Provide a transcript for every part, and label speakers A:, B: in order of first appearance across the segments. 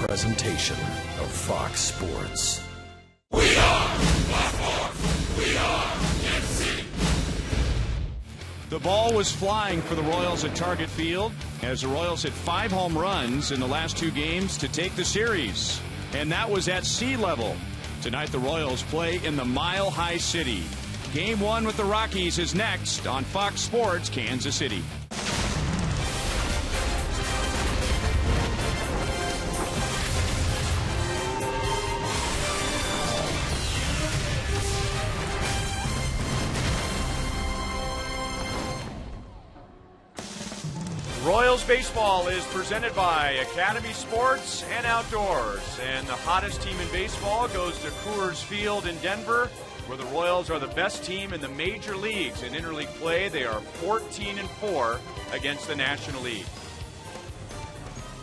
A: presentation of Fox Sports.
B: We are Fox. We are MC.
C: The ball was flying for the Royals at Target Field as the Royals hit 5 home runs in the last 2 games to take the series. And that was at sea level. Tonight the Royals play in the Mile High City. Game 1 with the Rockies is next on Fox Sports Kansas City.
D: Royals baseball is presented by Academy Sports and Outdoors, and the hottest team in baseball goes to Coors Field in Denver, where the Royals are the best team in the major leagues. In interleague play, they are 14-4 against the National League.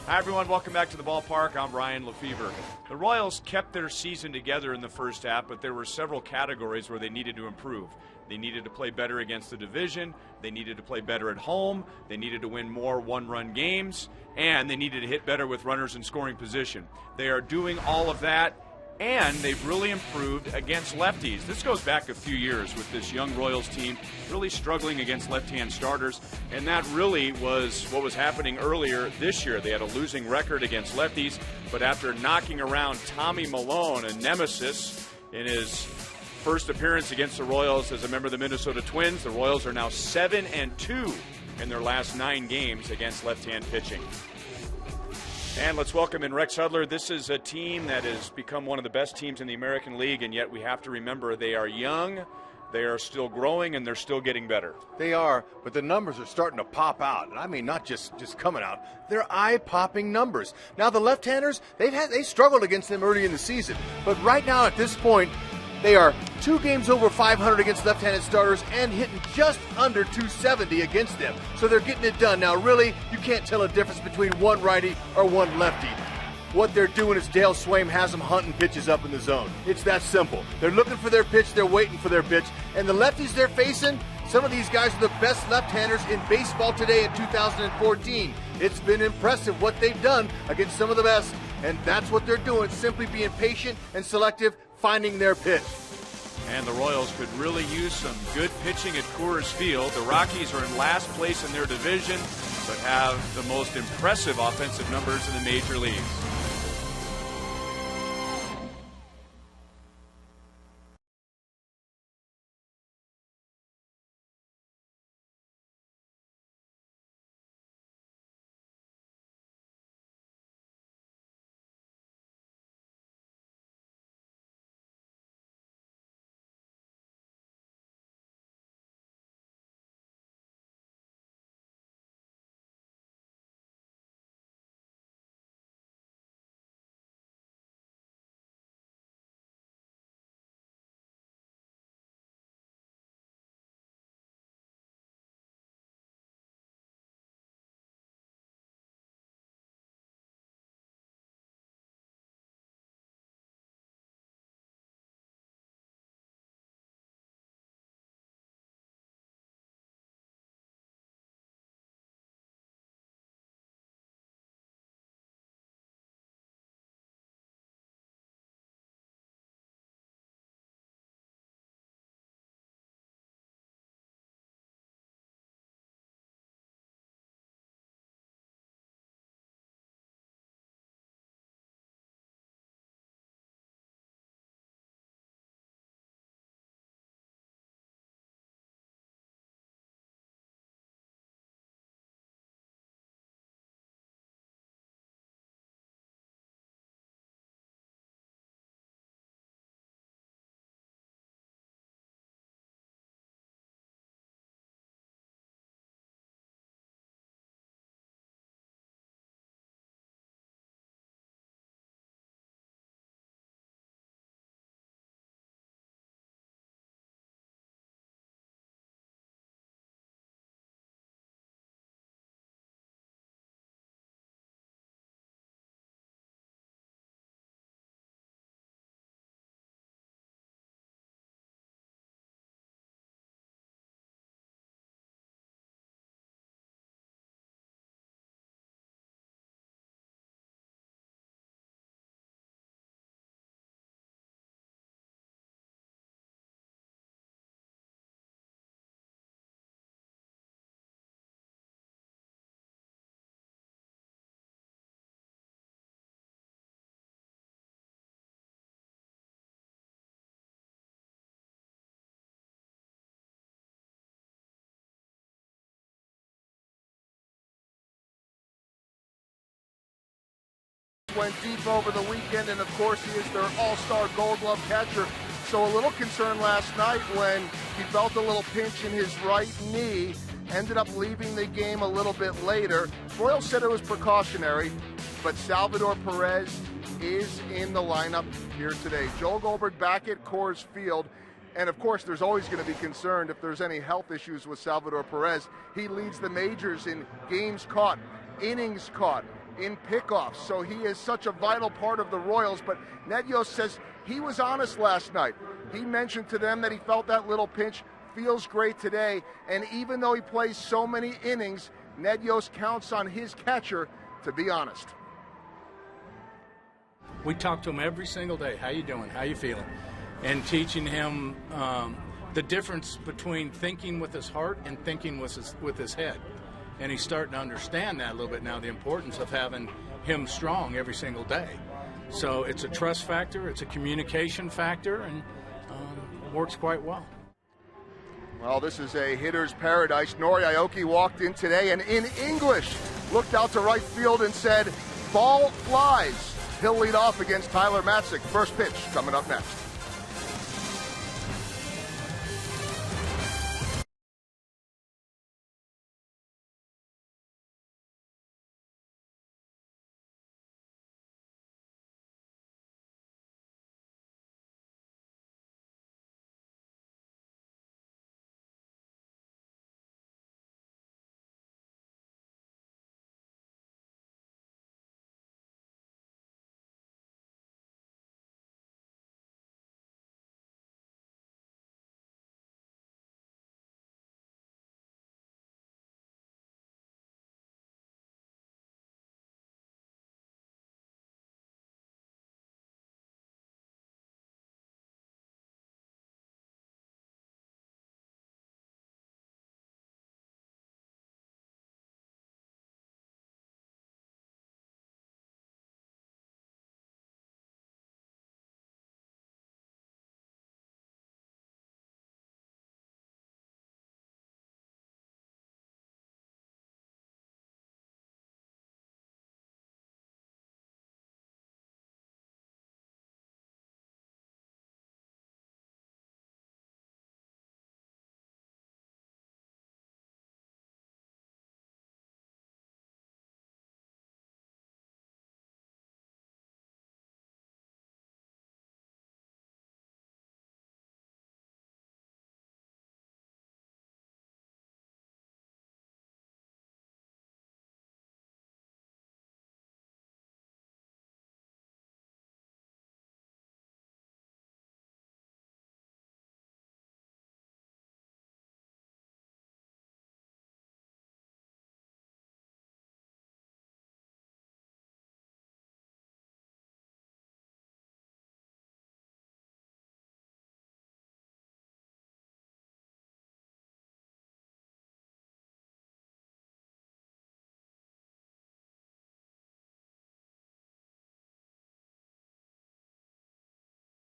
D: Hi everyone, welcome back to the ballpark. I'm Ryan Lefevre. The Royals kept their season together in the first half, but there were several categories where they needed to improve. They needed to play better against the division, they needed to play better at home, they needed to win more one-run games, and they needed to hit better with runners in scoring position. They are doing all of that, and they've really improved against lefties. This goes back a few years with this young Royals team really struggling against left-hand starters, and that really was what was happening earlier this year. They had a losing record against lefties, but after knocking around Tommy Milone, a nemesis, in his first appearance against the Royals as a member of the Minnesota Twins, the Royals are now 7-2 in their last 9 games against left-hand pitching. And let's welcome in Rex Hudler. This is a team that has become one of the best teams in the American League, and yet we have to remember they are young, they are still growing, and they're still getting better.
E: They are, but the numbers are starting to pop out. And I mean, not just coming out. They're eye-popping numbers. Now, the left-handers, they struggled against them early in the season. But right now, at this point, they are 2 games over 500 against left-handed starters and hitting just under 270 against them. So they're getting it done. Now, really, you can't tell a difference between one righty or one lefty. What they're doing is Dale Swaim has them hunting pitches up in the zone. It's that simple. They're looking for their pitch. They're waiting for their pitch. And the lefties they're facing, some of these guys are the best left-handers in baseball today in 2014. It's been impressive what they've done against some of the best. And that's what they're doing, simply being patient and selective, finding their pitch.
D: And the Royals could really use some good pitching at Coors Field. The Rockies are in last place in their division, but have the most impressive offensive numbers in the major leagues.
F: went deep over the weekend, and of course he is their all-star Gold Glove catcher. So a little concern last night when he felt a little pinch in his right knee, ended up leaving the game a little bit later. Royals said it was precautionary, but Salvador Perez is in the lineup here today. Joel Goldberg back at Coors Field. And of course, there's always going to be concerned if there's any health issues with Salvador Perez. He leads the majors in games caught, innings caught, in pickoffs. So he is such a vital part of the Royals. But Ned Yost says he was honest last night. He mentioned to them that he felt that little pinch, feels great today. And even though he plays so many innings, Ned Yost counts on his catcher to be honest.
G: We talk to him every single day. How you doing? How you feeling? And teaching him the difference between thinking with his heart and thinking with his head. And he's starting to understand that a little bit now, the importance of having him strong every single day. So it's a trust factor, it's a communication factor, and it works quite well.
F: Well, this is a hitter's paradise. Nori Aoki walked in today and in English looked out to right field and said, "Ball flies." He'll lead off against Tyler Matzik. First pitch coming up next.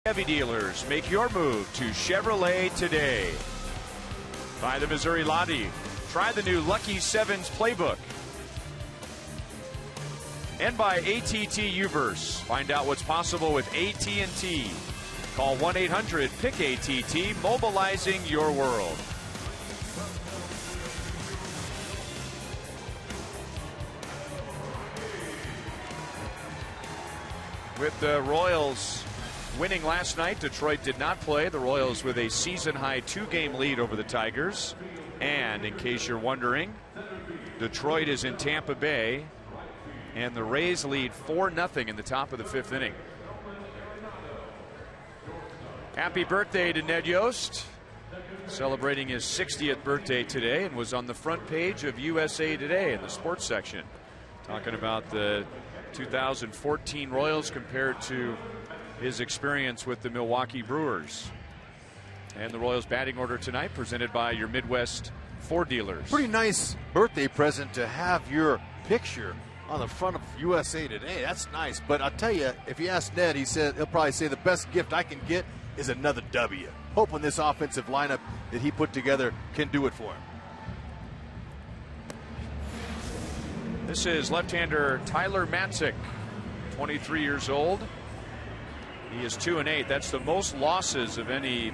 D: Chevy dealers, make your move to Chevrolet today. By the Missouri Lottie, try the new Lucky Sevens playbook. And by ATT Uverse, find out what's possible with AT&T. Call 1-800-PICK-ATT, mobilizing your world. With the Royals winning last night, Detroit did not play. The Royals with a season-high 2-game lead over the Tigers. And in case you're wondering, Detroit is in Tampa Bay, and the Rays lead 4-0 in the top of the 5th inning. Happy birthday to Ned Yost, celebrating his 60th birthday today, and was on the front page of USA Today in the sports section, talking about the 2014 Royals compared to his experience with the Milwaukee Brewers. And the Royals batting order tonight presented by your Midwest Ford dealers.
E: Pretty nice birthday present to have your picture on the front of USA Today. That's nice. But I'll tell you, if you ask Ned, he'll probably say the best gift I can get is another W. Hoping this offensive lineup that he put together can do it for him.
D: This is left-hander Tyler Matzik,
C: 23 years old. He is 2-8. That's the most losses of any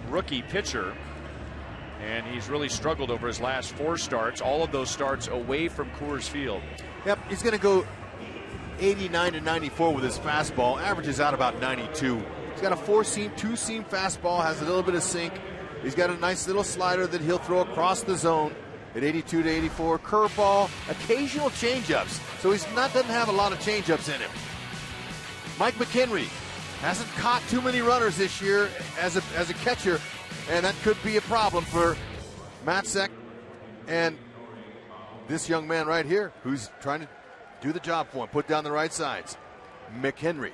C: rookie pitcher. And he's really struggled over his last 4 starts. All of those starts away from Coors Field.
E: Yep, he's going to go 89 to 94 with his fastball. Averages out about 92. He's got a 4-seam, 2-seam fastball. Has a little bit of sink. He's got a nice little slider that he'll throw across the zone at 82 to 84. Curveball, occasional changeups. So doesn't have a lot of changeups in him. Mike McHenry hasn't caught too many runners this year as a catcher. And that could be a problem for Matzek and this young man right here who's trying to do the job for him. Put down the right sides. McHenry.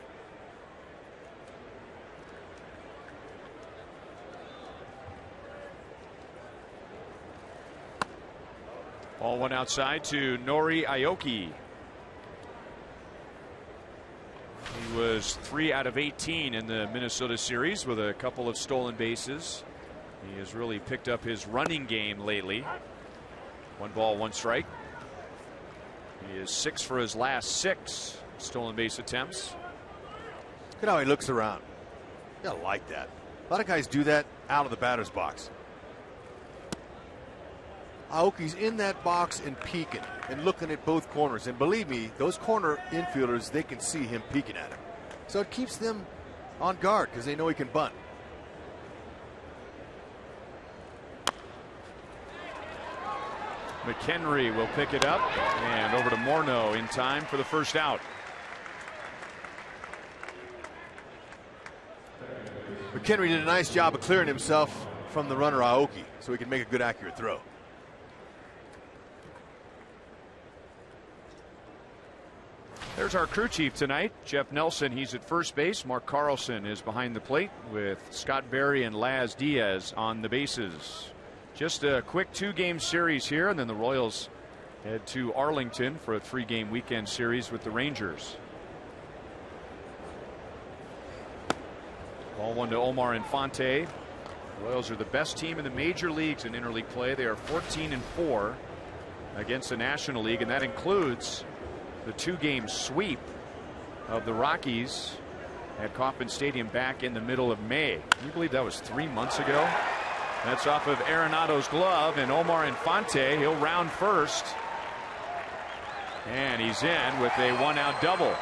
C: Ball one outside to Nori Aoki. He was 3 out of 18 in the Minnesota series with a couple of stolen bases. He has really picked up his running game lately. 1 ball, 1 strike. He is 6 for his last 6 stolen base attempts.
E: Look at how he looks around. You gotta like that. A lot of guys do that out of the batter's box. Aoki's in that box and peeking and looking at both corners. And believe me, those corner infielders, they can see him peeking at him. So it keeps them on guard because they know he can bunt.
C: McHenry will pick it up and over to Morneau in time for the first out.
E: McHenry did a nice job of clearing himself from the runner Aoki so he can make a good accurate throw.
C: There's our crew chief tonight, Jeff Nelson. He's at first base. Mark Carlson is behind the plate with Scott Berry and Laz Diaz on the bases. Just a quick 2-game series here, and then the Royals head to Arlington for a 3-game weekend series with the Rangers. Ball one to Omar Infante. The Royals are the best team in the major leagues in interleague play. They are 14-4 against the National League, and that includes the 2-game sweep of the Rockies at Kauffman Stadium back in the middle of May. Can you believe that was 3 months ago? That's off of Arenado's glove, and Omar Infante, he'll round first. And he's in with a 1-out double.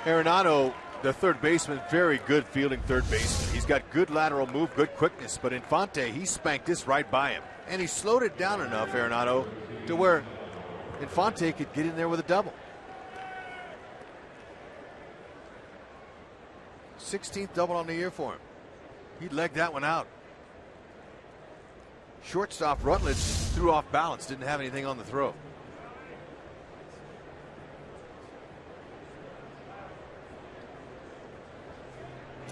E: Arenado, the third baseman, very good fielding third baseman. He's got good lateral move, good quickness, but Infante, he spanked this right by him. And he slowed it down enough, Arenado, to where Infante could get in there with a double. 16th double on the year for him. He legged that one out. Shortstop Rutledge threw off balance, didn't have anything on the throw.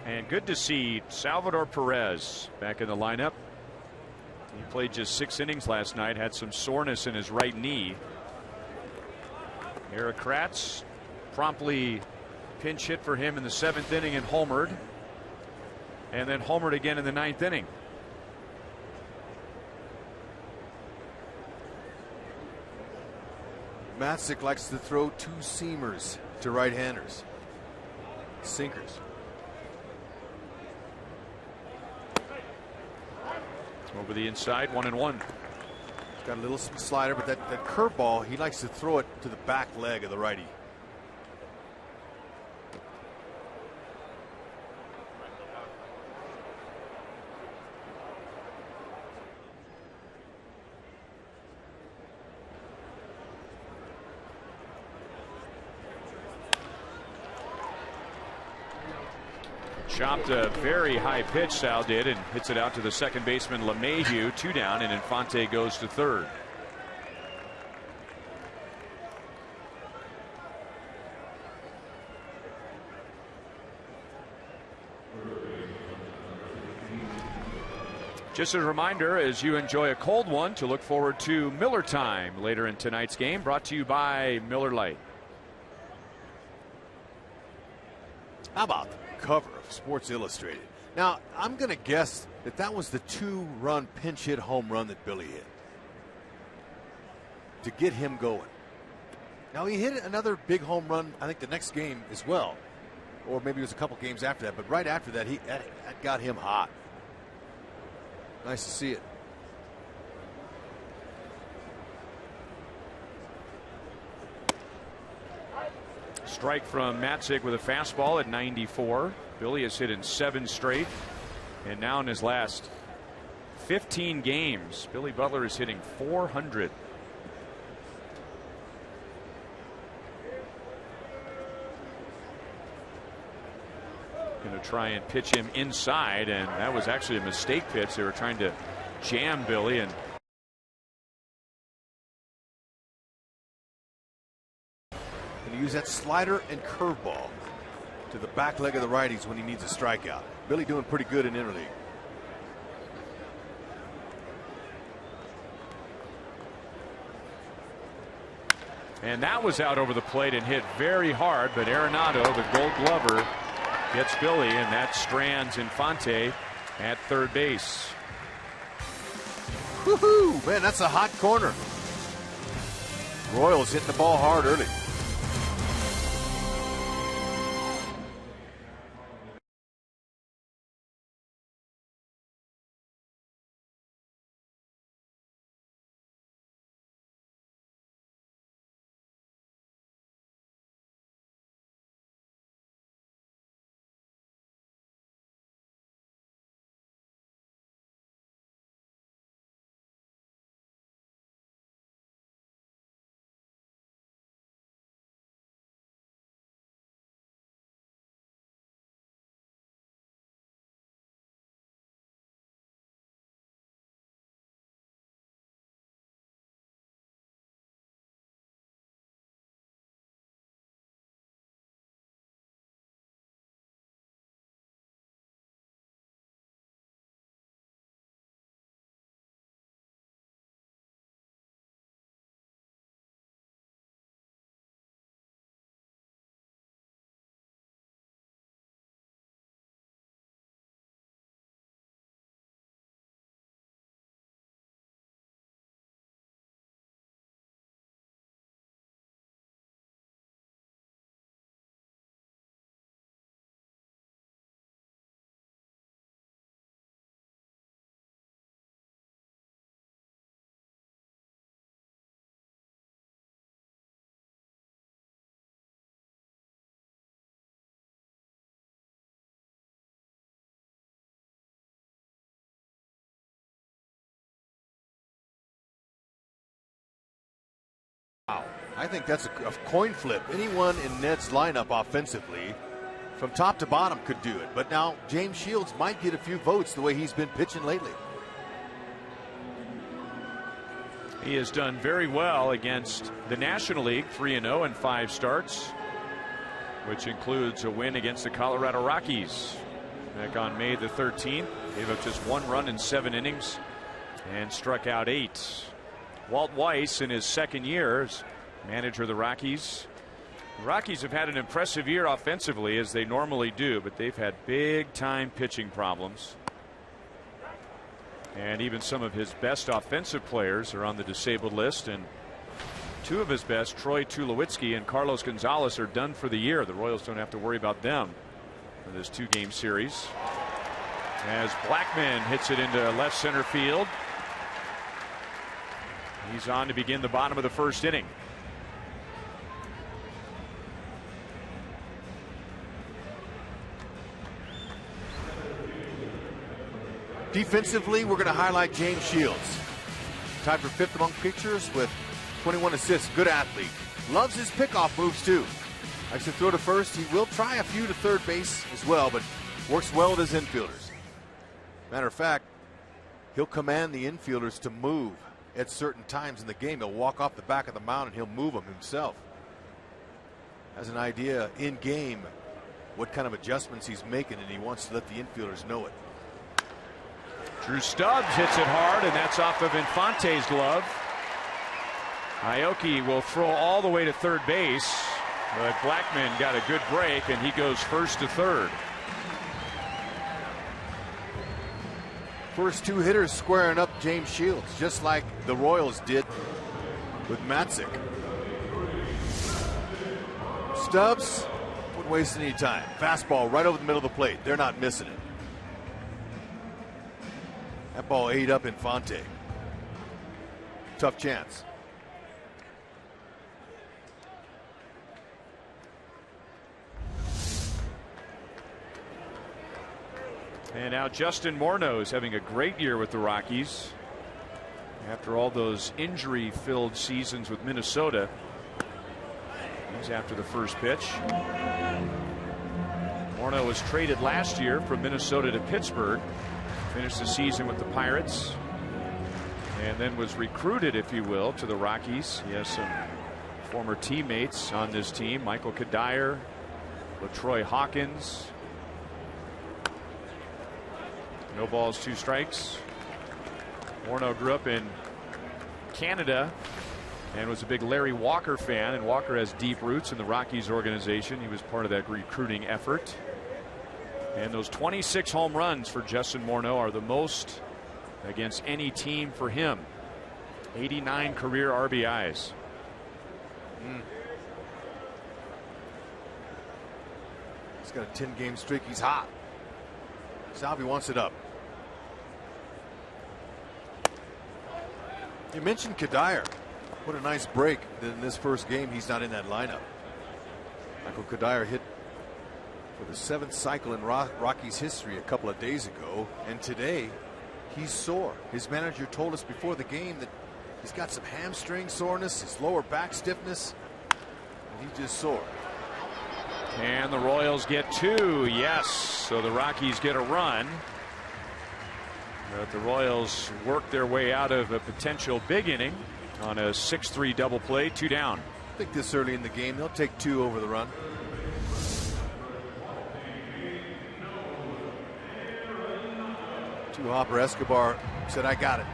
C: And good to see Salvador Perez back in the lineup. He played just 6 innings last night, had some soreness in his right knee. Eric Kratz promptly pinch hit for him in the 7th inning and homered. And then homered again in the 9th inning.
E: Matzek likes to throw 2-seamers to right-handers. Sinkers.
C: Over the inside, 1-1.
E: He's got a little slider, but that curveball, he likes to throw it to the back leg of the righty.
C: Chopped a very high pitch, Sal did, and hits it out to the second baseman LeMahieu. 2 down, and Infante goes to third. Just a reminder, as you enjoy a cold one, to look forward to Miller Time later in tonight's game, brought to you by Miller Lite.
E: How about the cover of Sports Illustrated? Now, I'm going to guess that was the 2-run pinch hit home run that Billy hit to get him going. Now, he hit another big home run, I think, the next game as well. Or maybe it was a couple games after that. But right after that, that got him hot. Nice to see it.
C: Strike from Matzek with a fastball at 94. Billy has hit in 7 straight. And now in his last 15 games, Billy Butler is hitting .400. Going to try and pitch him inside, and that was actually a mistake pitch. They were trying to jam Billy, and
E: use that slider and curveball to the back leg of the righties when he needs a strikeout. Billy doing pretty good in interleague.
C: And that was out over the plate and hit very hard, but Arenado, the Gold Glover, gets Billy, and that strands Infante at third base.
E: Woohoo! Man, that's a hot corner. Royals hitting the ball hard early. Wow. I think that's a coin flip. Anyone in Ned's lineup offensively from top to bottom could do it. But now James Shields might get a few votes the way he's been pitching lately.
C: He has done very well against the National League, 3-0 in 5 starts, which includes a win against the Colorado Rockies back on May the 13th. Gave up just 1 run in 7 innings and struck out 8. Walt Weiss in his 2nd year as manager of the Rockies. The Rockies have had an impressive year offensively, as they normally do, but they've had big time pitching problems. And even some of his best offensive players are on the disabled list, and 2 of his best, Troy Tulowitzki and Carlos Gonzalez, are done for the year. The Royals don't have to worry about them in this 2-game series. As Blackman hits it into left center field. He's on to begin the bottom of the 1st inning.
E: Defensively, we're going to highlight James Shields. Tied for 5th among pitchers with 21 assists. Good athlete. Loves his pickoff moves too. Likes to throw to first. He will try a few to third base as well, but works well with his infielders. Matter of fact, he'll command the infielders to move at certain times in the game. He'll walk off the back of the mound and he'll move them himself. Has an idea in game what kind of adjustments he's making, and he wants to let the infielders know it.
C: Drew Stubbs hits it hard, and that's off of Infante's glove. Aoki will throw all the way to third base, but Blackman got a good break, and he goes first to third.
E: First 2 hitters squaring up James Shields, just like the Royals did with Matzek. Stubbs wouldn't waste any time. Fastball right over the middle of the plate. They're not missing it. That ball ate up Infante. Tough chance.
C: And now Justin Morneau is having a great year with the Rockies. After all those injury-filled seasons with Minnesota. He's after the first pitch. Morneau was traded last year from Minnesota to Pittsburgh. Finished the season with the Pirates. And then was recruited, if you will, to the Rockies. He has some former teammates on this team. Michael Kadire, LaTroy Hawkins. No balls, 2 strikes. Morneau grew up in Canada and was a big Larry Walker fan, and Walker has deep roots in the Rockies organization. He was part of that recruiting effort. And those 26 home runs for Justin Morneau are the most against any team for him. 89 career RBIs.
E: He's got a 10-game streak. He's hot. Salvi wants it up. You mentioned Kadire. What a nice break that in this first game he's not in that lineup. Michael Kadire hit for the 7th cycle in Rockies history a couple of days ago, and today he's sore. His manager told us before the game that he's got some hamstring soreness, his lower back stiffness, and he's just sore.
C: And the Royals get 2. Yes, so the Rockies get a run. But the Royals work their way out of a potential big inning on a 6-3 double play, 2 down.
E: I think this early in the game they'll take 2 over the run. Hopper. Escobar said, I got it.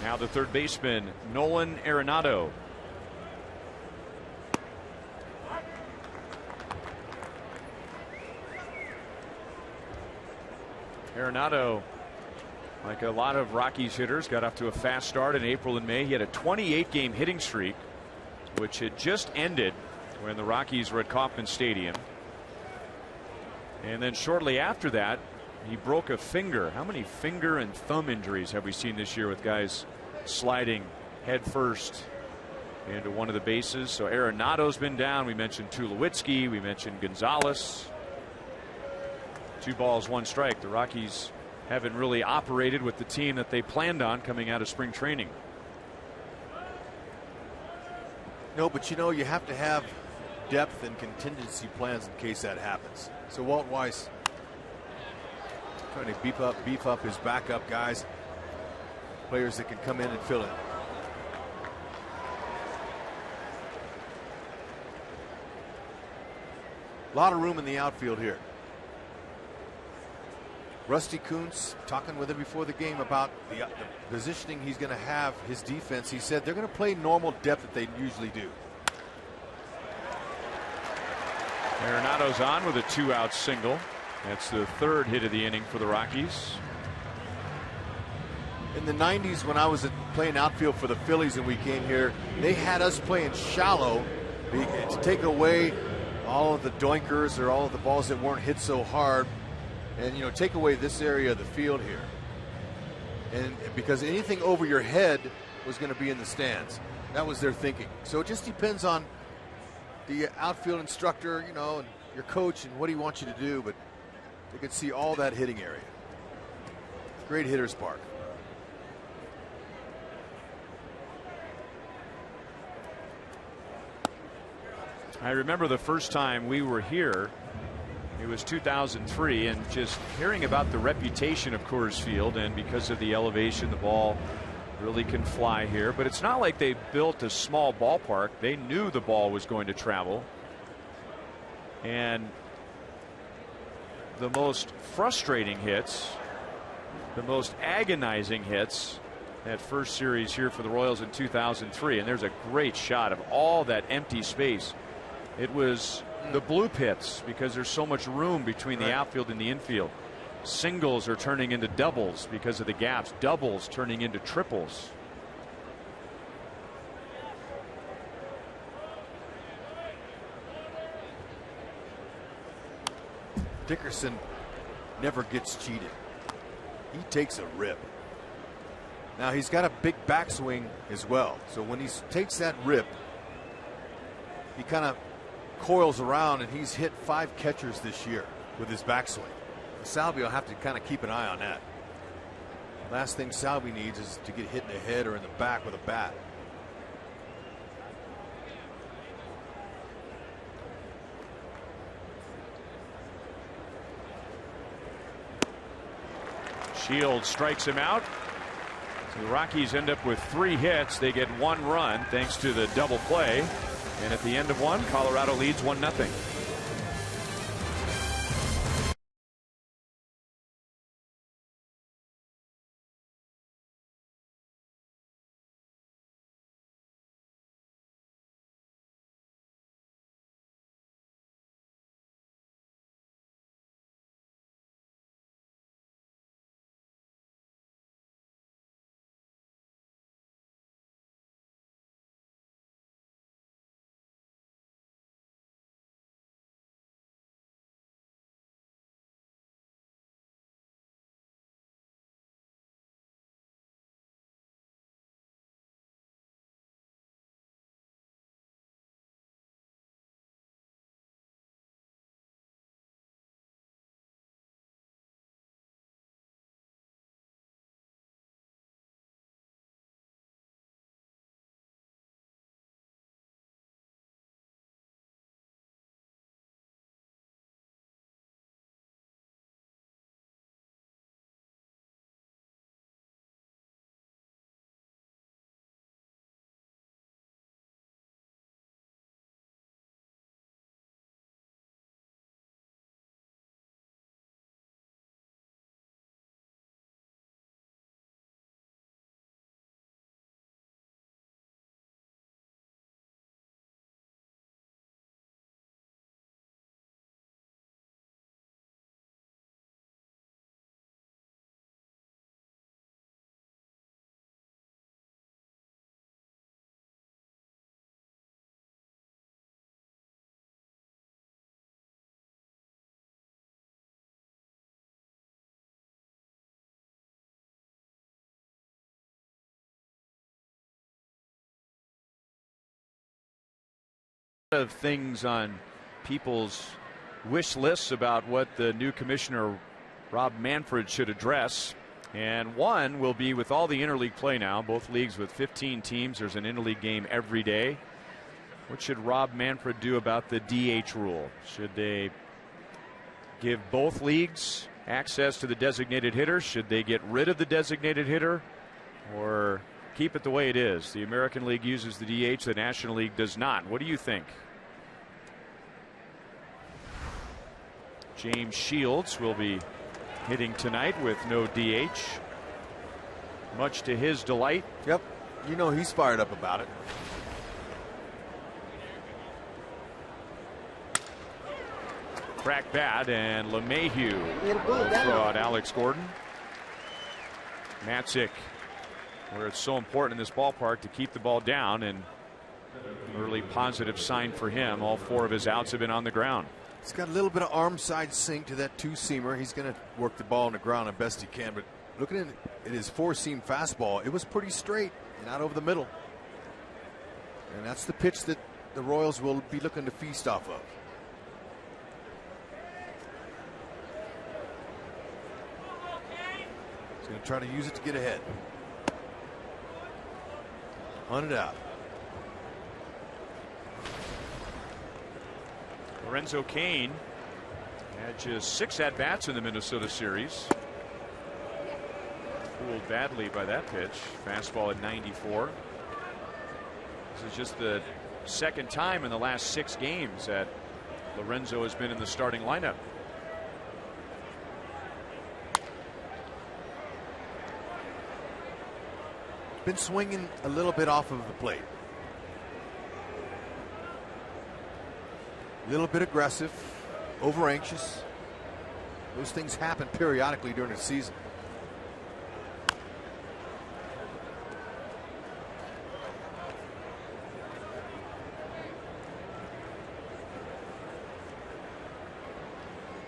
C: Now the third baseman, Nolan Arenado. Arenado, like a lot of Rockies hitters, got off to a fast start in April and May. He had a 28-game hitting streak, which had just ended when the Rockies were at Kauffman Stadium. And then shortly after that, he broke a finger. How many finger and thumb injuries have we seen this year with guys sliding head first into one of the bases? So Arenado's been down. We mentioned Tulowitzki. We mentioned Gonzalez. 2 balls, 1 strike. The Rockies haven't really operated with the team that they planned on coming out of spring training.
E: No, but you know, you have to have depth and contingency plans in case that happens. So Walt Weiss trying to beef up his backup guys, players that can come in and fill in. A lot of room in the outfield here. Rusty Kuntz talking with him before the game about the positioning he's going to have, his defense. He said they're going to play normal depth that they usually do.
C: Arenado's on with a 2-out single. That's the 3rd hit of the inning for the Rockies.
E: In the 90s, when I was playing outfield for the Phillies and we came here, they had us playing shallow to take away all of the doinkers or all of the balls that weren't hit so hard. And, you know, take away this area of the field here. And because anything over your head was going to be in the stands. That was their thinking. So it just depends on the outfield instructor, you know, and your coach and what he wants you to do. But you can see all that hitting area. Great hitter's park.
C: I remember the first time we were here. It was 2003, and just hearing about the reputation of Coors Field, and because of the elevation, the ball really can fly here. But it's not like they built a small ballpark. They knew the ball was going to travel. And the most frustrating hits, the most agonizing hits, that first series here for the Royals in 2003. And there's a great shot of all that empty space. It was the blue pits because there's so much room between the outfield and the infield. Singles are turning into doubles because of the gaps. Doubles turning into triples.
E: Dickerson never gets cheated. He takes a rip. Now he's got a big backswing as well. So when he takes that rip, he kind of coils around, and he's hit 5 catchers this year with his backswing. Salvi will have to kind of keep an eye on that. Last thing Salvi needs is to get hit in the head or in the back with a bat.
C: Shields strikes him out. So the Rockies end up with 3 hits. They get 1 run thanks to the double play. And at the end of 1, Colorado leads 1-0. Of things on people's wish lists about what the new commissioner Rob Manfred should address, and one will be with all the interleague play now, both leagues with 15 teams. There's an interleague game every day. What should Rob Manfred do about the DH rule? Should they give both leagues access to the designated hitter? Should they get rid of the designated hitter, or keep it the way it is? The American League uses the DH, the National League does not. What do you think? James Shields will be hitting tonight with no DH, much to his delight.
E: Yep, you know he's fired up about it.
C: Crack bat, and LeMahieu will throw out Alex Gordon. Matzik, where it's so important in this ballpark to keep the ball down, and early positive sign for him. All 4 of his outs have been on the ground.
E: He's got a little bit of arm side sink to that 2-seamer. He's going to work the ball on the ground as best he can, but looking at his 4-seam fastball, it was pretty straight and out over the middle. And that's the pitch that the Royals will be looking to feast off of. He's going to try to use it to get ahead. Hunt it out.
C: Lorenzo Cain had just 6 at-bats in the Minnesota series. Fooled badly by that pitch. Fastball at 94. This is just the 2nd time in the last 6 games that Lorenzo has been in the starting lineup.
E: Been swinging a little bit off of the plate. A little bit aggressive, over anxious. Those things happen periodically during the season.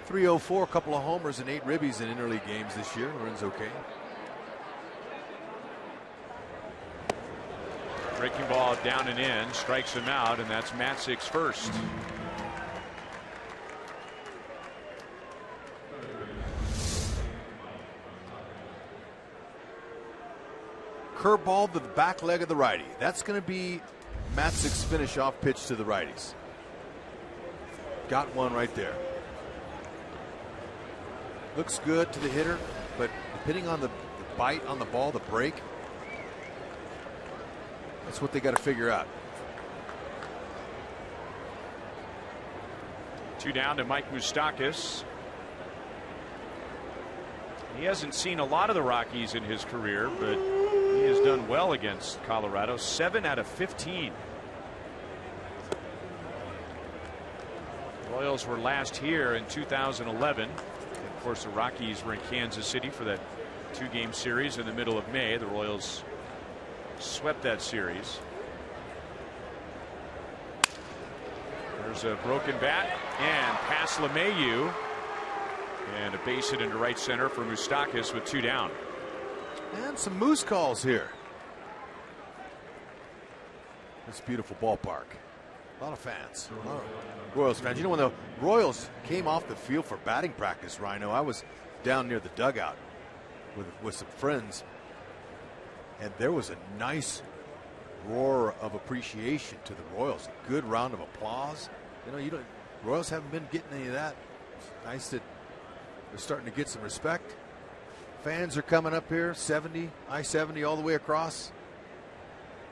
E: .304, a couple of homers and 8 ribbies in interleague games this year. Runs okay.
C: Breaking ball down and in, strikes him out, and that's Matzek's first.
E: Curveball to the back leg of the righty. That's going to be Matzek's finish-off pitch to the righties. Got one right there. Looks good to the hitter, but depending on the bite on the ball, the break, that's what they got to figure out.
C: 2 down to Mike Moustakas. He hasn't seen a lot of the Rockies in his career, but he has done well against Colorado. 7 out of 15. Royals were last here in 2011. Of course, the Rockies were in Kansas City for that 2-game series in the middle of May. The Royals swept that series. There's a broken bat and past LeMahieu, and a base hit into right center for Moustakas with 2 down.
E: And some moose calls here. This beautiful ballpark. A lot of fans. A lot of Royals fans. You know, when the Royals came off the field for batting practice, Rhino, I was down near the dugout with some friends, and there was a nice roar of appreciation to the Royals. A good round of applause. You know, Royals haven't been getting any of that. It's nice that they're starting to get some respect. Fans are coming up here, 70, I-70 all the way across,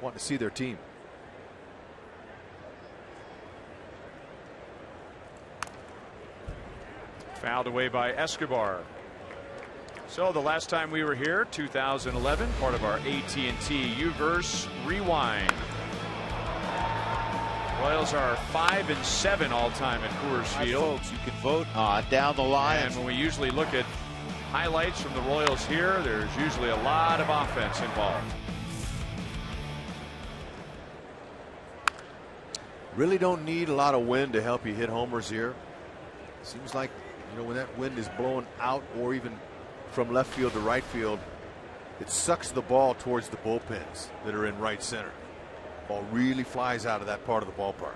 E: wanting to see their team.
C: Fouled away by Escobar. So the last time we were here, 2011, part of our AT&T U-verse Rewind. Royals are 5-7 all time at Coors Field.
H: Folks, you can vote on down the line.
C: And when we usually look at highlights from the Royals here, there's usually a lot of offense involved.
E: Really don't need a lot of wind to help you hit homers here. Seems like, you know, when that wind is blowing out or even from left field to right field, it sucks the ball towards the bullpens that are in right center. Ball really flies out of that part of the ballpark.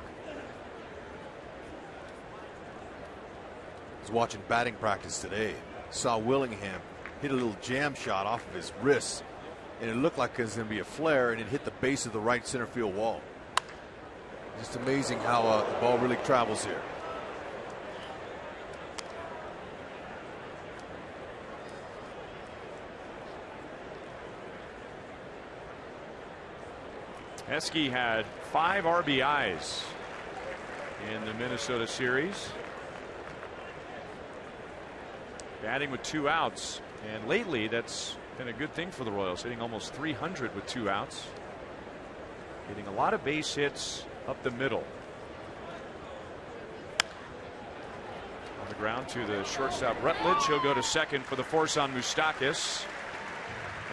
E: I was watching batting practice today. Saw Willingham hit a little jam shot off of his wrist, and it looked like it was going to be a flare, and it hit the base of the right center field wall. Just amazing how the ball really travels here.
C: Heskey had 5 RBIs in the Minnesota series. Batting with 2 outs, and lately that's been a good thing for the Royals, hitting almost 300 with 2 outs. Hitting a lot of base hits up the middle. On the ground to the shortstop Rutledge. He'll go to second for the force on Moustakas,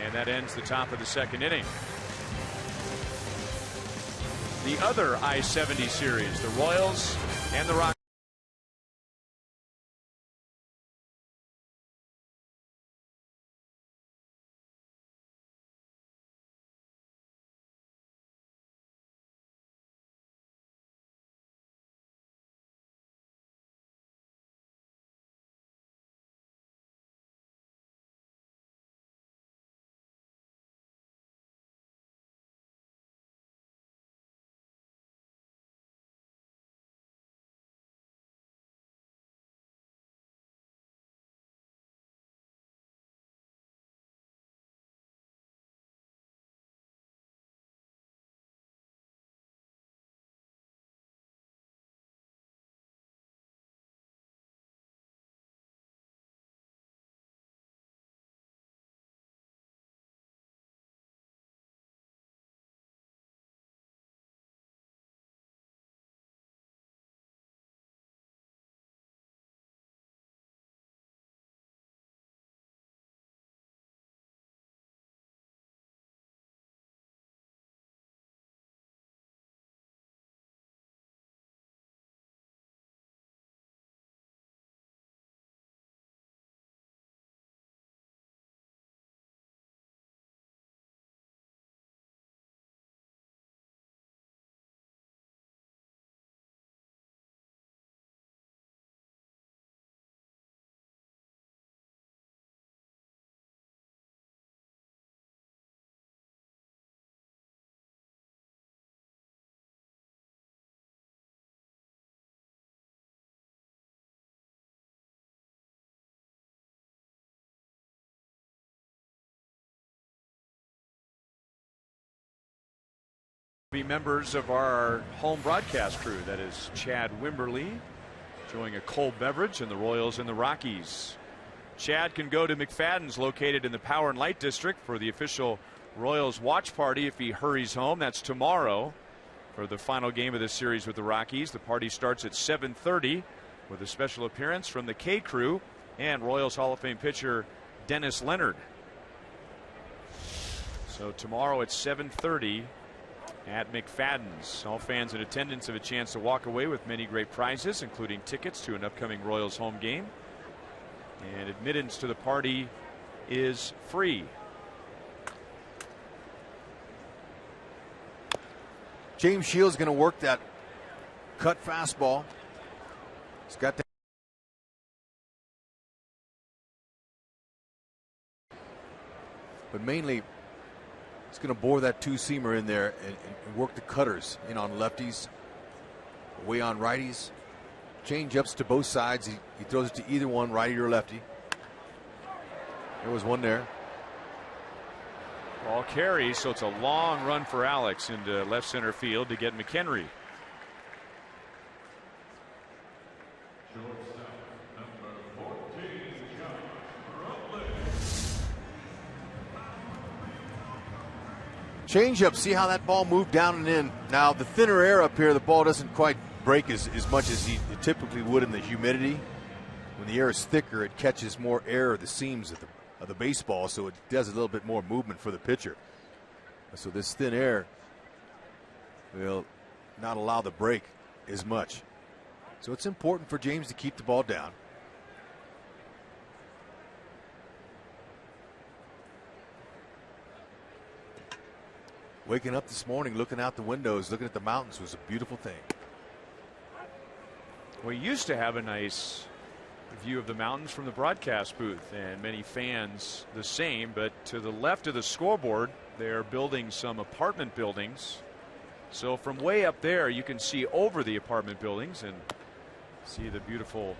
C: and that ends the top of the 2nd inning. The other I-70 series, the Royals and the Rockies.
D: be members of our home broadcast crew. That is Chad Wimberly enjoying a cold beverage, and the Royals and the Rockies. Chad can go to McFadden's, located in the Power and Light District, for the official Royals watch party if he hurries home. That's tomorrow for the final game of this series with the Rockies. The party starts at 7:30 with a special appearance from the K crew and Royals Hall of Fame pitcher Dennis Leonard. So tomorrow at 7:30 at McFadden's. All fans in attendance have a chance to walk away with many great prizes, including tickets to an upcoming Royals home game. And admittance to the party is free.
E: James Shields going to work that cut fastball. He's got that. But mainly, he's going to bore that two-seamer in there and work the cutters in on lefties, away on righties. Change-ups to both sides. He throws it to either one, righty or lefty. There was one there.
D: Ball carries, so it's a long run for Alex into left center field to get McHenry.
E: Change-up, see how that ball moved down and in. Now, the thinner air up here, the ball doesn't quite break as much as it typically would in the humidity. When the air is thicker, it catches more air at the seams of the baseball, so it does a little bit more movement for the pitcher. So this thin air will not allow the break as much. So it's important for James to keep the ball down. Waking up this morning, looking out the windows, looking at the mountains was a beautiful thing.
D: We used to have a nice view of the mountains from the broadcast booth, and many fans the same, but to the left of the scoreboard, they're building some apartment buildings. So from way up there, you can see over the apartment buildings and see the beautiful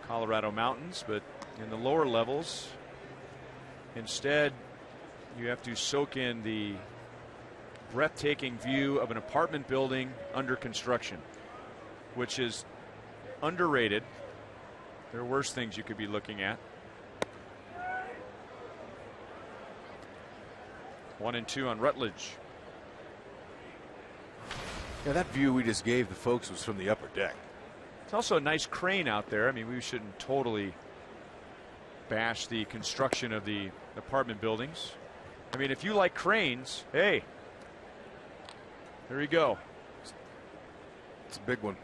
D: Colorado mountains, but in the lower levels, instead, you have to soak in the breathtaking view of an apartment building under construction, which is underrated. There are worse things you could be looking at. 1-2 on Rutledge.
E: Yeah, that view we just gave the folks was from the upper deck.
D: It's also a nice crane out there. I mean, we shouldn't totally bash the construction of the apartment buildings. I mean, if you like cranes, hey, there you go.
E: It's a big one.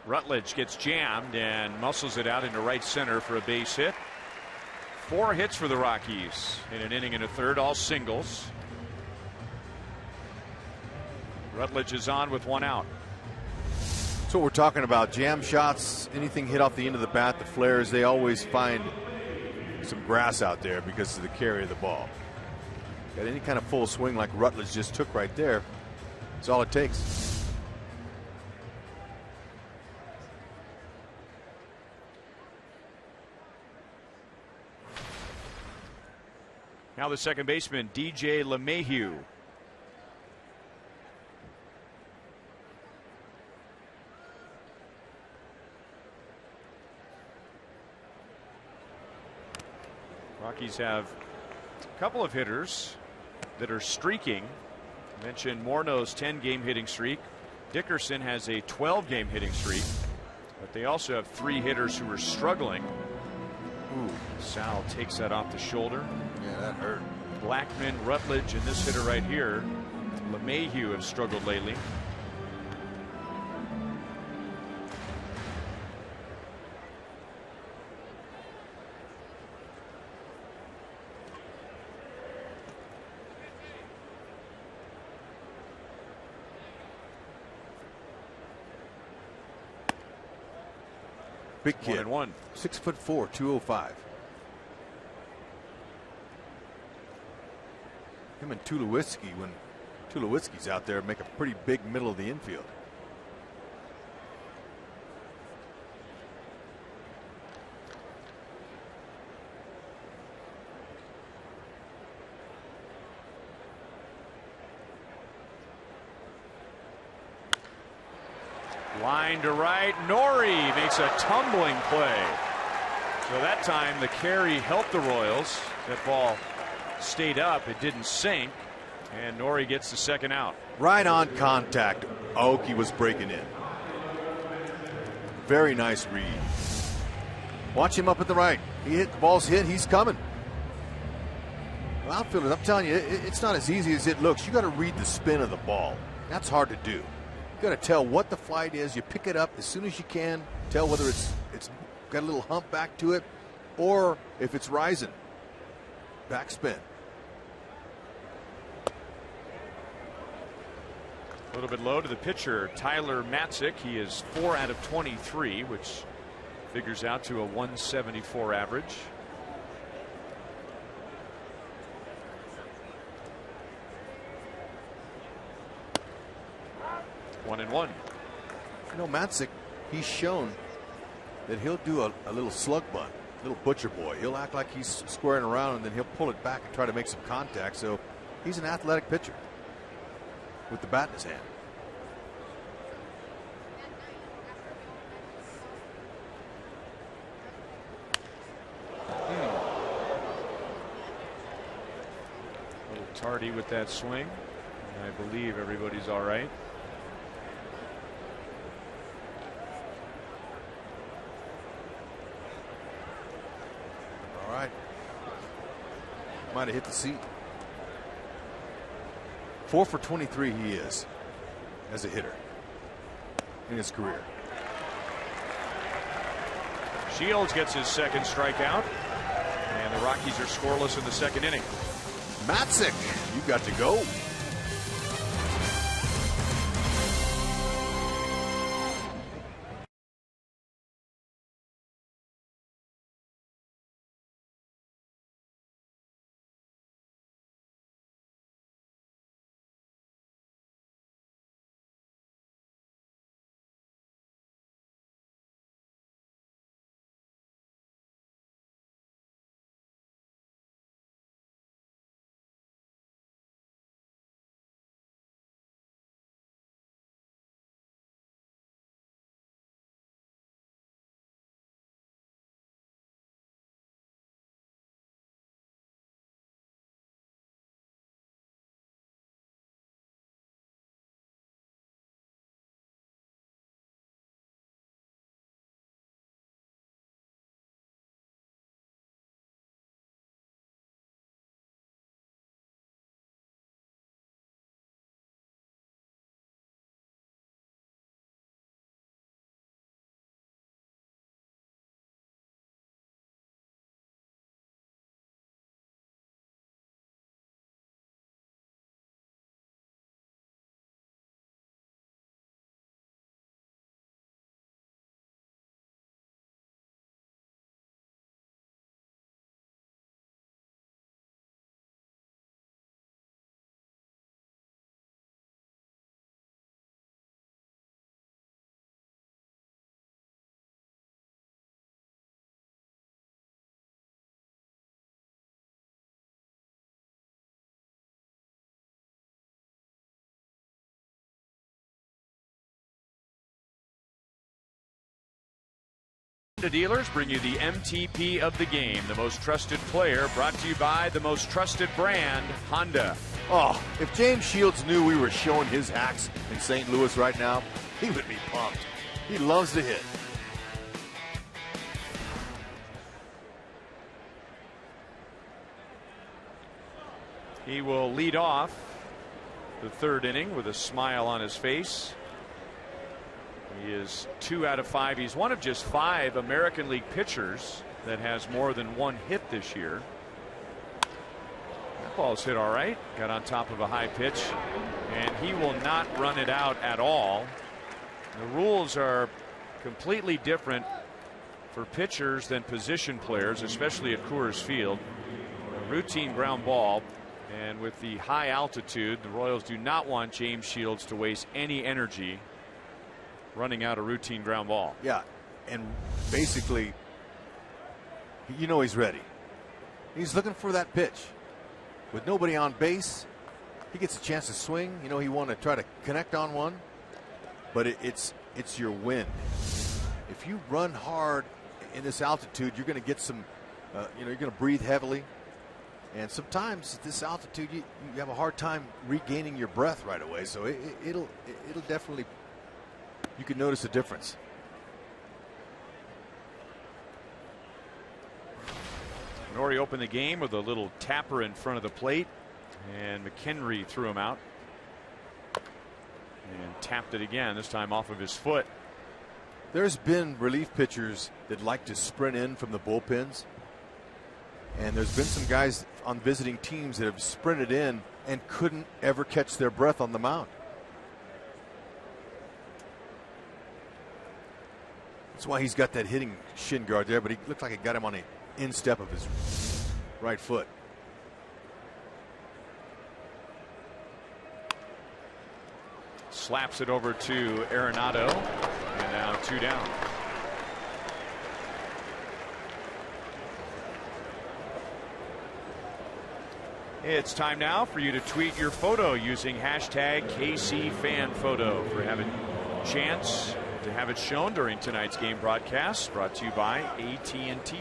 D: Rutledge gets jammed and muscles it out into right center for a base hit. 4 hits for the Rockies in an inning and a third, all singles. Rutledge is on with 1 out.
E: That's what we're talking about. Jam shots, anything hit off the end of the bat, the flares, they always find some grass out there because of the carry of the ball. Got any kind of full swing like Rutledge just took right there, that's all it takes.
D: Now the second baseman, DJ LeMahieu. Rockies have a couple of hitters that are streaking. I mentioned Morneau's 10-game hitting streak. Dickerson has a 12-game hitting streak, but they also have 3 hitters who are struggling. Ooh, Sal takes that off the shoulder.
E: Yeah, that hurt.
D: Blackman, Rutledge, and this hitter right here, LeMahieu, have struggled lately.
E: Big kid.
D: 1-1.
E: 6'4", 205. Him and Tulowitzki, when Tulowitzki's out there, make a pretty big middle of the infield.
D: Line to right. Nori makes a tumbling play. So that time the carry helped the Royals. That ball stayed up. It didn't sink. And Nori gets the second out.
E: Right on contact. Aoki was breaking in. Very nice read. Watch him up at the right. He hit, the ball's hit. He's coming. Well, outfielders, I'm telling you, it's not as easy as it looks. You got to read the spin of the ball. That's hard to do. You got to tell what the flight is. You pick it up as soon as you can. Tell whether it's got a little hump back to it, or if it's rising. Backspin.
D: A little bit low to the pitcher, Tyler Matzik. He is 4 out of 23, which figures out to a 174 average. One and one.
E: You know, Matzik, he's shown that he'll do a little slug bunt, little butcher boy. He'll act like he's squaring around, and then he'll pull it back and try to make some contact. So he's an athletic pitcher with the bat in his hand.
D: A little tardy with that swing. I believe everybody's all right.
E: All right. Might have hit the seat. 4 for 23 he is as a hitter in his career.
D: Shields gets his second strikeout, and the Rockies are scoreless in the second inning.
E: Matzik, you got to go.
D: The dealers bring you the MTP of the game, the most trusted player, brought to you by the most trusted brand, Honda.
E: Oh, if James Shields knew we were showing his hacks in St. Louis right now, he would be pumped. He loves to hit.
D: He will lead off the third inning with a smile on his face. He is 2 out of 5. He's one of just 5 American League pitchers that has more than 1 hit this year. That ball's hit all right. Got on top of a high pitch, and he will not run it out at all. The rules are completely different for pitchers than position players, especially at Coors Field. A routine ground ball, and with the high altitude, the Royals do not want James Shields to waste any energy running out a routine ground ball.
E: Yeah, and basically, you know, he's ready. He's looking for that pitch. With nobody on base, he gets a chance to swing. You know, he wanted to try to connect on one, but it's it's your wind. If you run hard in this altitude, you're going to get some, you're going to breathe heavily. And sometimes at this altitude, you have a hard time regaining your breath right away. So it'll definitely, you can notice a difference.
D: Nori opened the game with a little tapper in front of the plate, and McHenry threw him out and tapped it again, this time off of his foot.
E: There's been relief pitchers that like to sprint in from the bullpens, and there's been some guys on visiting teams that have sprinted in and couldn't ever catch their breath on the mound. That's why he's got that hitting shin guard there, but he looked like it got him on the instep of his right foot.
D: Slaps it over to Arenado, and now 2 down. It's time now for you to tweet your photo using hashtag KCFanPhoto for having a chance to have it shown during tonight's game broadcast, brought to you by AT&T.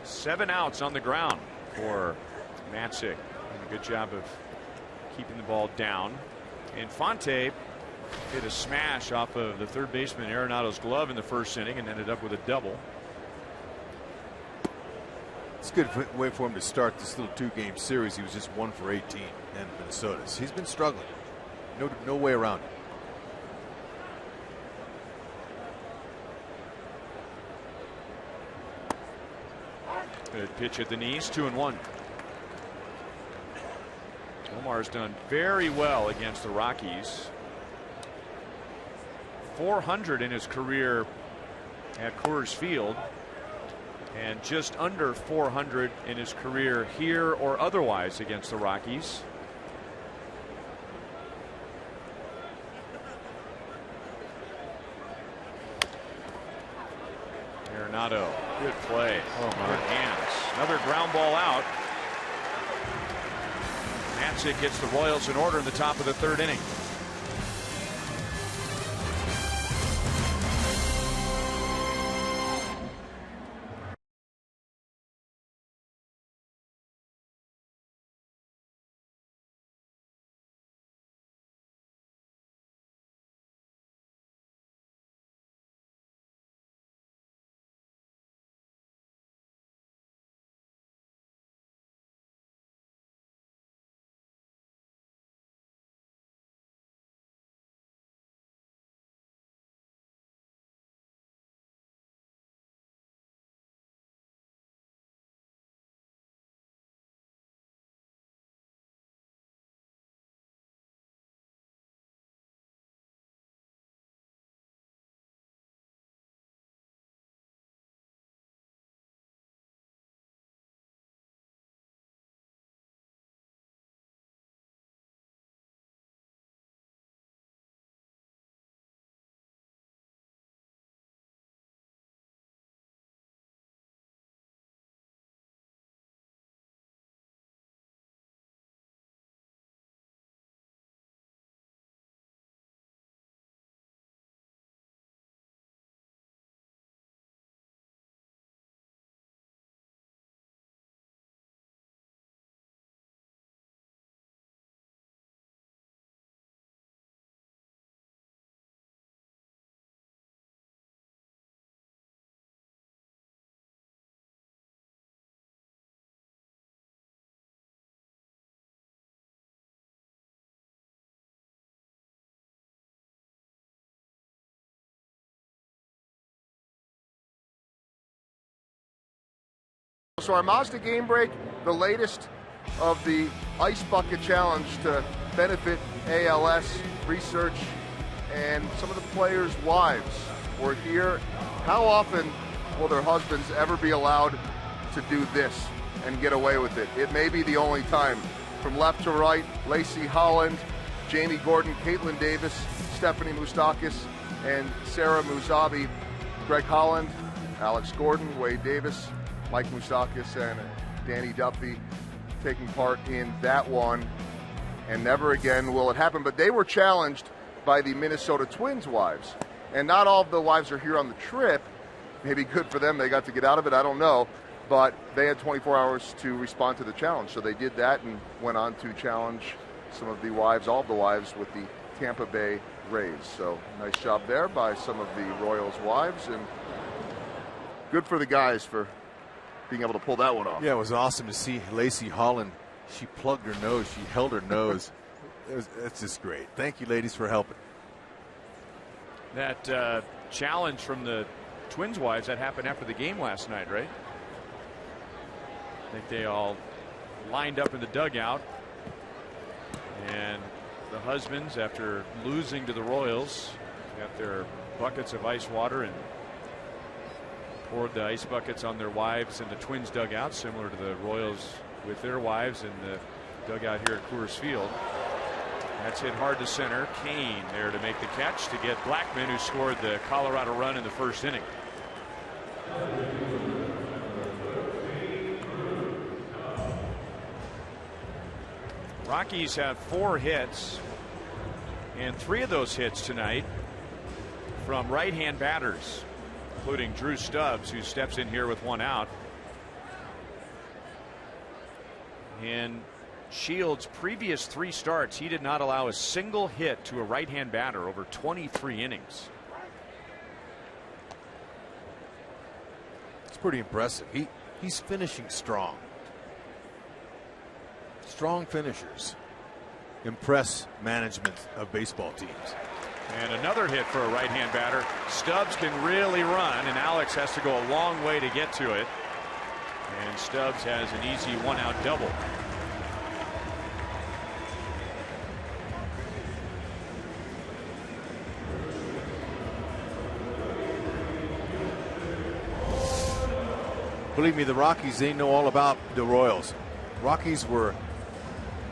D: Seven outs on the ground for Matzik. Doing a good job of keeping the ball down. Infante hit a smash off of the third baseman Arenado's glove in the first inning and ended up with a double.
E: It's a good way for him to start this little 2-game series. He was just 1 for 18 in Minnesota. So he's been struggling. No way around it.
D: Good pitch at the knees, 2-1. Omar's done very well against the Rockies. 400 in his career at Coors Field, and just under 400 in his career here or otherwise against the Rockies. Arenado, good play. Oh my. Good hands. Another ground ball out. Matzik gets the Royals in order in the top of the third inning.
F: So our Mazda Game Break, the latest of the Ice Bucket Challenge to benefit ALS research, and some of the players' wives were here. How often will their husbands ever be allowed to do this and get away with it? It may be the only time. From left to right, Lacey Holland, Jamie Gordon, Caitlin Davis, Stephanie Moustakis, and Sarah Musabi Greg Holland, Alex Gordon, Wade Davis, Mike Moustakas, and Danny Duffy taking part in that one. And never again will it happen. But they were challenged by the Minnesota Twins wives. And not all of the wives are here on the trip. Maybe good for them. They got to get out of it. I don't know. But they had 24 hours to respond to the challenge. So they did that and went on to challenge some of the wives, all of the wives, with the Tampa Bay Rays. So nice job there by some of the Royals wives. And good for the guys for being able to pull that one off.
E: Yeah, it was awesome to see Lacey Holland. She plugged her nose. She held her nose. It's just great. Thank you, ladies, for helping.
C: That challenge from the Twins wives, that happened after the game last night, right? I think they all lined up in the dugout. And the husbands, after losing to the Royals, got their buckets of ice water and poured the ice buckets on their wives in the Twins dugout, similar to the Royals with their wives in the dugout here at Coors Field. That's hit hard to center. Kane there to make the catch to get Blackman, who scored the Colorado run in the first inning. Rockies have 4 hits, and 3 of those hits tonight from right-hand batters, including Drew Stubbs, who steps in here with 1 out. In Shields' previous 3 starts, he did not allow a single hit to a right-hand batter over 23 innings.
E: It's pretty impressive. He's finishing strong. Strong finishers impress management of baseball teams.
C: And another hit for a right-hand batter. Stubbs can really run, and Alex has to go a long way to get to it. And Stubbs has an easy 1-out double.
E: Believe me, the Rockies, they know all about the Royals. Rockies were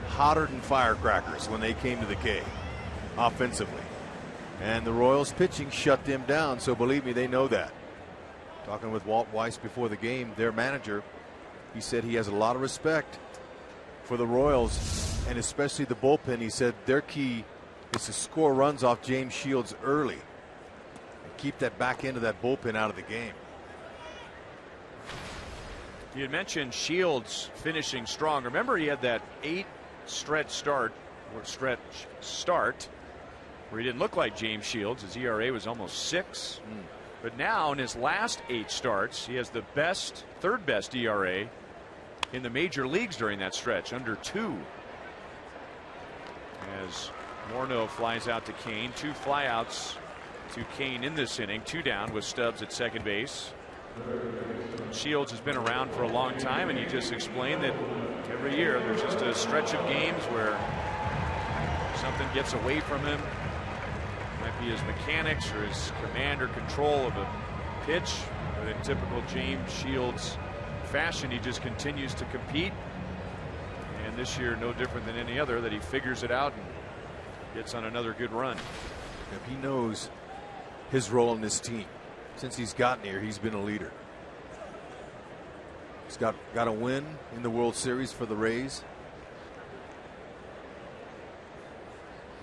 E: hotter than firecrackers when they came to the K offensively. And the Royals pitching shut them down, so believe me, they know that. Talking with Walt Weiss before the game, their manager, he said he has a lot of respect for the Royals and especially the bullpen. He said their key is to score runs off James Shields early and keep that back end of that bullpen out of the game.
C: You had mentioned Shields finishing strong. Remember, he had that 8 stretch start where he didn't look like James Shields. His ERA was almost 6. But now in his last 8 starts, he has the third best ERA in the major leagues during that stretch, under 2. As Morneau flies out to Kane, 2 flyouts to Kane in this inning, 2 down with Stubbs at second base. Shields has been around for a long time, and he just explained that every year there's just a stretch of games where something gets away from him. It might be his mechanics or his command or control of a pitch, but in typical James Shields fashion, he just continues to compete. And this year, no different than any other, that he figures it out and gets on another good run.
E: He knows his role in this team. Since he's gotten here, he's been a leader. He's got a win in the World Series for the Rays.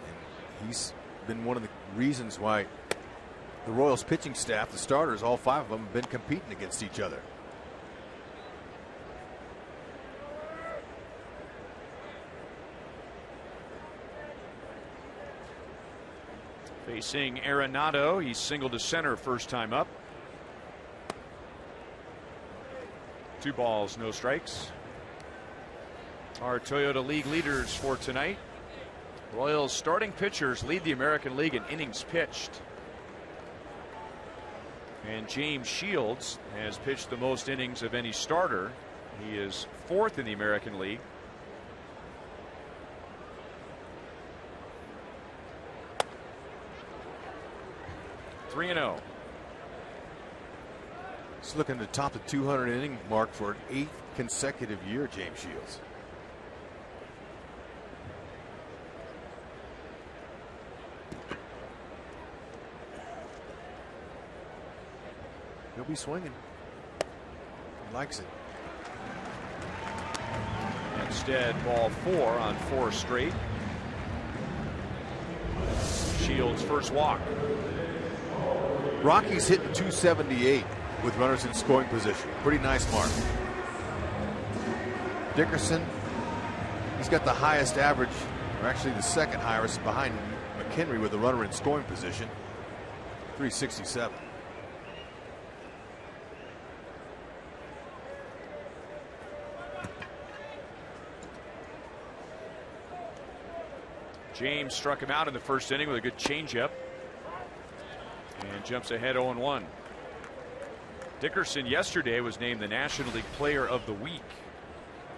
E: And he's been one of the reasons why the Royals pitching staff, the starters, all 5 of them, have been competing against each other.
C: Facing Arenado, he's singled to center first time up. 2 balls, no strikes. Our Toyota League leaders for tonight. Royals starting pitchers lead the American League in innings pitched. And James Shields has pitched the most innings of any starter. He is 4th in the American League. (3-0).
E: He's looking to top the 200 inning mark for an 8th consecutive year, James Shields. He'll be swinging. He likes it.
C: Instead, ball 4 on 4 straight. Shields' first walk.
E: Rockies hitting 278 with runners in scoring position. Pretty nice mark. Dickerson, he's got the highest average, or actually the second highest behind McHenry with a runner in scoring position. 367.
C: James struck him out in the first inning with a good changeup and jumps ahead 0-1. Dickerson yesterday was named the National League Player of the Week.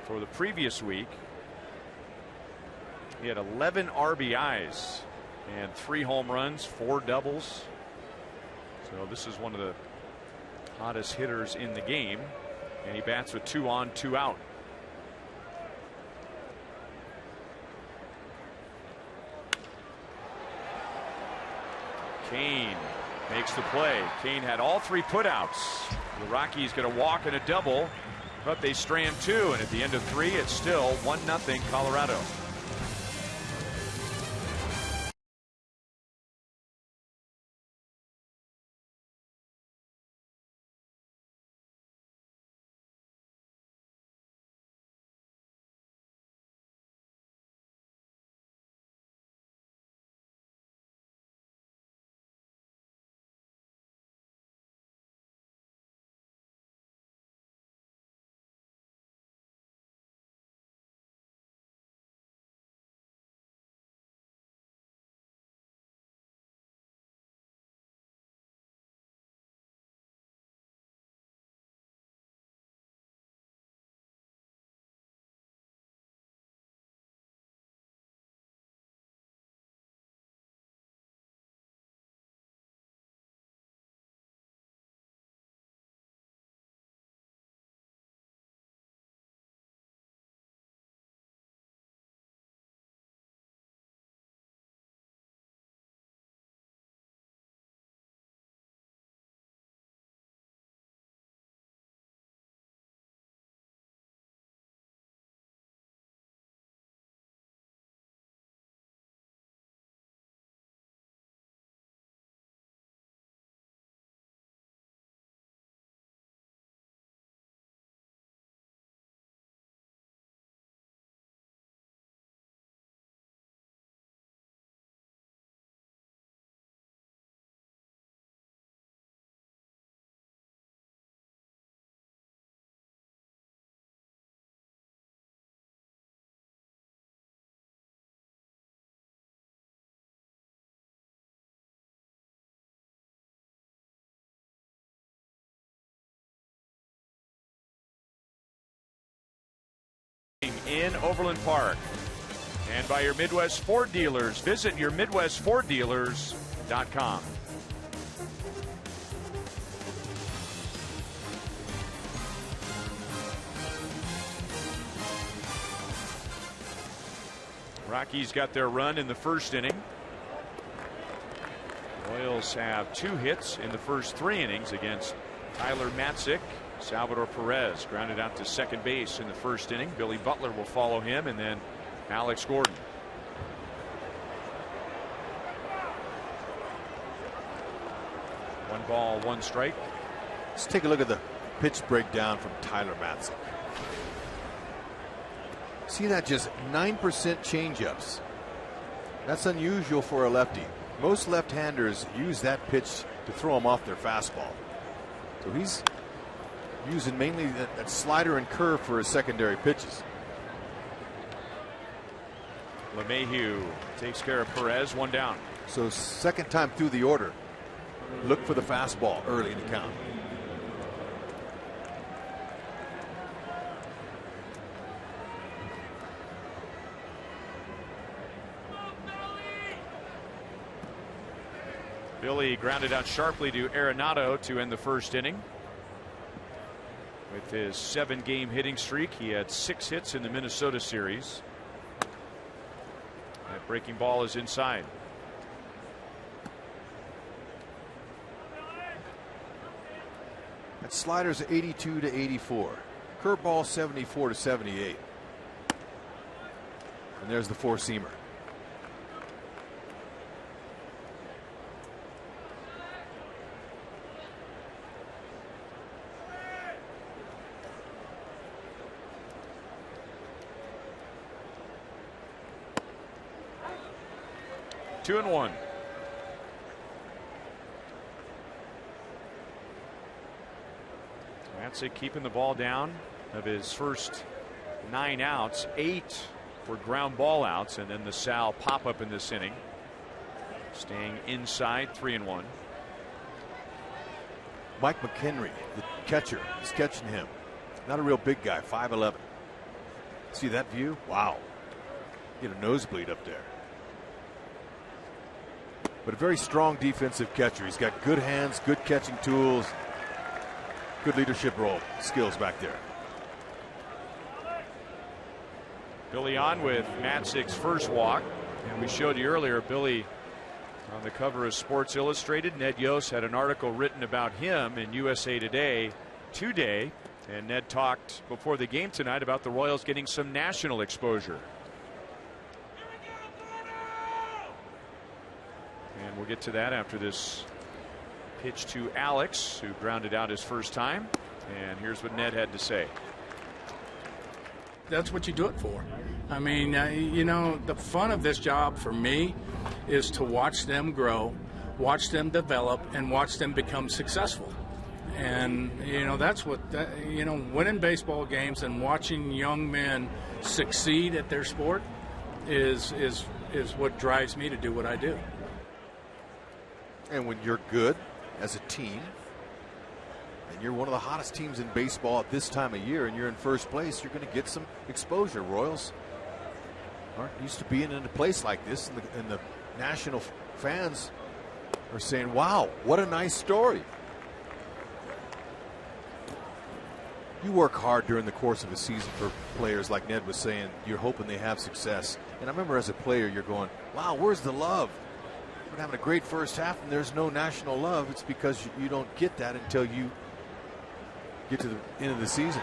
C: For the previous week, he had 11 RBIs and 3 home runs, 4 doubles. So this is one of the hottest hitters in the game, and he bats with 2 on, 2 out. Kane makes the play. Kane had all 3 putouts. The Rockies get a walk and a double, but they strand 2, and at the end of 3, it's still 1-0 Colorado. In Overland Park and by your Midwest Ford dealers. Visit your MidwestFordDealers.com. Rockies got their run in the first inning. Royals have 2 hits in the first 3 innings against Tyler Matzik. Salvador Perez grounded out to second base in the first inning. Billy Butler will follow him, and then Alex Gordon. One ball, 1 strike.
E: Let's take a look at the pitch breakdown from Tyler Matzik. See that, just 9% changeups. That's unusual for a lefty. Most left-handers use that pitch to throw them off their fastball. So he's using mainly that slider and curve for his secondary pitches.
C: LeMahieu takes care of Perez, 1 down.
E: So second time through the order, look for the fastball early in the count.
C: Billy grounded out sharply to Arenado to end the first inning. With his 7-game hitting streak, he had 6 hits in the Minnesota series. That breaking ball is inside.
I: That slider's 82 to 84. Curveball 74 to 78. And there's the four-seamer.
D: Two and one. Matzik keeping the ball down. Of his first 9 outs, 8 were ground ball outs, and then the Sal pop up in this inning. Staying inside, 3-1.
I: Mike McHenry, the catcher, is catching him. Not a real big guy, 5'11". See that view? Wow. Get a nosebleed up there. But a very strong defensive catcher. He's got good hands, good catching tools, good leadership role skills back there.
D: Billy on with Matzik's first walk, and we showed you earlier Billy on the cover of Sports Illustrated. Ned Yost had an article written about him in USA Today today, and Ned talked before the game tonight about the Royals getting some national exposure. And we'll get to that after this pitch to Alex, who grounded out his first time. And here's what Ned had to say.
G: That's what you do it for. I mean, you know, the fun of this job for me is to watch them grow, watch them develop, and watch them become successful. And, you know, that's what, you know, winning baseball games and watching young men succeed at their sport is what drives me to do what I do.
I: And when you're good as a team, and you're one of the hottest teams in baseball at this time of year, and you're in first place, you're going to get some exposure. Royals aren't used to being in a place like this, and the national fans are saying, wow, what a nice story. You work hard during the course of a season for players, like Ned was saying. You're hoping they have success. And I remember as a player, you're going, wow, where's the love? We're having a great first half, and there's no national love. It's because you don't get that until you get to the end of the season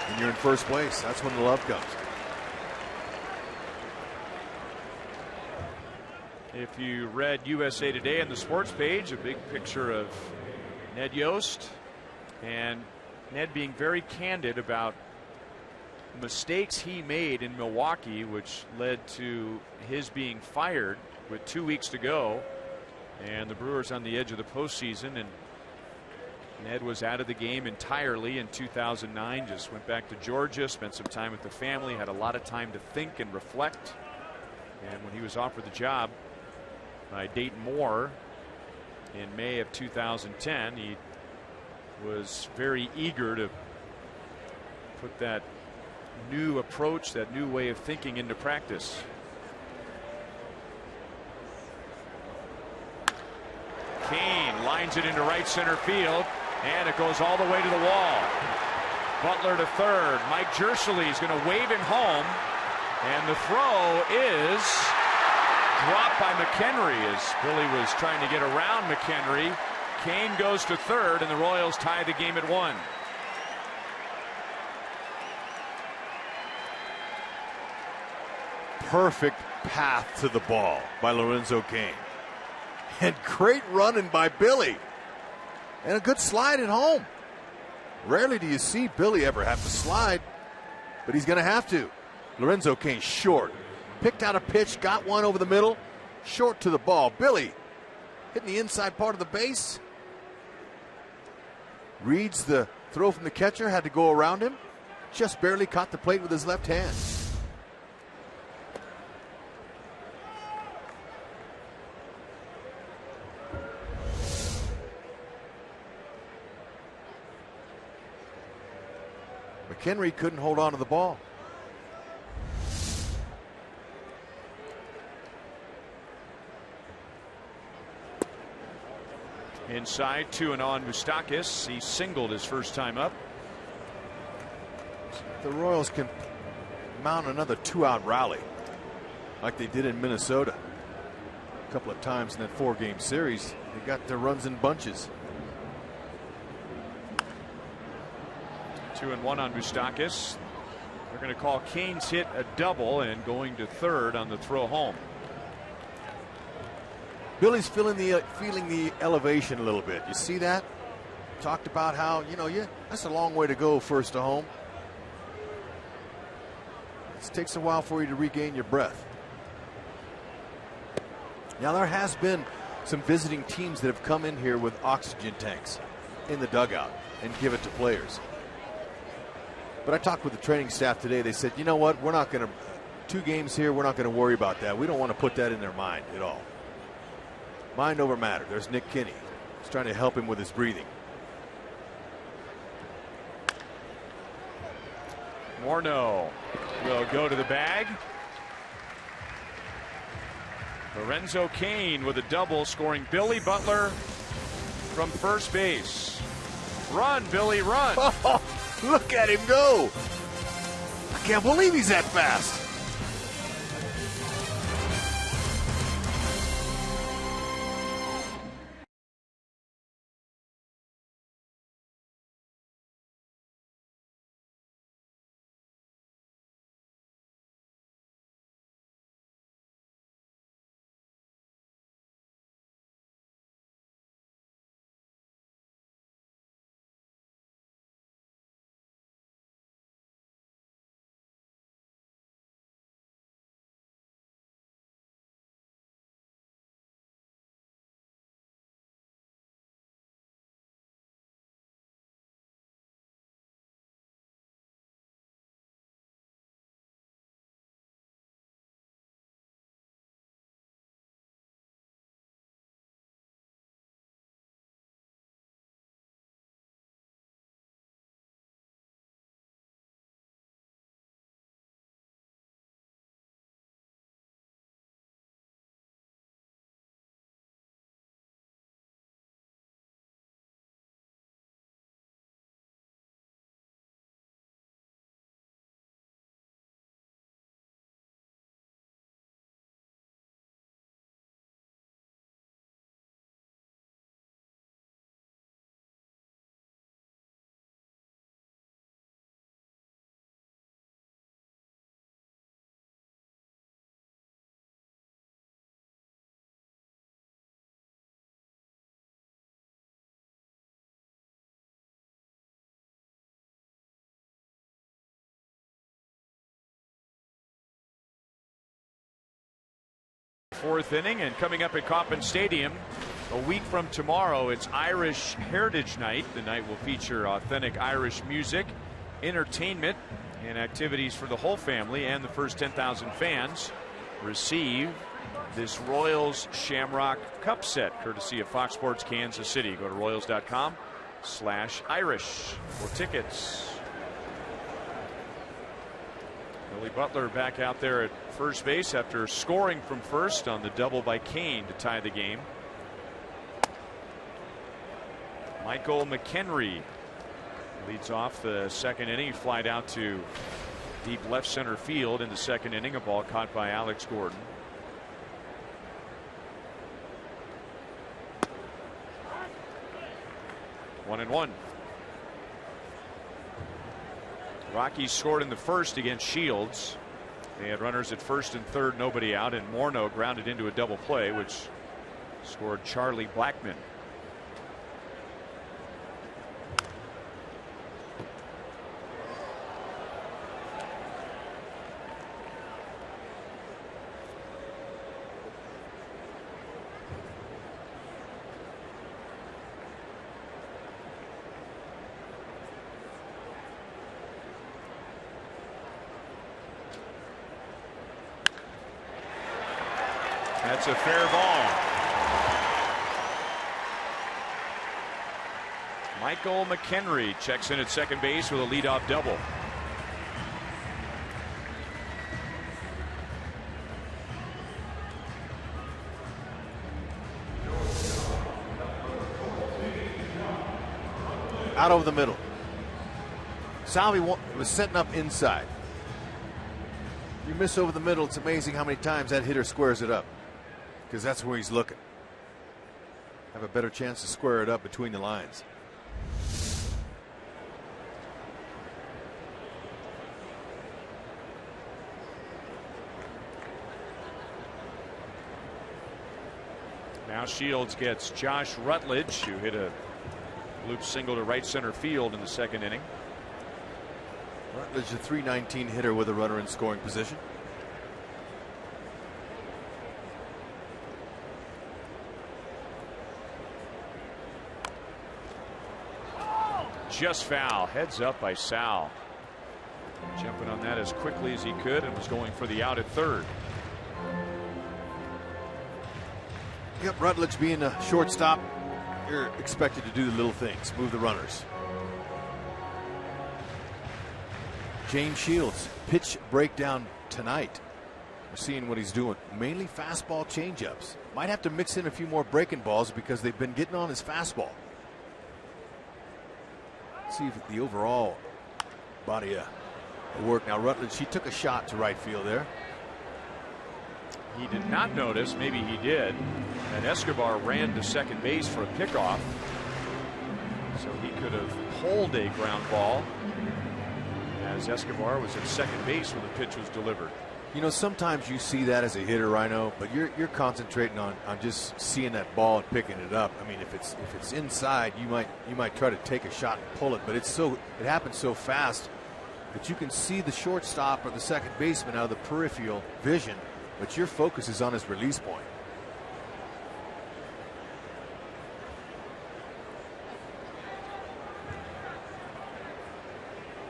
I: and you're in first place. That's when the love comes.
D: If you read USA Today on the sports page, a big picture of Ned Yost, and Ned being very candid about mistakes he made in Milwaukee, which led to his being fired with 2 weeks to go, and the Brewers on the edge of the postseason. And Ned was out of the game entirely in 2009, just went back to Georgia, spent some time with the family, had a lot of time to think and reflect. And when he was offered the job by Dayton Moore in May of 2010, he was very eager to put that new approach, that new way of thinking into practice. Kane lines it into right center field, and it goes all the way to the wall. Butler to third. Mike Jershely is going to wave him home, and the throw is dropped by McHenry as Billy was trying to get around McHenry. Kane goes to third, and the Royals tie the game at 1.
I: Perfect path to the ball by Lorenzo Kane. And great running by Billy. And a good slide at home. Rarely do you see Billy ever have to slide, but he's going to have to. Lorenzo Kane short. Picked out a pitch, got one over the middle, short to the ball. Billy hitting the inside part of the base. Reads the throw from the catcher, had to go around him. Just barely caught the plate with his left hand. McHenry couldn't hold on to the ball.
D: Inside, 2-0 on Moustakas. He singled his first time up.
I: The Royals can mount another 2-out rally like they did in Minnesota a couple of times in that 4-game series. They got their runs in bunches.
D: 2-1 on Moustakas. They're going to call Kane's hit a double and going to third on the throw home.
I: Billy's feeling the elevation a little bit. You see that? Talked about how, that's a long way to go first to home. It takes a while for you to regain your breath. Now, there has been some visiting teams that have come in here with oxygen tanks in the dugout and give it to players. But I talked with the training staff today. They said, you know what, we're not going to, 2 games here, we're not going to worry about that. We don't want to put that in their mind at all. Mind over matter. There's Nick Kinney. He's trying to help him with his breathing.
D: Morneau will go to the bag. Lorenzo Cain with a double, scoring Billy Butler from first base. Run, Billy, run.
I: Oh, look at him go. I can't believe he's that fast.
D: Fourth inning, and coming up at Kauffman Stadium a week from tomorrow, it's Irish Heritage Night. The night will feature authentic Irish music, entertainment, and activities for the whole family, and the first 10,000 fans receive this Royals Shamrock Cup set, courtesy of Fox Sports Kansas City. Go to Royals.com/Irish for tickets. Billy Butler back out there at first base after scoring from first on the double by Kane to tie the game. Michael McHenry leads off the second inning. He flied out to deep left center field in the second inning. A ball caught by Alex Gordon. One and one. Rockies scored in the first against Shields. They had runners at first and third, nobody out, and Morneau grounded into a double play, which scored Charlie Blackmon. That's a fair ball. Michael McHenry checks in at second base with a leadoff double.
I: Out over the middle. Salvi was setting up inside. You miss over the middle, it's amazing how many times that hitter squares it up, because that's where he's looking. Have a better chance to square it up between the lines.
C: Now Shields gets Josh Rutledge, who hit a loop single to right center field in the second inning.
I: Rutledge, a .319 hitter with a runner in scoring position.
C: Just foul. Heads up by Sal. Jumping on that as quickly as he could and was going for the out at third.
I: Yep, Rutledge being a shortstop, you're expected to do the little things, move the runners. James Shields, pitch breakdown tonight. We're seeing what he's doing. Mainly fastball changeups. Might have to mix in a few more breaking balls because they've been getting on his fastball. See if the overall body of work. Now Rutledge, he took a shot to right field there.
C: He did not notice, maybe he did, that Escobar ran to second base for a pickoff. So he could have pulled a ground ball as Escobar was at second base when the pitch was delivered.
I: You know, sometimes you see that as a hitter, Rhino, but you're concentrating on just seeing that ball and picking it up. I mean, if it's inside, you might try to take a shot and pull it, but it happens so fast that you can see the shortstop or the second baseman out of the peripheral vision, but your focus is on his release point.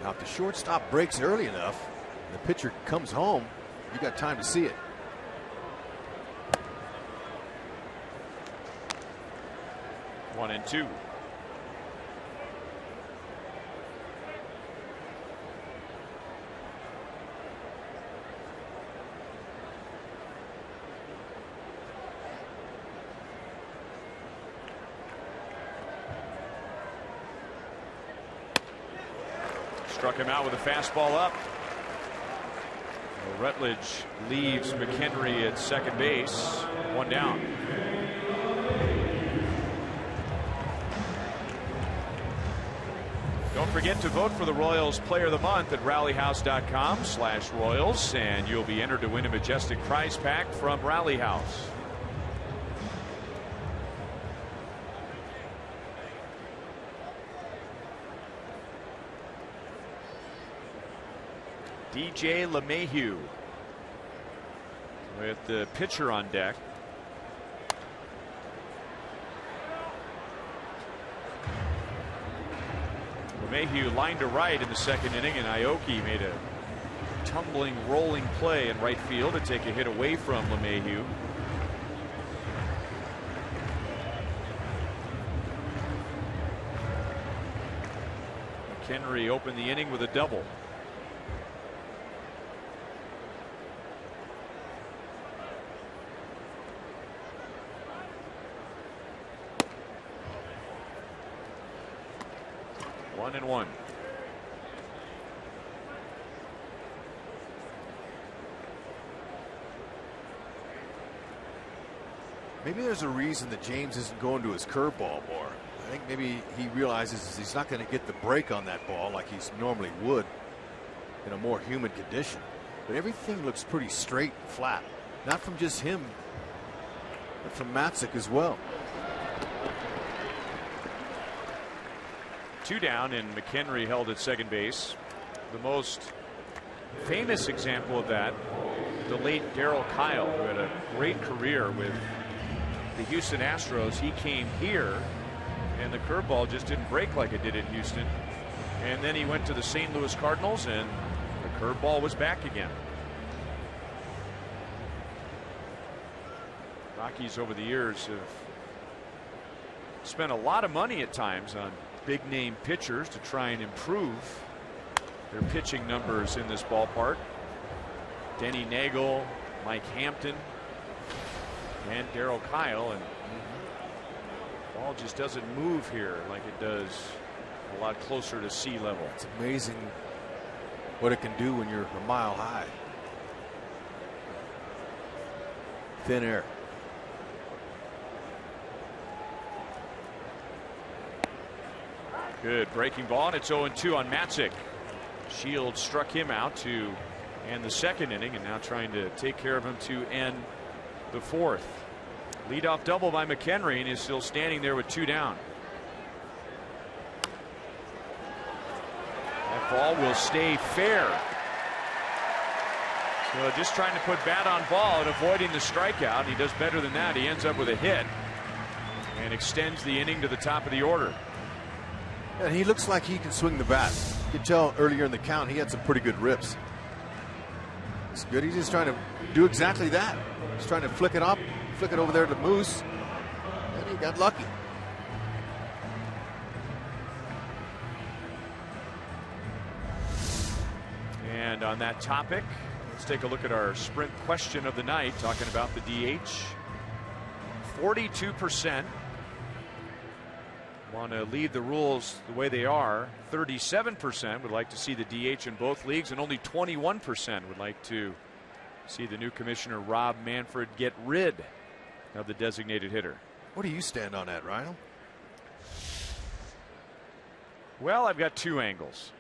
I: Now, if the shortstop breaks early enough, and the pitcher comes home, you got time to see it.
C: One and two. Struck him out with a fastball up. Rutledge leaves McHenry at second base. One down. Don't forget to vote for the Royals Player of the Month at rallyhouse.com/Royals, and you'll be entered to win a majestic prize pack from Rally House. DJ LeMahieu with the pitcher on deck. LeMahieu lined to right in the second inning, and Aoki made a tumbling, rolling play in right field to take a hit away from LeMahieu. McHenry opened the inning with a double. One and one.
I: Maybe there's a reason that James isn't going to his curveball more. I think maybe he realizes he's not going to get the break on that ball like he normally would in a more humid condition. But everything looks pretty straight and flat. Not from just him, but from Matzik as well.
C: Two down, and McHenry held at second base. The most famous example of that, the late Darryl Kyle, who had a great career with the Houston Astros. He came here, and the curveball just didn't break like it did in Houston. And then he went to the St. Louis Cardinals, and the curveball was back again. Rockies over the years have spent a lot of money at times on big name pitchers to try and improve their pitching numbers in this ballpark. Denny Nagel, Mike Hampton, and Darryl Kyle, and the ball just doesn't move here like it does a lot closer to sea level.
I: It's amazing what it can do when you're a mile high. Thin air.
C: Good breaking ball, and it's 0-2 on Matzik. Shields struck him out to end the second inning, and now trying to take care of him to end the fourth.
D: Leadoff double by McHenry, and is still standing there with 2 down. That ball will stay fair. So just trying to put bat on ball and avoiding the strikeout. He does better than that. He ends up with a hit and extends the inning to the top of the order.
I: And he looks like he can swing the bat. You could tell earlier in the count he had some pretty good rips. It's good. He's just trying to do exactly that. He's trying to flick it up, flick it over there to Moose, and he got lucky.
D: And on that topic, let's take a look at our sprint question of the night, talking about the DH. 42% want to leave the rules the way they are. 37% would like to see the DH in both leagues, and only 21% would like to see the new commissioner Rob Manfred get rid of the designated hitter.
I: What do you stand on that, Rhino?
D: Well, I've got 2 angles.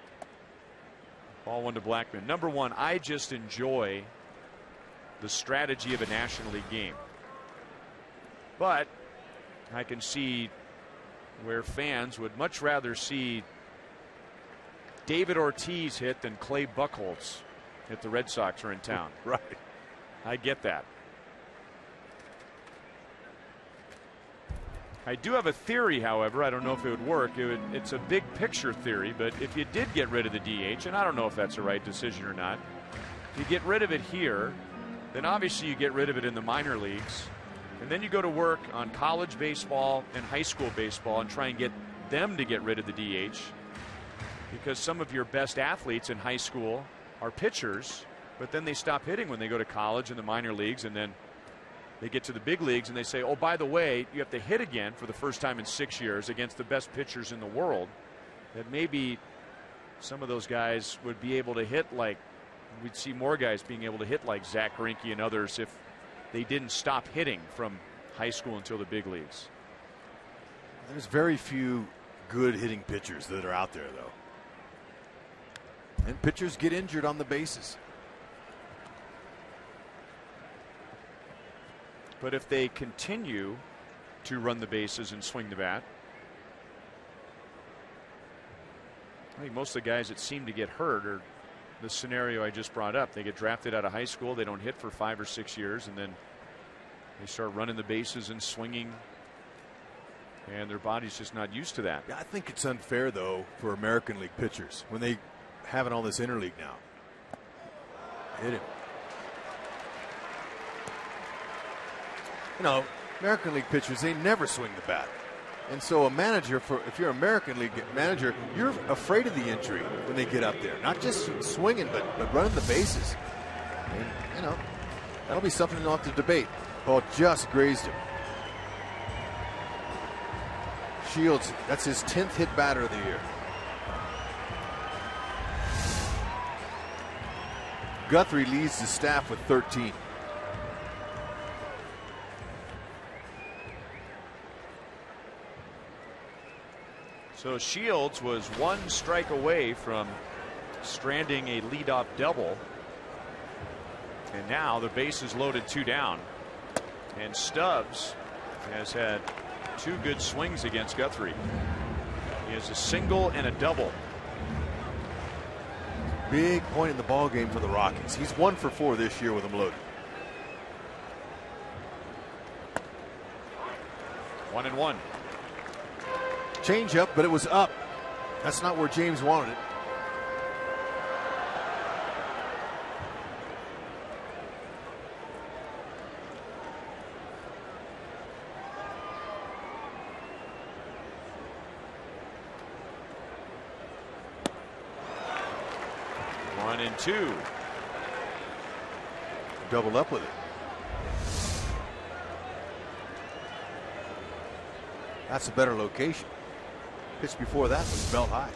D: Ball 1 to Blackman. Number 1, I just enjoy the strategy of a National League game. But I can see where fans would much rather see David Ortiz hit than Clay Buchholz if the Red Sox are in town.
I: Right.
D: I get that. I do have a theory, however. I don't know if it would work. It's a big picture theory, but if you did get rid of the DH, and I don't know if that's the right decision or not, if you get rid of it here, then obviously you get rid of it in the minor leagues, and then you go to work on college baseball and high school baseball and try and get them to get rid of the DH, because some of your best athletes in high school are pitchers, but then they stop hitting when they go to college and the minor leagues, and then they get to the big leagues and they say, oh, by the way, you have to hit again for the first time in 6 years against the best pitchers in the world. That maybe some of those guys would be able to hit like, we'd see more guys being able to hit like Zach Greinke and others if they didn't stop hitting from high school until the big leagues.
I: There's very few good hitting pitchers that are out there, though. And pitchers get injured on the bases.
D: But if they continue to run the bases and swing the bat, I think most of the guys that seem to get hurt are the scenario I just brought up. They get drafted out of high school, they don't hit for 5 or 6 years, and then they start running the bases and swinging, and their body's just not used to that.
I: Yeah, I think it's unfair, though, for American League pitchers when they have all this interleague now. Hit him. You know, American League pitchers, they never swing the bat. And so a manager, if you're an American League manager, you're afraid of the injury when they get up there. Not just swinging, but running the bases. And, you know, that'll be something they'll have to debate. Ball just grazed him. Shields, that's his 10th hit batter of the year. Guthrie leads the staff with 13.
D: So Shields was 1 strike away from stranding a leadoff double. And now the base is loaded, 2 down. And Stubbs has had 2 good swings against Guthrie. He has a single and a double.
I: Big point in the ball game for the Rockies. He's 1 for 4 this year with them loaded.
D: 1-1.
I: Change up, but it was up. That's not where James wanted it.
D: One and 2.
I: Doubled up with it. That's a better location. Pitch before that was belt high.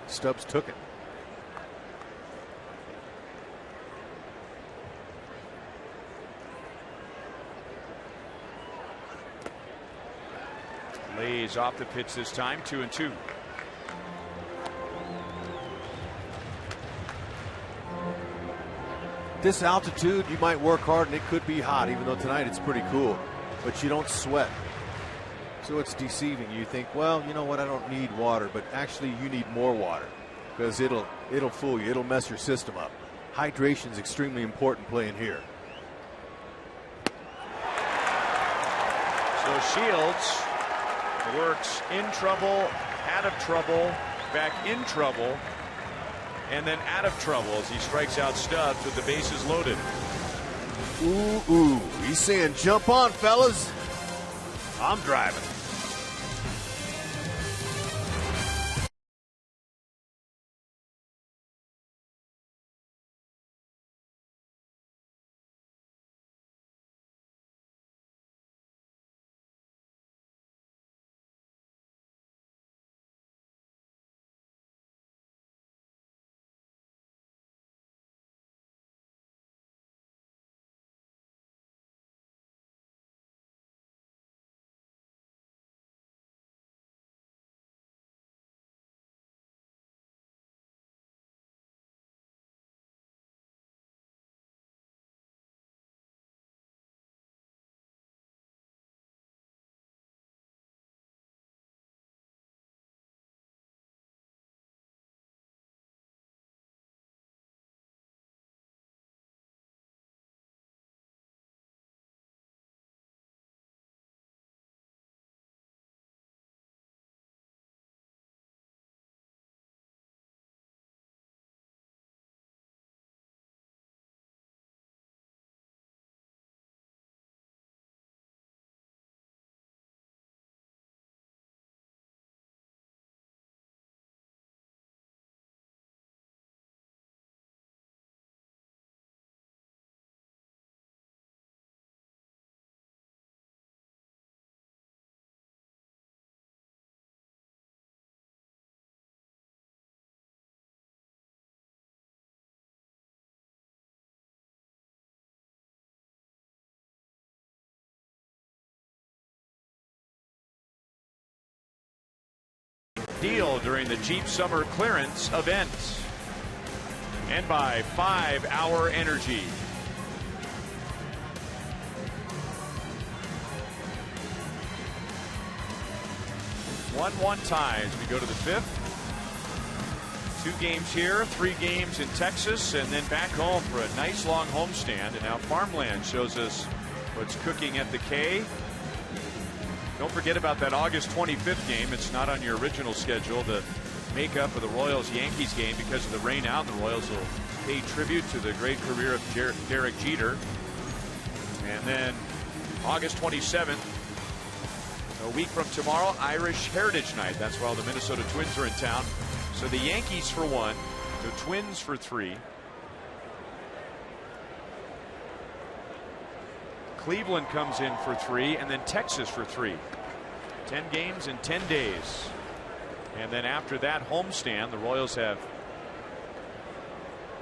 I: Stubbs took it.
D: Lays off the pitch this time, 2-2.
I: This altitude, you might work hard and it could be hot, even though tonight it's pretty cool, but you don't sweat. So it's deceiving. You think, well, you know what, I don't need water, but actually you need more water because it'll fool you. It'll mess your system up. Hydration is extremely important playing here.
D: So Shields works in trouble, out of trouble, back in trouble, and then out of trouble as he strikes out Stubbs with the bases loaded.
I: Ooh, he's saying, jump on, fellas. I'm driving.
D: Deal during the Jeep Summer Clearance event. And by 5 Hour Energy. One ties. We go to the 5th. 2 games here, 3 games in Texas, and then back home for a nice long homestand. And now Farmland shows us what's cooking at the K. Don't forget about that August 25th game. It's not on your original schedule. The makeup of the Royals-Yankees game because of the rain out. The Royals will pay tribute to the great career of Derek Jeter. And then August 27th, a week from tomorrow, Irish Heritage Night. That's while the Minnesota Twins are in town. So the Yankees for 1, the Twins for 3. Cleveland comes in for 3, and then Texas for 3. 10 games in 10 days. And then after that homestand, the Royals have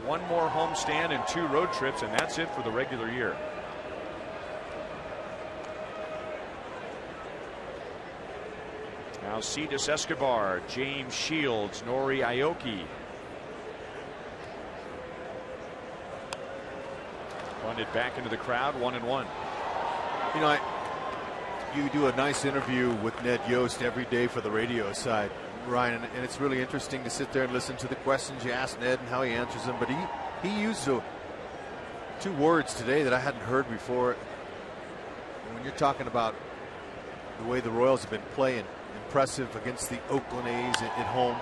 D: 1 more homestand and 2 road trips, and that's it for the regular year. Now Cetus Escobar, James Shields, Nori Aoki. Funded back into the crowd, 1-1.
I: You know, you do a nice interview with Ned Yost every day for the radio side, Ryan, and it's really interesting to sit there and listen to the questions you ask Ned and how he answers them. But he used 2 words today that I hadn't heard before. And when you're talking about the way the Royals have been playing, impressive against the Oakland A's at home,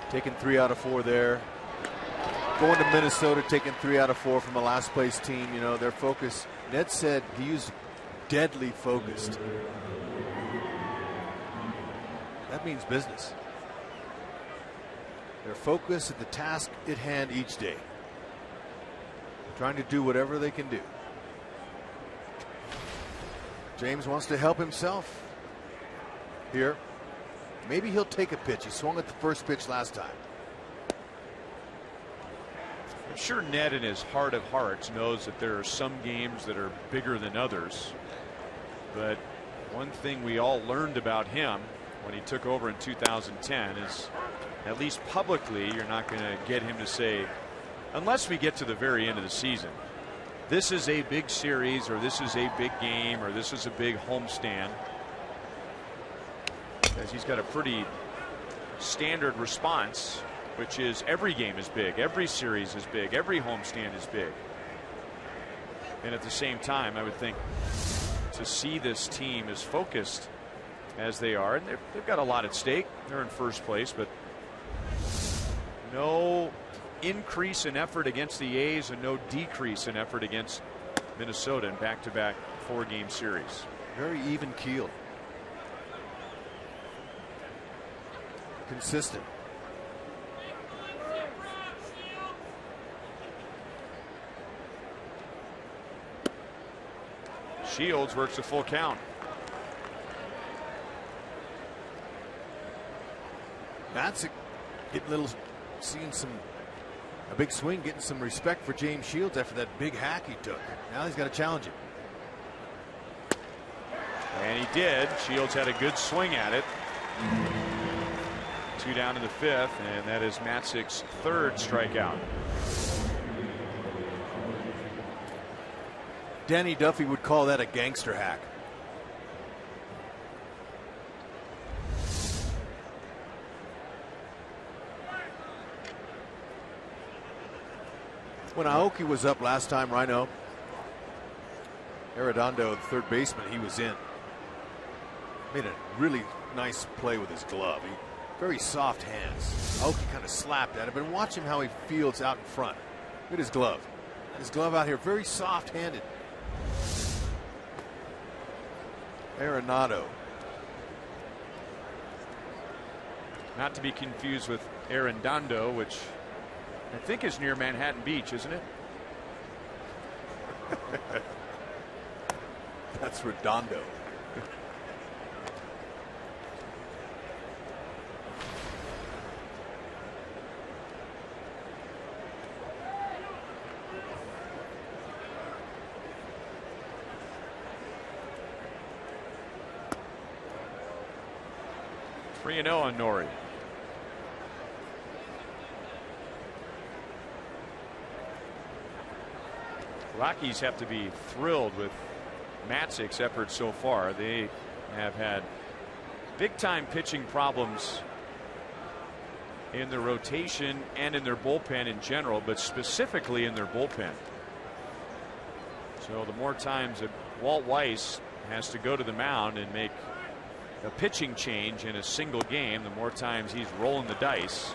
I: taking 3 out of 4 there. Going to Minnesota, taking 3 out of 4 from the last place team. You know, their focus, Ned said he used deadly focused. That means business. Their focus at the task at hand each day. Trying to do whatever they can do. James wants to help himself here. Maybe he'll take a pitch. He swung at the first pitch last time.
D: I'm sure Ned in his heart of hearts knows that there are some games that are bigger than others. But one thing we all learned about him when he took over in 2010 is, at least publicly, you're not going to get him to say
C: unless we get to the very end of the season, this is a big series, or this is a big game, or this is a big homestand. Because he's got a pretty standard response, which is every game is big, every series is big, every homestand is big. And at the same time, I would think to see this team as focused as they are, and they've got a lot at stake. They're in first place, but no increase in effort against the A's and no decrease in effort against Minnesota in back-to-back 4-game series.
I: Very even keeled. Consistent.
C: Shields works a full count.
I: That's getting seeing a big swing, getting some respect for James Shields after that big hack he took. Now he's got to challenge him.
C: And he did. Shields had a good swing at it. 2 down in the 5th, and that is Matzek's 3rd strikeout.
I: Danny Duffy would call that a gangster hack. When Aoki was up last time, Rhino, Arredondo, the third baseman, he was in. Made a really nice play with his glove. Very soft hands. Aoki kind of slapped at it, but watch him how he fields out in front. Look at his glove. His glove out here, very soft-handed. Arenado.
C: Not to be confused with Arredondo, which I think is near Manhattan Beach, isn't it?
I: That's Redondo.
C: On Nori. Rockies have to be thrilled with Matzek's efforts so far. They have had big time pitching problems in their rotation and in their bullpen in general, but specifically in their bullpen. So the more times that Walt Weiss has to go to the mound and make a pitching change in a single game, the more times he's rolling the dice.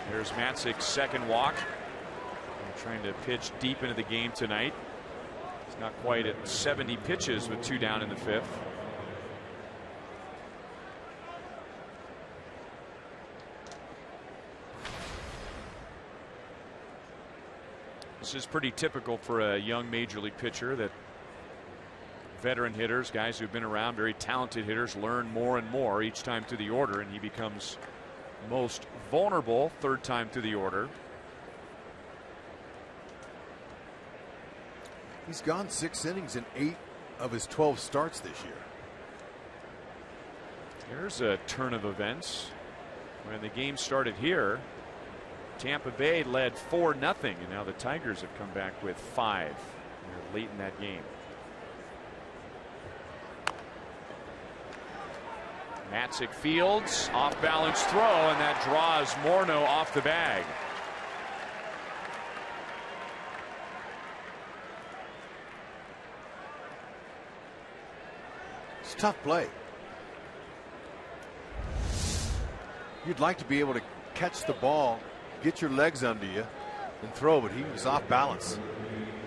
C: There's Matzek's 2nd walk. Trying to pitch deep into the game tonight. He's not quite at 70 pitches with 2 down in the 5th. This is pretty typical for a young major league pitcher, that veteran hitters, guys who've been around, very talented hitters, learn more and more each time through the order, and he becomes most vulnerable 3rd time through the order.
I: He's gone 6 innings in 8 of his 12 starts this year.
C: There's a turn of events. When the game started here, Tampa Bay led 4-0, and now the Tigers have come back with 5. They're late in that game. Matzek fields, off balance throw, and that draws Morneau off the bag.
I: It's a tough play. You'd like to be able to catch the ball, get your legs under you, and throw, but he was off balance.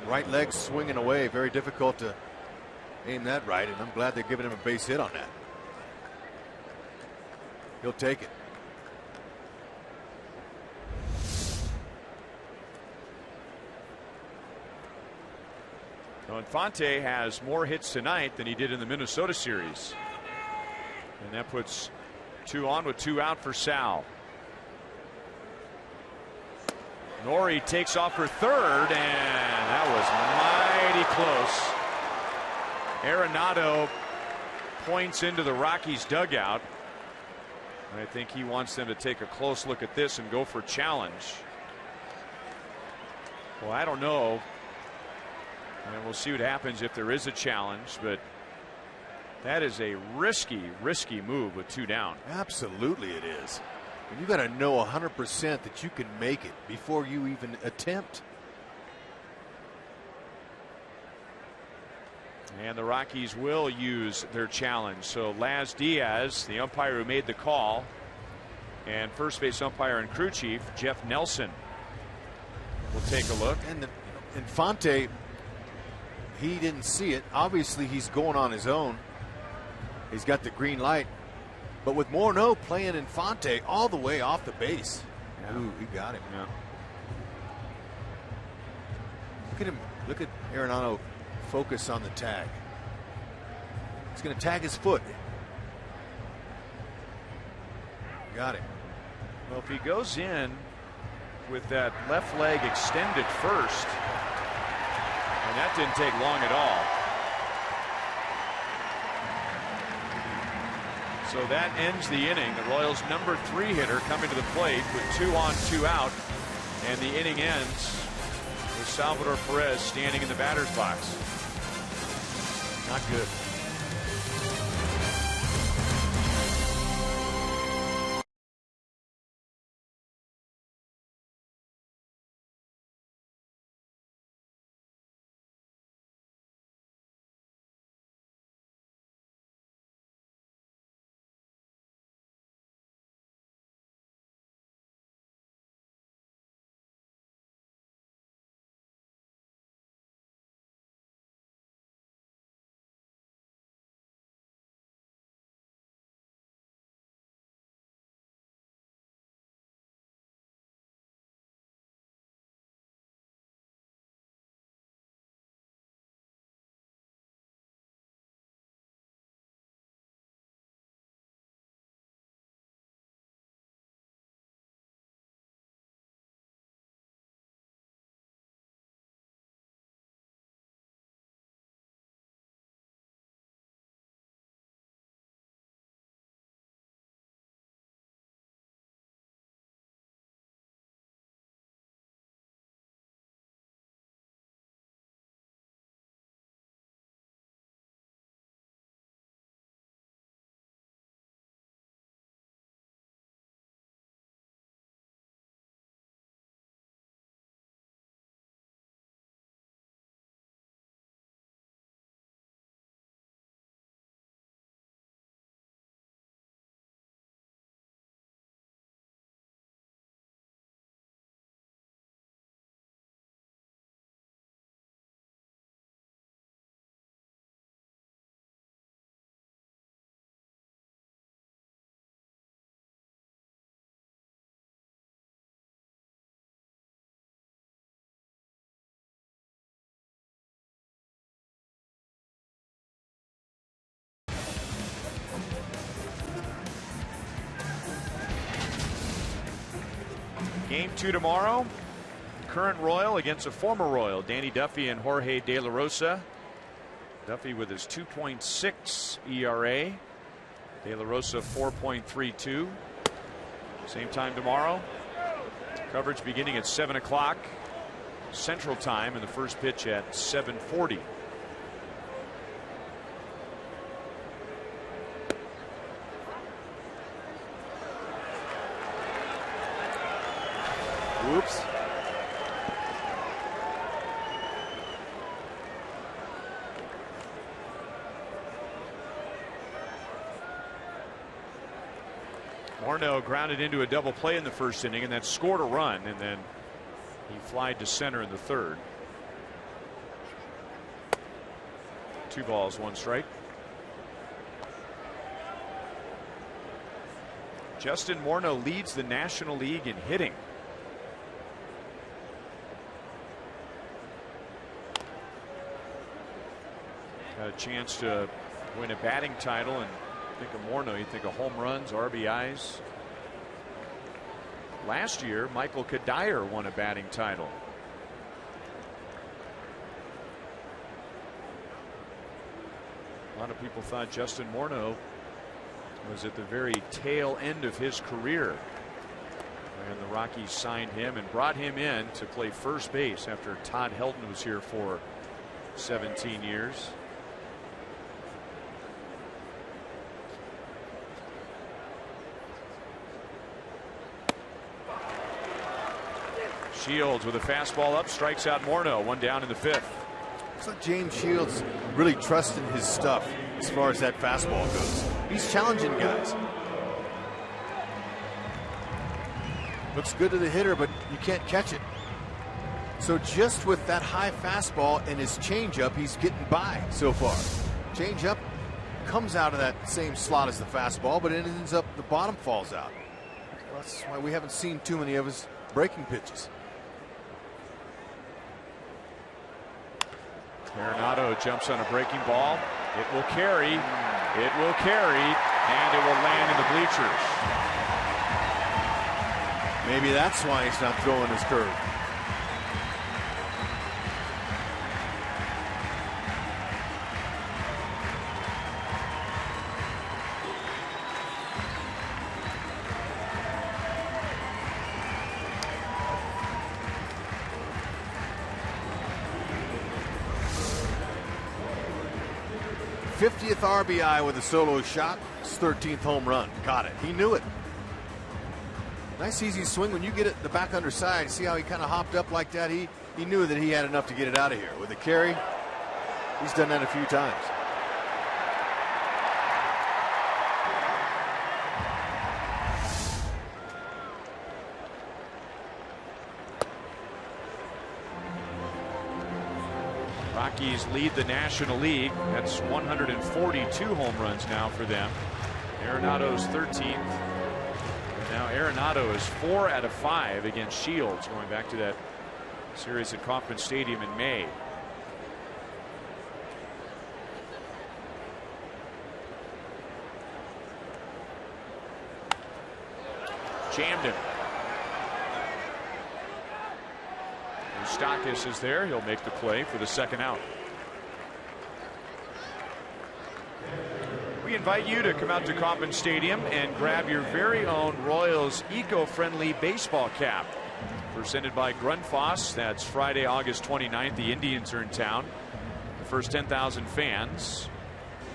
I: Right leg swinging away, very difficult to aim that right, and I'm glad they're giving him a base hit on that. He'll take it.
C: So Infante has more hits tonight than he did in the Minnesota series. And that puts 2 on with 2 out for Sal. Nori takes off for 3rd, and that was mighty close. Arenado points into the Rockies dugout. I think he wants them to take a close look at this and go for challenge.
D: Well, I don't know. And we'll see what happens if there is a challenge, but that is a risky move with 2 down.
I: Absolutely it is. And you got to know 100% that you can make it before you even attempt.
D: And the Rockies will use their challenge. So Laz Diaz, the umpire who made the call, and first base umpire and crew chief Jeff Nelson will take a look.
I: And Infante, he didn't see it. Obviously he's going on his own. He's got the green light. But with Morneau playing Infante all the way off the base. Yeah. Ooh, he got him.
D: Yeah.
I: Look at him. Look at Arenado focus on the tag. He's going to tag his foot. Got him.
D: Well, if he goes in with that left leg extended first, and that didn't take long at all. So that ends the inning. The Royals' number 3 hitter coming to the plate with 2 on, 2 out, and the inning ends with Salvador Perez standing in the batter's box. Not good. Game 2 tomorrow. Current Royal against a former Royal, Danny Duffy and Jorge De La Rosa. Duffy with his 2.6 ERA. De La Rosa 4.32. Same time tomorrow. Coverage beginning at 7 o'clock Central Time, and the first pitch at 7:40.
I: Whoops.
D: Morneau grounded into a double play in the first inning, and that scored a run, and then he flied to center in the third. 2 balls, 1 strike. Justin Morneau leads the National League in hitting. Got a chance to win a batting title, and think of Morneau, you think of home runs, RBIs. Last year, Michael Kadire won a batting title. A lot of people thought Justin Morneau was at the very tail end of his career. And the Rockies signed him and brought him in to play first base after Todd Helton was here for 17 years. Shields with a fastball up, strikes out Morneau, one down in the fifth.
I: Looks like James Shields really trusting his stuff as far as that fastball goes. He's challenging guys. Looks good to the hitter, but you can't catch it. So just with that high fastball and his changeup, he's getting by so far. Changeup comes out of that same slot as the fastball, but it ends up the bottom falls out. Well, that's why we haven't seen too many of his breaking pitches.
D: Arenado jumps on a breaking ball. It will carry. It will carry, and it will land in the bleachers.
I: Maybe that's why he's not throwing his curve. '50th RBI with a solo shot. His 13th home run. Got it. He knew it. Nice easy swing when you get it the back underside. See how he kind of hopped up like that? He knew that he had enough to get it out of here. With the carry, he's done that a few times.
D: Rockies lead the National League. That's 142 home runs now for them. Arenado's 13th. Now Arenado is 4 out of 5 against Shields, going back to that series at Kauffman Stadium in May. Jammed him. Moustakas is there. He'll make the play for the second out. We invite you to come out to Kauffman Stadium and grab your very own Royals eco-friendly baseball cap. Presented by Grundfos. That's Friday, August 29th. The Indians are in town. The first 10,000 fans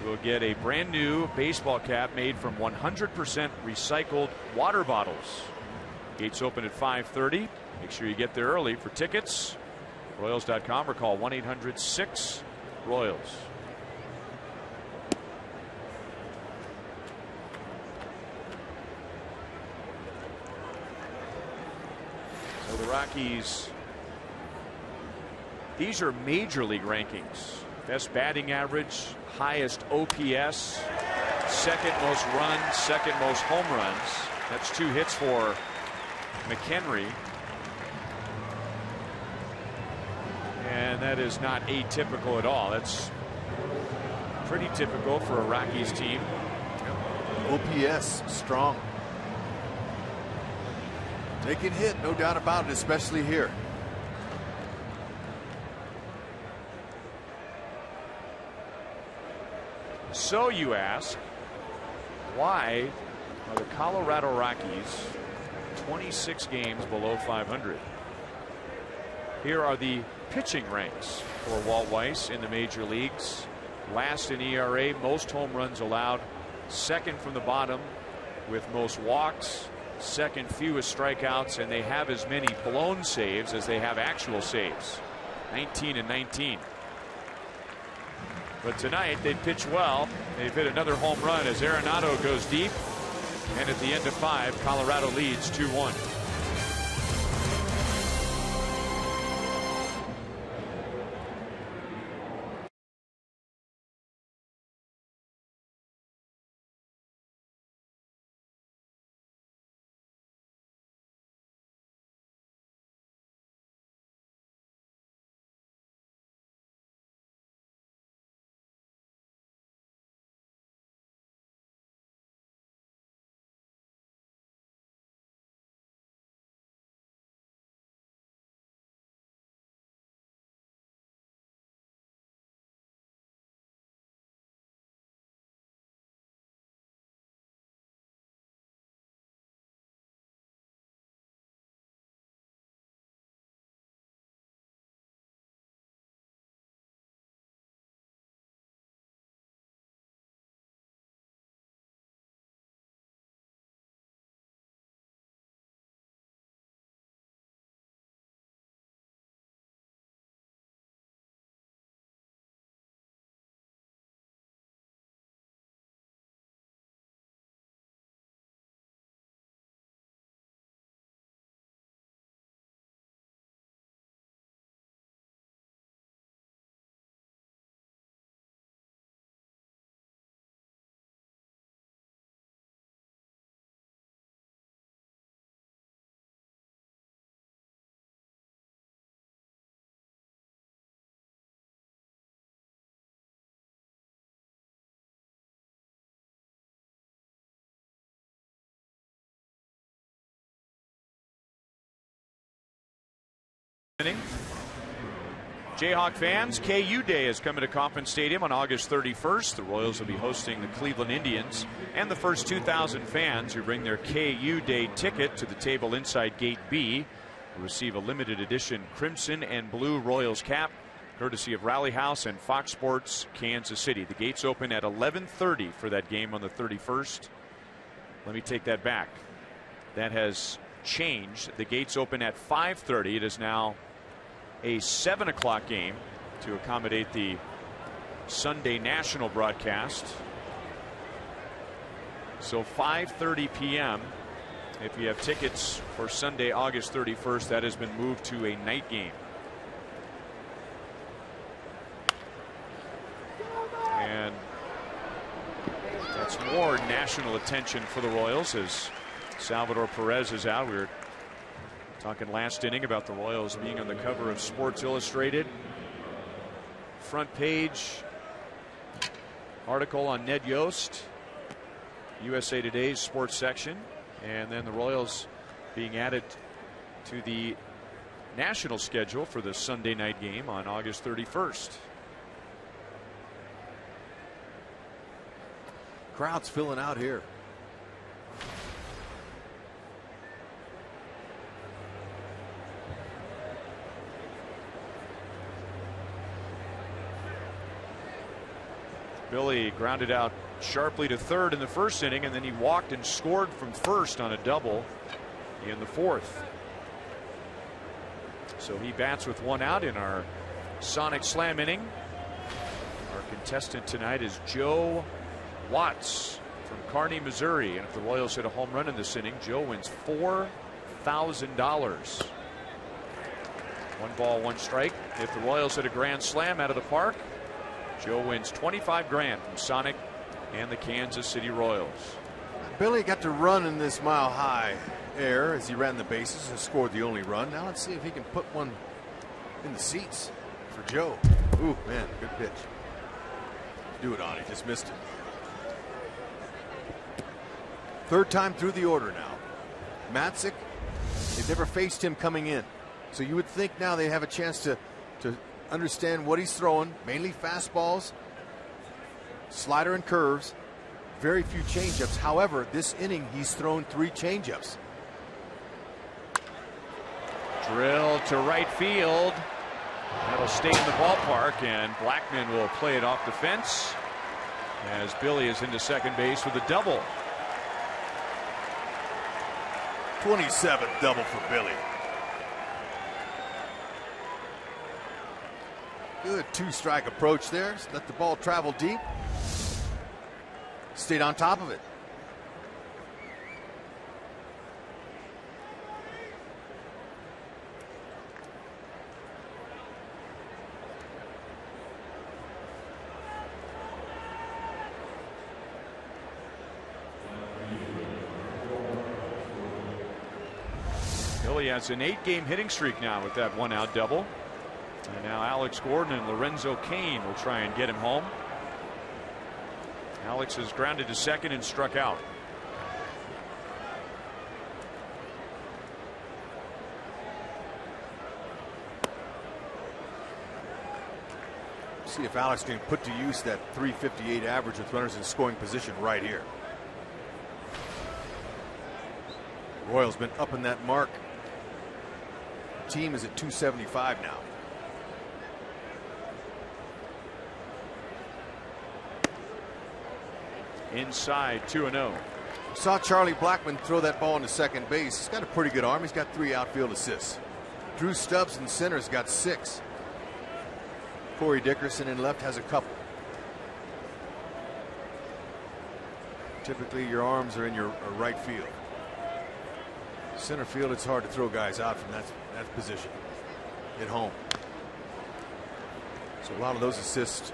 D: will get a brand new baseball cap made from 100% recycled water bottles. Gates open at 5:30. Make sure you get there early for tickets. Royals.com or call 1-800-6-ROYALS. So the Rockies, these are major league rankings. Best batting average, highest OPS, second most runs, second most home runs. That's 2 hits for McHenry. And that is not atypical at all. That's pretty typical for a Rockies team.
I: OPS strong. They can hit, no doubt about it, especially here.
D: So you ask, why are the Colorado Rockies 26 games below 500? Here are the pitching ranks for Walt Weiss in the major leagues. Last in ERA, most home runs allowed, second from the bottom with most walks, second fewest strikeouts, and they have as many blown saves as they have actual saves, 19 and 19. But tonight they pitch well. They've hit another home run as Arenado goes deep, and at the end of 5, Colorado leads 2-1.
C: Inning. Jayhawk fans, KU Day is coming to Kauffman Stadium on August 31st. The Royals will be hosting the Cleveland Indians, and the first 2,000 fans who bring their KU Day ticket to the table inside Gate B will receive a limited edition crimson and blue Royals cap, courtesy of Rally House and Fox Sports Kansas City. The gates open at 11:30 for that game on the 31st. Let me take that back. That has changed. The gates open at 5:30. It is now a 7 o'clock game to accommodate the Sunday national broadcast. So 5:30 p.m. If you have tickets for Sunday, August 31st, that has been moved to a night game. And that's more national attention for the Royals as Salvador Perez is out. We were talking last inning about the Royals being on the cover of Sports Illustrated. Front page article on Ned Yost, USA Today's sports section, and then the Royals being added to the national schedule for the Sunday night game on August 31st.
I: Crowd's filling out here.
C: Billy grounded out sharply to third in the first inning, and then he walked and scored from first on a double in the fourth. So he bats with one out in our Sonic Slam inning. Our contestant tonight is Joe Watts from Kearney, Missouri, and if the Royals hit a home run in this inning, Joe wins $4,000. 1 ball, 1 strike. If the Royals hit a grand slam out of the park, Joe wins $25,000 from Sonic and the Kansas City Royals.
I: Billy got to run in this Mile High air as he ran the bases and scored the only run. Now let's see if he can put one in the seats for Joe. Ooh, man, good pitch. Do it on. He just missed it. Third time through the order now. Matzik, they've never faced him coming in. So you would think now they have a chance to understand what he's throwing. Mainly fastballs, slider and curves. Very few changeups. However, this inning he's thrown 3 changeups.
C: Drill to right field. That'll stay in the ballpark, and Blackman will play it off the fence as Billy is into second base with a double.
I: 27th double for Billy. Good 2-strike approach there. Let the ball travel deep. Stayed on top of it.
C: Billy has an 8-game hitting streak now with that 1-out double. And now Alex Gordon and Lorenzo Cain will try and get him home. Alex is grounded to second and struck out.
I: See if Alex can put to use that .358 average with runners in scoring position right here. Royals been up in that mark. The team is at 275 now.
C: Inside 2-0.
I: Saw Charlie Blackman throw that ball into second base. He's got a pretty good arm. He's got 3 outfield assists. Drew Stubbs in center's got 6. Corey Dickerson in left has a couple. Typically your arms are in your right field. Center field, it's hard to throw guys out from that position at home. So a lot of those assists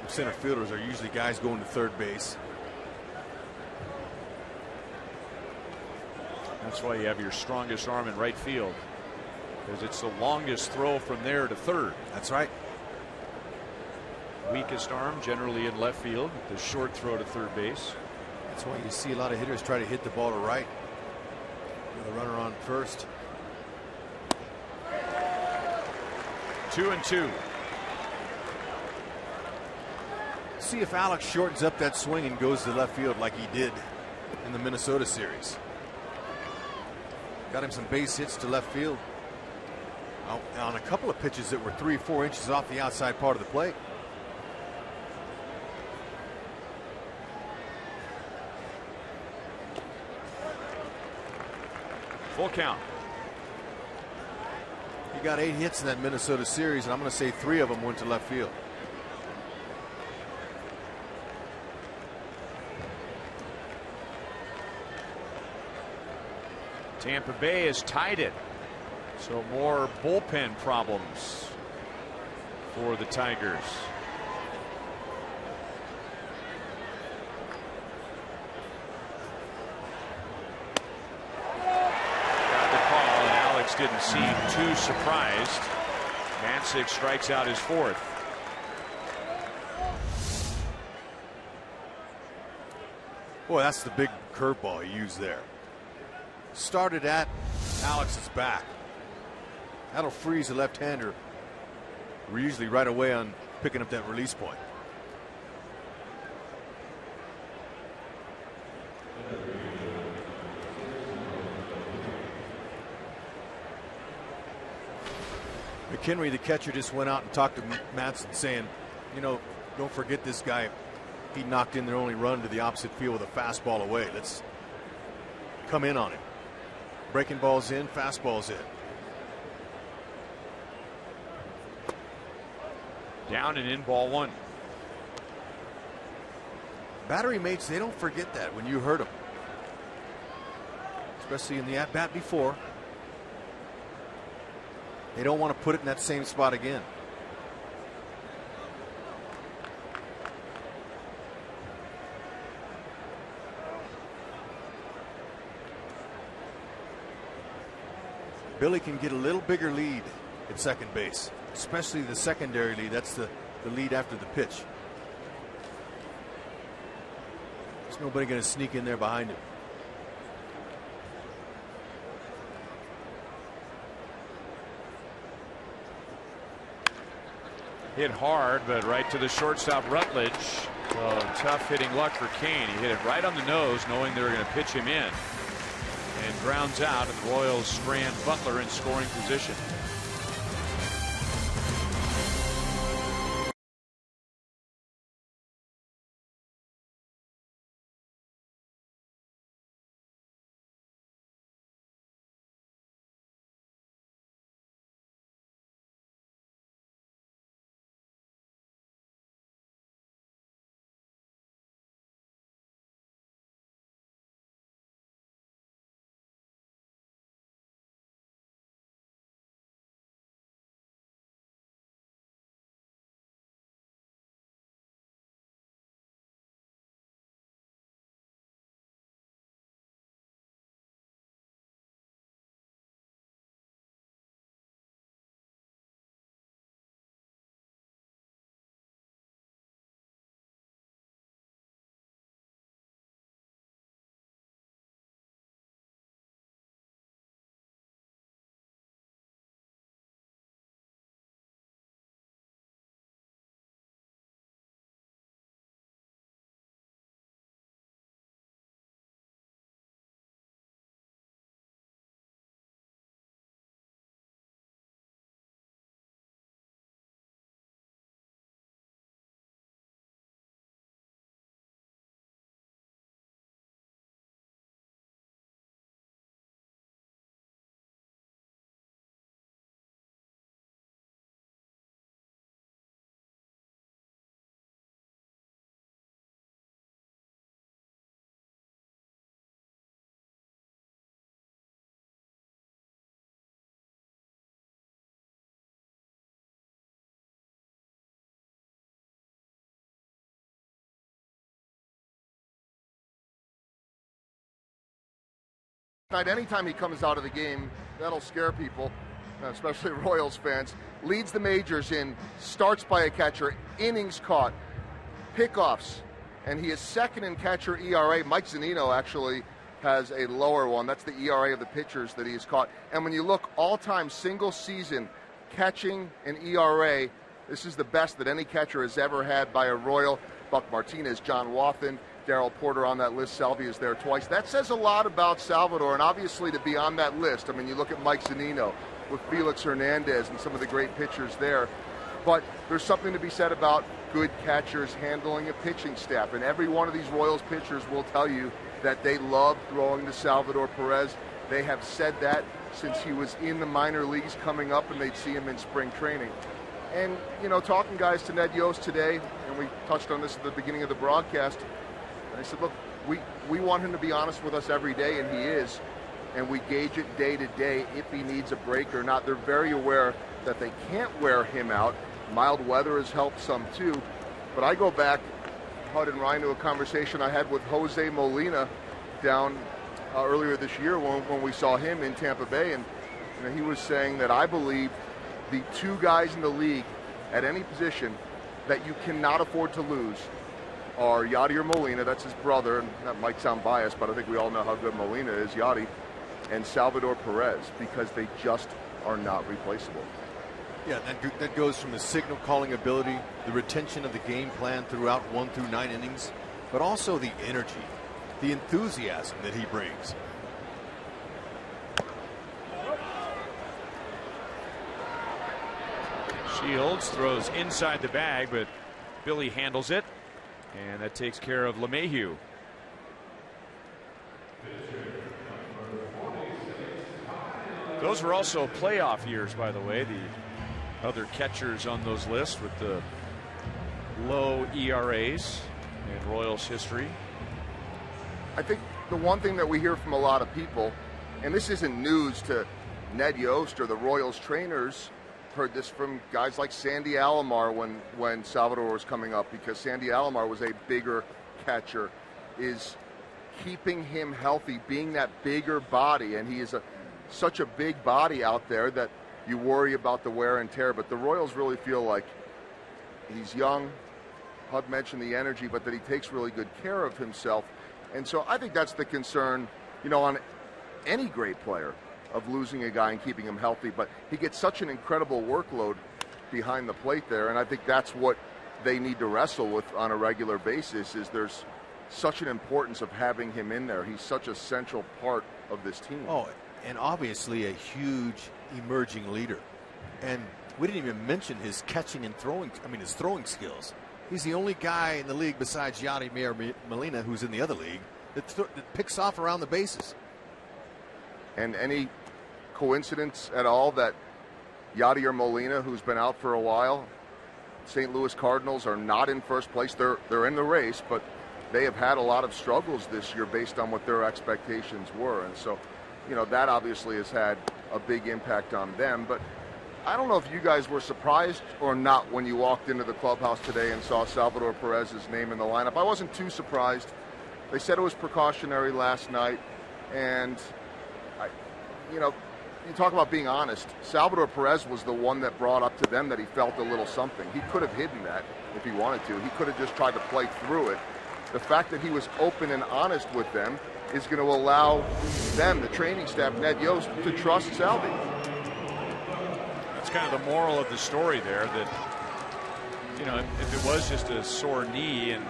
I: from center fielders are usually guys going to third base.
C: That's why you have your strongest arm in right field, because it's the longest throw from there to third.
I: That's right.
C: Weakest arm generally in left field with the short throw to third base.
I: That's why you see a lot of hitters try to hit the ball to right with a runner on first.
C: 2-2.
I: See if Alex shortens up that swing and goes to left field like he did in the Minnesota series. Got him some base hits to left field on a couple of pitches that were 3-4 inches off the outside part of the plate.
C: Full count.
I: He got 8 hits in that Minnesota series, and I'm going to say 3 of them went to left field.
C: Tampa Bay has tied it. So more bullpen problems for the Tigers. Got the call, and Alex didn't seem too surprised. Mancic strikes out his 4th.
I: Boy, that's the big curveball he used there. Started at Alex's back. That'll freeze the left-hander. We're usually right away on picking up that release point. McHenry, the catcher, just went out and talked to Madsen, saying, you know, don't forget this guy. He knocked in their only run to the opposite field with a fastball away. Let's come in on him. Breaking balls in, fastballs in.
C: Down and in, ball 1.
I: Battery mates, they don't forget that when you hurt them. Especially in the at-bat before. They don't want to put it in that same spot again. Billy can get a little bigger lead at second base, especially the secondary lead. That's the lead after the pitch. There's nobody going to sneak in there behind him.
C: Hit hard, but right to the shortstop Rutledge. So tough hitting luck for Kane. He hit it right on the nose, knowing they were going to pitch him in. And grounds out, and the Royals strand Butler in scoring position.
F: Anytime he comes out of the game, that'll scare people, especially Royals fans. Leads the majors in starts by a catcher, innings caught, pickoffs, and he is second in catcher ERA. Mike Zunino actually has a lower one. That's the ERA of the pitchers that he has caught. And when you look all-time single season catching and ERA, this is the best that any catcher has ever had by a Royal. Buck Martinez, John Wathan, Darrell Porter on that list. Salvi is there twice. That says a lot about Salvador, and obviously to be on that list, I mean, you look at Mike Zunino with Felix Hernandez and some of the great pitchers there, but there's something to be said about good catchers handling a pitching staff, and every one of these Royals pitchers will tell you that they love throwing to Salvador Perez. They have said that since he was in the minor leagues coming up, and they'd see him in spring training. And, you know, talking guys to Ned Yost today, and we touched on this at the beginning of the broadcast, and I said, look, we want him to be honest with us every day, and he is, and we gauge it day to day if he needs a break or not. They're very aware that they can't wear him out. Mild weather has helped some too, but I go back, Hud and Ryan, to a conversation I had with Jose Molina down earlier this year when we saw him in Tampa Bay, and you know, he was saying that I believe the two guys in the league at any position that you cannot afford to lose are Yadier Molina, that's his brother, and that might sound biased, but I think we all know how good Molina is, Yadi, and Salvador Perez, because they just are not replaceable.
I: Yeah, that goes from his signal calling ability, the retention of the game plan throughout 1 through 9 innings, but also the energy, the enthusiasm that he brings.
C: Shields throws inside the bag, but Billy handles it, and that takes care of LeMahieu. Those were also playoff years, by the way, the other catchers on those lists with the low ERAs in Royals history.
F: I think the one thing that we hear from a lot of people, and this isn't news to Ned Yost or the Royals trainers, heard this from guys like Sandy Alomar when Salvador was coming up, because Sandy Alomar was a bigger catcher, is keeping him healthy, being that bigger body, and he is such a big body out there that you worry about the wear and tear. But the Royals really feel like he's young. Hud mentioned the energy, but that he takes really good care of himself. And so I think that's the concern, you know, on any great player, of losing a guy and keeping him healthy. But he gets such an incredible workload behind the plate there, and I think that's what they need to wrestle with on a regular basis, is there's such an importance of having him in there. He's such a central part of this team.
I: Oh, and obviously a huge emerging leader. And we didn't even mention his catching and throwing, his throwing skills. He's the only guy in the league besides Yadier Molina, who's in the other league, that picks off around the bases.
F: And any coincidence at all that Yadier Molina, who's been out for a while, St. Louis Cardinals are not in first place. They're in the race, but they have had a lot of struggles this year based on what their expectations were. And so, you know, that obviously has had a big impact on them. But I don't know if you guys were surprised or not when you walked into the clubhouse today and saw Salvador Perez's name in the lineup. I wasn't too surprised. They said it was precautionary last night, and you know, you talk about being honest. Salvador Perez was the one that brought up to them that he felt a little something. He could have hidden that if he wanted to. He could have just tried to play through it. The fact that he was open and honest with them is going to allow them, the training staff, Ned Yost, to trust Salvi.
C: That's kind of the moral of the story there, that, you know, if it was just a sore knee and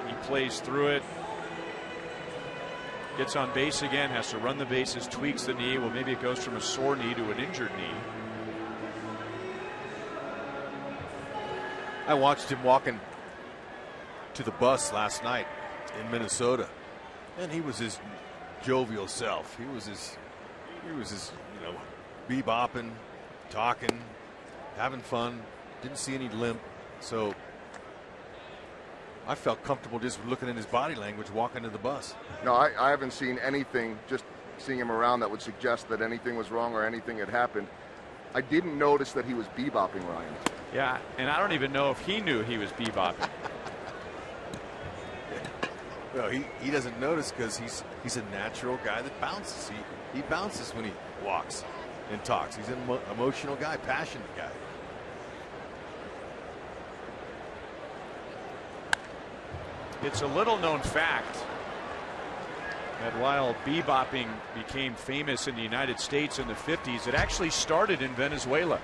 C: he plays through it, gets on base again, has to run the bases, tweaks the knee, well, maybe it goes from a sore knee to an injured knee.
I: I watched him walking to the bus last night in Minnesota, and he was his jovial self. He was his you know, bebopping, talking, having fun. Didn't see any limp, so I felt comfortable just looking at his body language walking to the bus.
F: No, I haven't seen anything, just seeing him around, that would suggest that anything was wrong or anything had happened. I didn't notice that he was bebopping, Ryan.
C: Yeah, and I don't even know if he knew he was bebopping.
I: Well, he doesn't notice because he's a natural guy that bounces. He bounces when he walks and talks. He's an emotional guy, passionate guy.
C: It's a little known fact
D: That while bebopping became famous in the United States in the 50s, it actually started in Venezuela.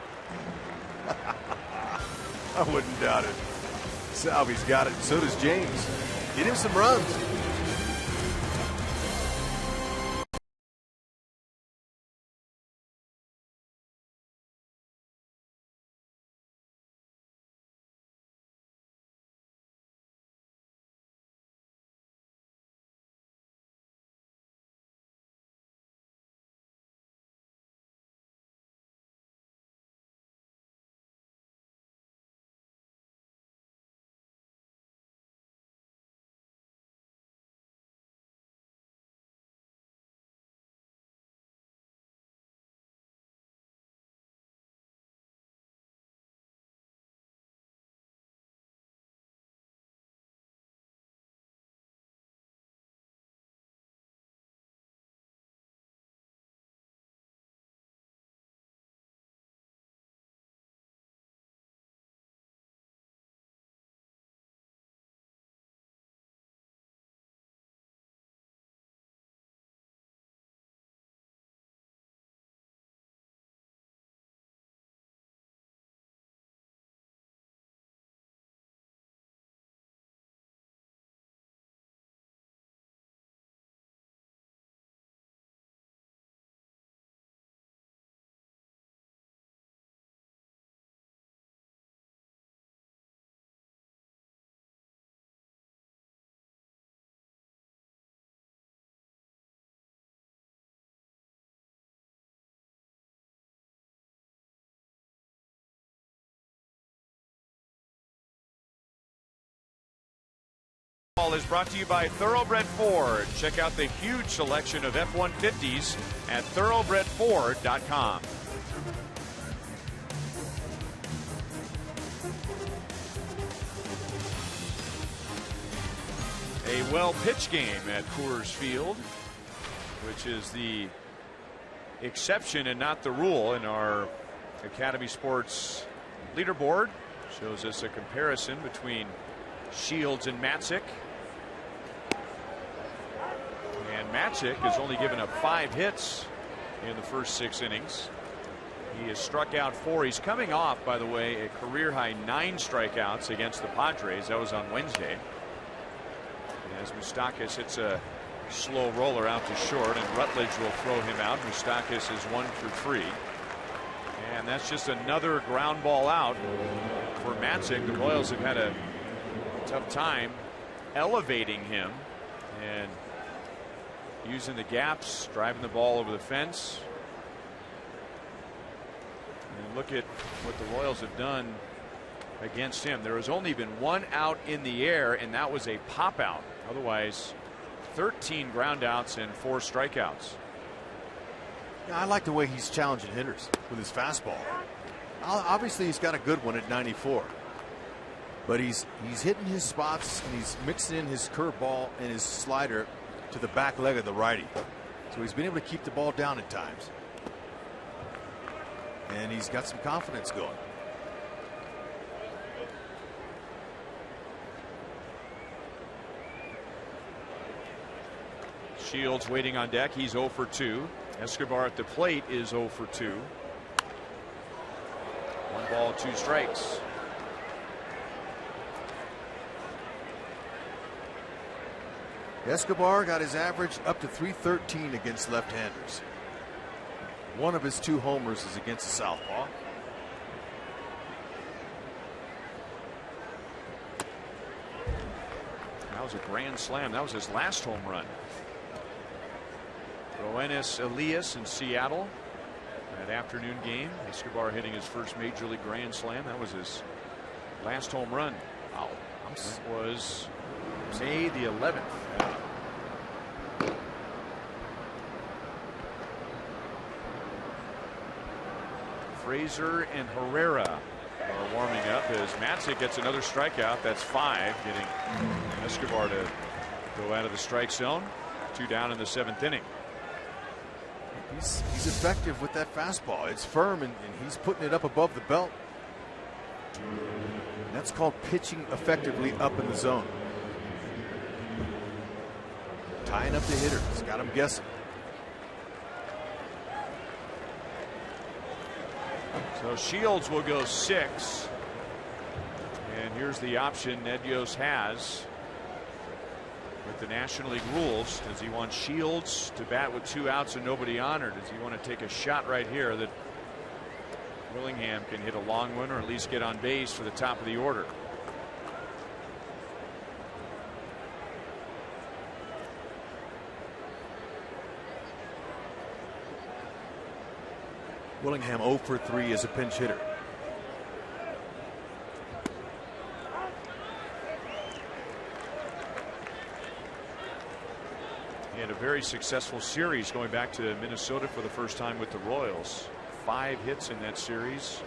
I: I wouldn't doubt it. Salvi's got it, and so does James. Get him some runs.
D: Is brought to you by Thoroughbred Ford. Check out the huge selection of F-150s at thoroughbredford.com. A well-pitched game at Coors Field, which is the exception and not the rule in our Academy Sports leaderboard. Shows us a comparison between Shields and Matzik. And Matzik has only given up 5 hits in the first 6 innings. He has struck out 4. He's coming off, by the way, a career high 9 strikeouts against the Padres. That was on Wednesday. And as Moustakas hits a slow roller out to short, and Rutledge will throw him out. Moustakas is 1 for 3. And that's just another ground ball out for Matzik. The Royals have had a tough time elevating him and using the gaps, driving the ball over the fence. And look at what the Royals have done against him. There has only been 1 out in the air, and that was a pop out. Otherwise, 13 ground outs and 4 strikeouts.
I: Yeah, I like the way he's challenging hitters with his fastball. Obviously, he's got a good one at 94. But he's hitting his spots, and he's mixing in his curveball and his slider to the back leg of the righty. So he's been able to keep the ball down at times. And he's got some confidence going.
D: Shields waiting on deck. He's 0 for 2. Escobar at the plate is 0 for 2. 1 ball, 2 strikes.
I: Escobar got his average up to .313 against left-handers. 1 of his 2 homers is against the southpaw.
D: That was a grand slam. That was his last home run. Roenis Elias in Seattle. That afternoon game. Escobar hitting his first major league grand slam. That was his last home run. Wow. That was May the 11th. Fraser and Herrera are warming up as Matzik gets another strikeout. That's 5, getting Escobar to go out of the strike zone. 2 down in the 7th inning.
I: He's effective with that fastball. It's firm, and he's putting it up above the belt. That's called pitching effectively up in the zone. tying up the hitter. He's got him guessing.
D: So Shields will go 6. And here's the option Ned Yost has with the National League rules. Does he want Shields to bat with 2 outs and nobody on, or does he want to take a shot right here that Willingham can hit a long one or at least get on base for the top of the order?
I: Willingham 0 for 3 as a pinch hitter.
D: He had a very successful series going back to Minnesota for the first time with the Royals. 5 hits in that series.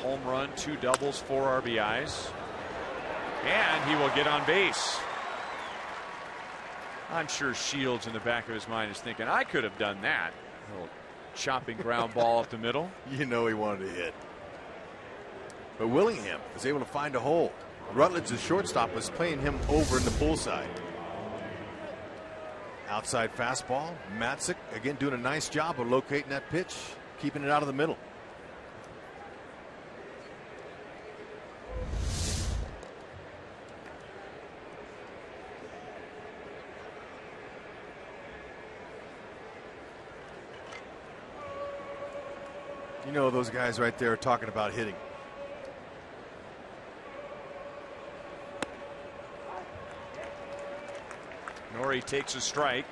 D: Home run, 2 doubles, 4 RBIs. And he will get on base. I'm sure Shields in the back of his mind is thinking, I could have done that. A little chopping ground ball up the middle.
I: You know he wanted to hit. But Willingham was able to find a hole. Rutledge's shortstop was playing him over in the pull side. Outside fastball. Matzik again doing a nice job of locating that pitch, keeping it out of the middle. You know those guys right there are talking about hitting.
D: Norrie takes a strike.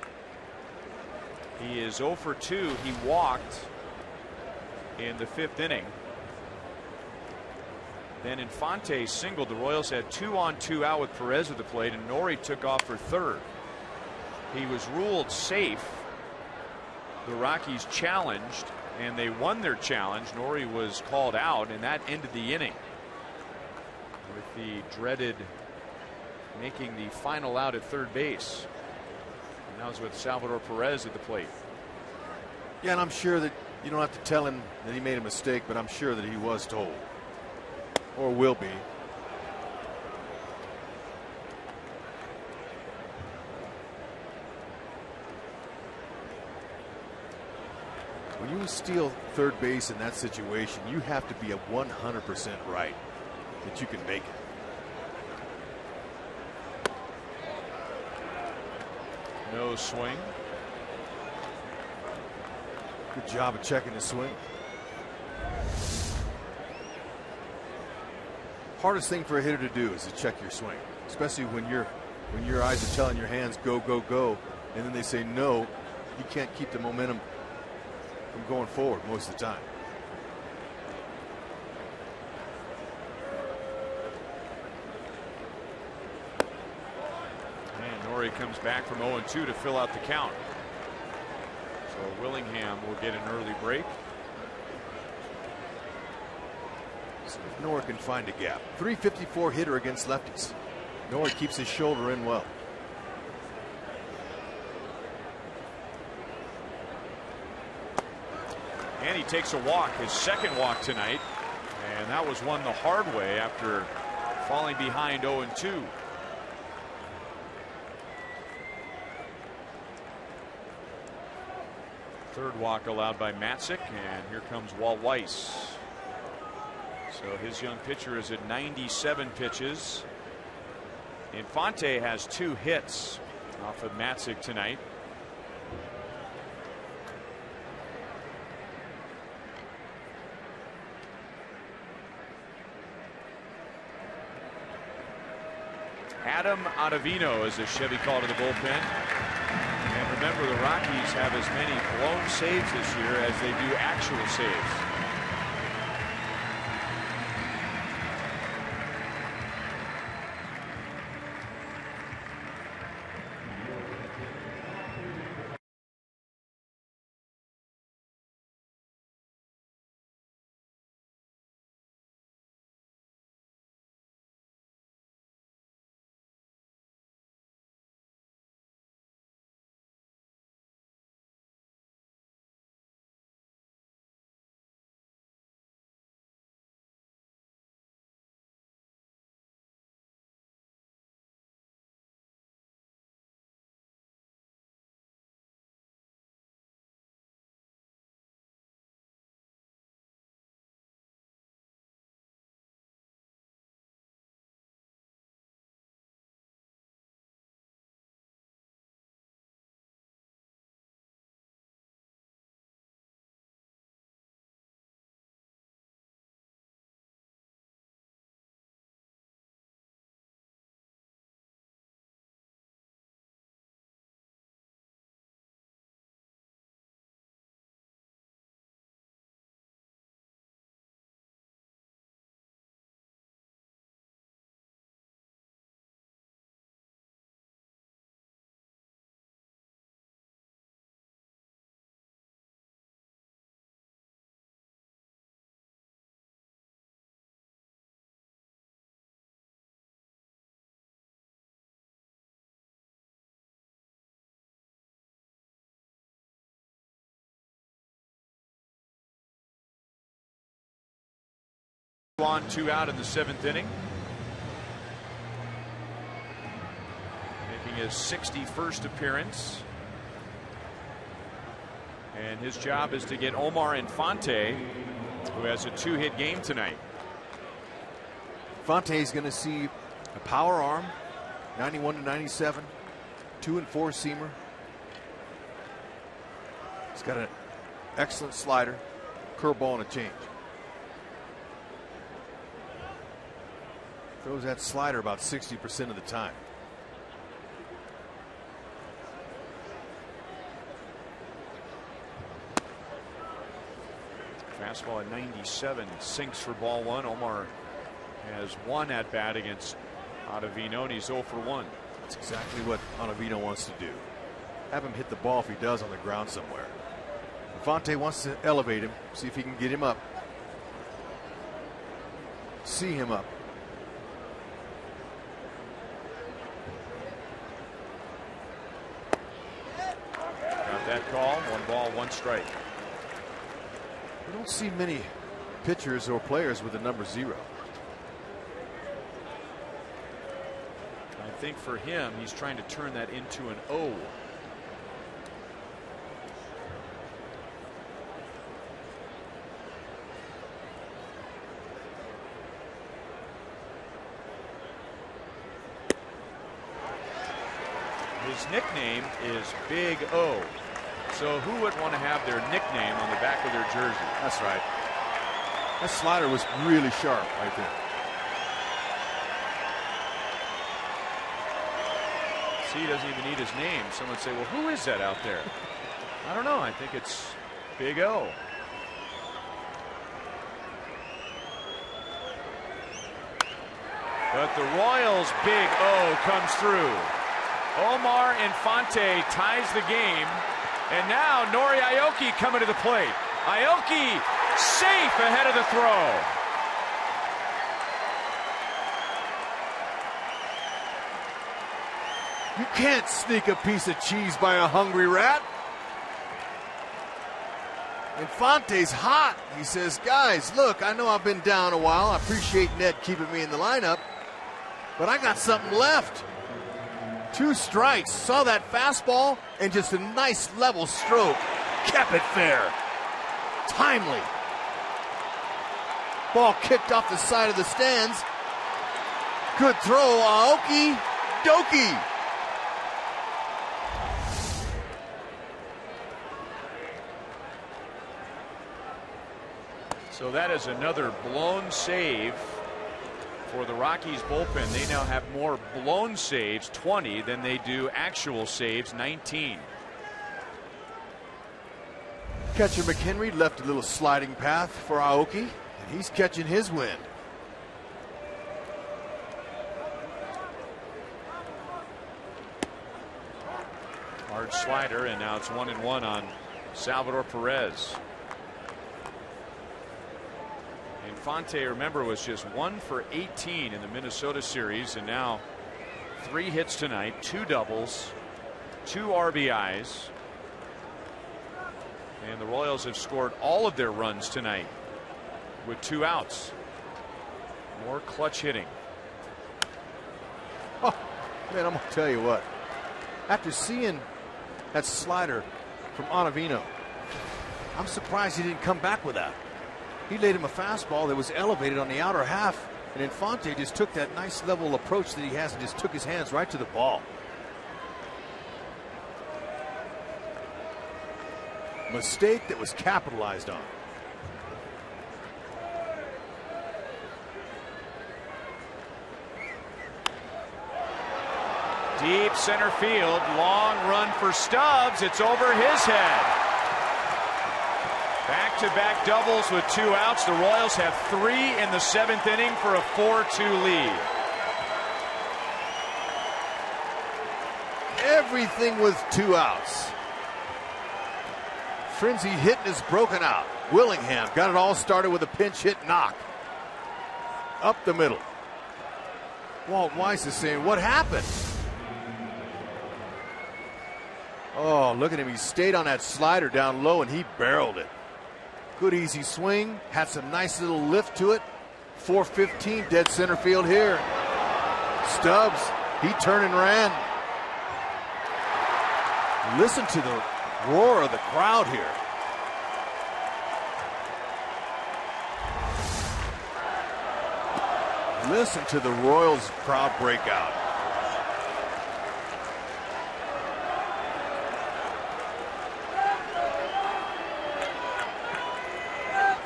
D: He is 0 for 2. He walked in the 5th inning. Then Infante singled. The Royals had 2 on 2 out with Perez at the plate, and Norrie took off for 3rd. He was ruled safe. The Rockies challenged, and they won their challenge. Norrie was called out, and that ended the inning with the dreaded making the final out at 3rd base. And that was with Salvador Perez at the plate.
I: Yeah, and I'm sure that you don't have to tell him that he made a mistake, but I'm sure that he was told, or will be. When you steal 3rd base in that situation, you have to be a 100% right that you can make it.
D: No swing.
I: Good job of checking the swing. Hardest thing for a hitter to do is to check your swing, especially when your eyes are telling your hands go, go, go, and then they say no. You can't keep the momentum from going forward most of the time.
D: Norrie comes back from 0-2 to fill out the count. So Willingham will get an early break.
I: So if Norrie can find a gap. .354 hitter against lefties. Norrie keeps his shoulder in well.
D: And he takes a walk, his 2nd walk tonight. And that was won the hard way after falling behind 0-2. Third walk allowed by Matzik, and here comes Walt Weiss. So his young pitcher is at 97 pitches. Infante has 2 hits off of Matzik tonight. Adam Ottavino is a Chevy call to the bullpen. And remember, the Rockies have as many blown saves this year as they do actual saves. On, 2 out in the 7th inning. Making his 61st appearance. And his job is to get Omar Infante, who has a 2-hit game tonight.
I: Infante is going to see a power arm, 91 to 97, 2 and 4 seamer. He's got an excellent slider, curveball, and a change. Throws that slider about 60% of the time.
D: Fastball at 97 sinks for ball 1. Omar has 1 at bat against Ottavino, and he's 0 for 1.
I: That's exactly what Ottavino wants to do. Have him hit the ball if he does on the ground somewhere. Infante wants to elevate him, see if he can get him up. See him up.
D: Got that call. 1 ball, 1 strike.
I: We don't see many pitchers or players with the number 0.
D: I think for him, he's trying to turn that into an O. His nickname is Big O. So who would want to have their nickname on the back of their jersey?
I: That's right. That slider was really sharp right there.
D: See, he doesn't even need his name. Someone say, well, who is that out there? I don't know. I think it's Big O. But the Royals' Big O comes through. Omar Infante ties the game. And now Nori Aoki coming to the plate. Aoki safe ahead of the throw.
I: You can't sneak a piece of cheese by a hungry rat. Infante's hot. He says, guys, look, I know I've been down a while. I appreciate Ned keeping me in the lineup, but I got something left. 2 strikes. Saw that fastball and just a nice level stroke. Kept it fair. Timely. Ball kicked off the side of the stands. Good throw. Aoki Doki.
D: So that is another blown save for the Rockies bullpen. They now have more blown saves, 20, than they do actual saves, 19.
I: Catcher McHenry left a little sliding path for Aoki, and he's catching his wind.
D: Hard slider, and now it's 1-1 on Salvador Perez. Infante, remember, was just 1 for 18 in the Minnesota series, and now 3 hits tonight, 2 doubles, 2 RBIs. And the Royals have scored all of their runs tonight with 2 outs. More clutch hitting.
I: Oh, man, I'm going to tell you what. After seeing that slider from Ottavino, I'm surprised he didn't come back with that. He laid him a fastball that was elevated on the outer half, and Infante just took that nice level approach that he has and just took his hands right to the ball. Mistake that was capitalized on.
D: Deep center field, long run for Stubbs. It's over his head. Back-to-back doubles with 2 outs. The Royals have 3 in the 7th inning for a 4-2 lead.
I: Everything with 2 outs. Frenzy hitting is broken out. Willingham got it all started with a pinch hit knock. Up the middle. Walt Weiss is saying, what happened? Oh, look at him. He stayed on that slider down low and he barreled it. Good easy swing. Had some nice little lift to it. 4:15 dead center field here. Stubbs, he turned and ran. Listen to the roar of the crowd here. Listen to the Royals crowd breakout.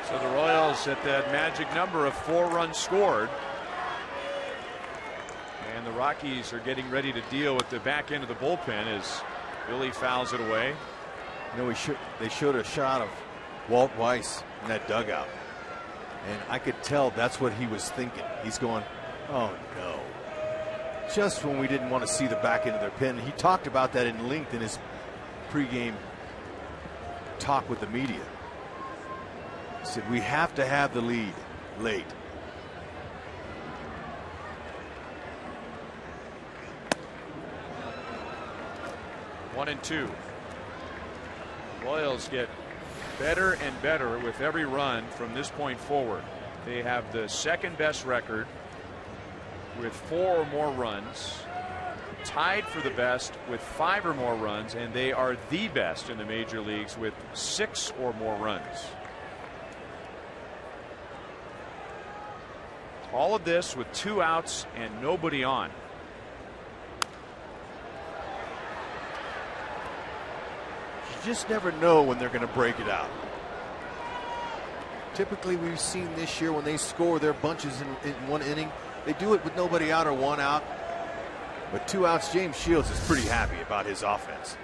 C: So the Royals at that magic number of 4 runs scored. And the Rockies are getting ready to deal with the back end of the bullpen as Billy fouls it away.
I: You know, they showed a shot of Walt Weiss in that dugout. And I could tell that's what he was thinking. He's going, oh no. Just when we didn't want to see the back end of their pen. He talked about that in length in his pregame talk with the media. He said, we have to have the lead late.
C: One and two. Royals get better and better with every run from this point forward. They have the second best record with 4 or more runs, tied for the best with 5 or more runs, and they are the best in the major leagues with 6 or more runs. All of this with 2 outs and nobody on.
I: You just never know when they're going to break it out. Typically, we've seen this year when they score their bunches in one inning, they do it with nobody out or 1 out. But 2 outs, James Shields is pretty happy about his offense.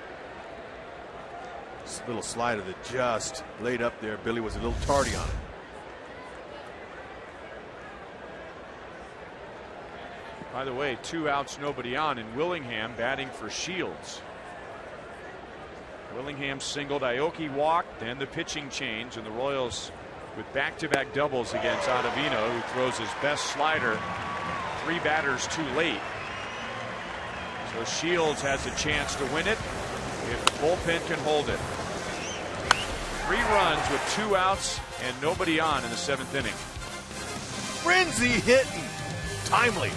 I: This little slider that just laid up there, Billy was a little tardy on it.
C: By the way, 2 outs, nobody on, and Willingham batting for Shields. Willingham singled, Aoki walked, then the pitching change, and the Royals with back-to-back doubles against Ottavino, who throws his best slider 3 batters too late. So Shields has a chance to win it if the bullpen can hold it. 3 runs with 2 outs and nobody on in the 7th inning.
I: Frenzy hitting, timely.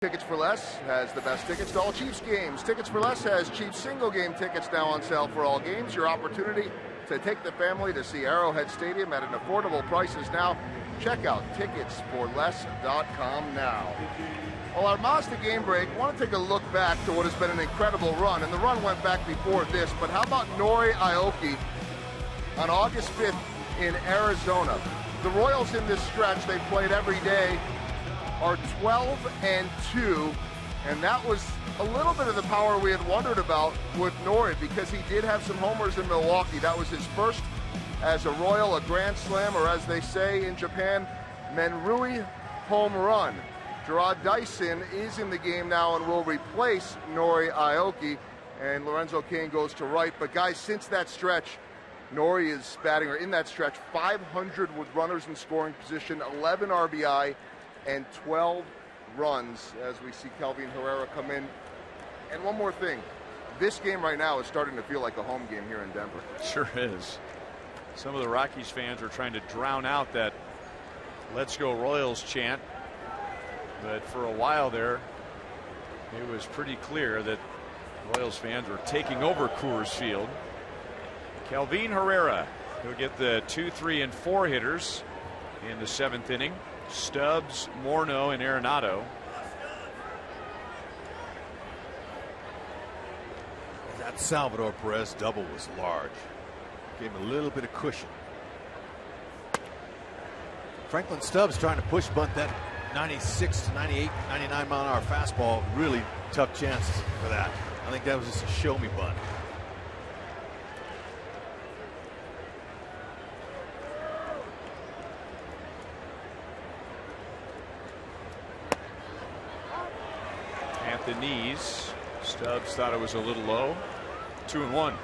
F: Tickets for Less has the best tickets to all Chiefs games. Tickets for Less has Chiefs single game tickets now on sale for all games. Your opportunity to take the family to see Arrowhead Stadium at an affordable prices now. Check out ticketsforless.com now. Well, our Mazda game break, I want to take a look back to what has been an incredible run, and the run went back before this, but how about Nori Aoki on August 5th in Arizona? The Royals in this stretch, they've played every day, are 12-2 And that was a little bit of the power we had wondered about with Nori, because he did have some homers in Milwaukee. That was his first as a Royal, a Grand Slam, or as they say in Japan, Menrui home run. Gerard Dyson is in the game now and will replace Nori Aoki, and Lorenzo Cain goes to right. But guys, since that stretch, Nori is batting, or in that stretch, 500 with runners in scoring position, 11 RBI, and 12 runs as we see Kelvin Herrera come in. And one more thing, this game right now is starting to feel like a home game here in Denver.
D: Sure is. Some of the Rockies fans are trying to drown out that "Let's go Royals" chant, but for a while there it was pretty clear that Royals fans were taking over Coors Field. Kelvin Herrera, he'll get the 2, 3, and 4 hitters in the 7th inning. Stubbs, Morneau, and Arenado.
I: That Salvador Perez double was large. Gave him a little bit of cushion. Franklin Stubbs trying to push bunt that 96 to 98, 99 mile an hour fastball. Really tough chances for that. I think that was just a show me bunt.
D: At the knees, Stubbs thought it was a little low. 2-1.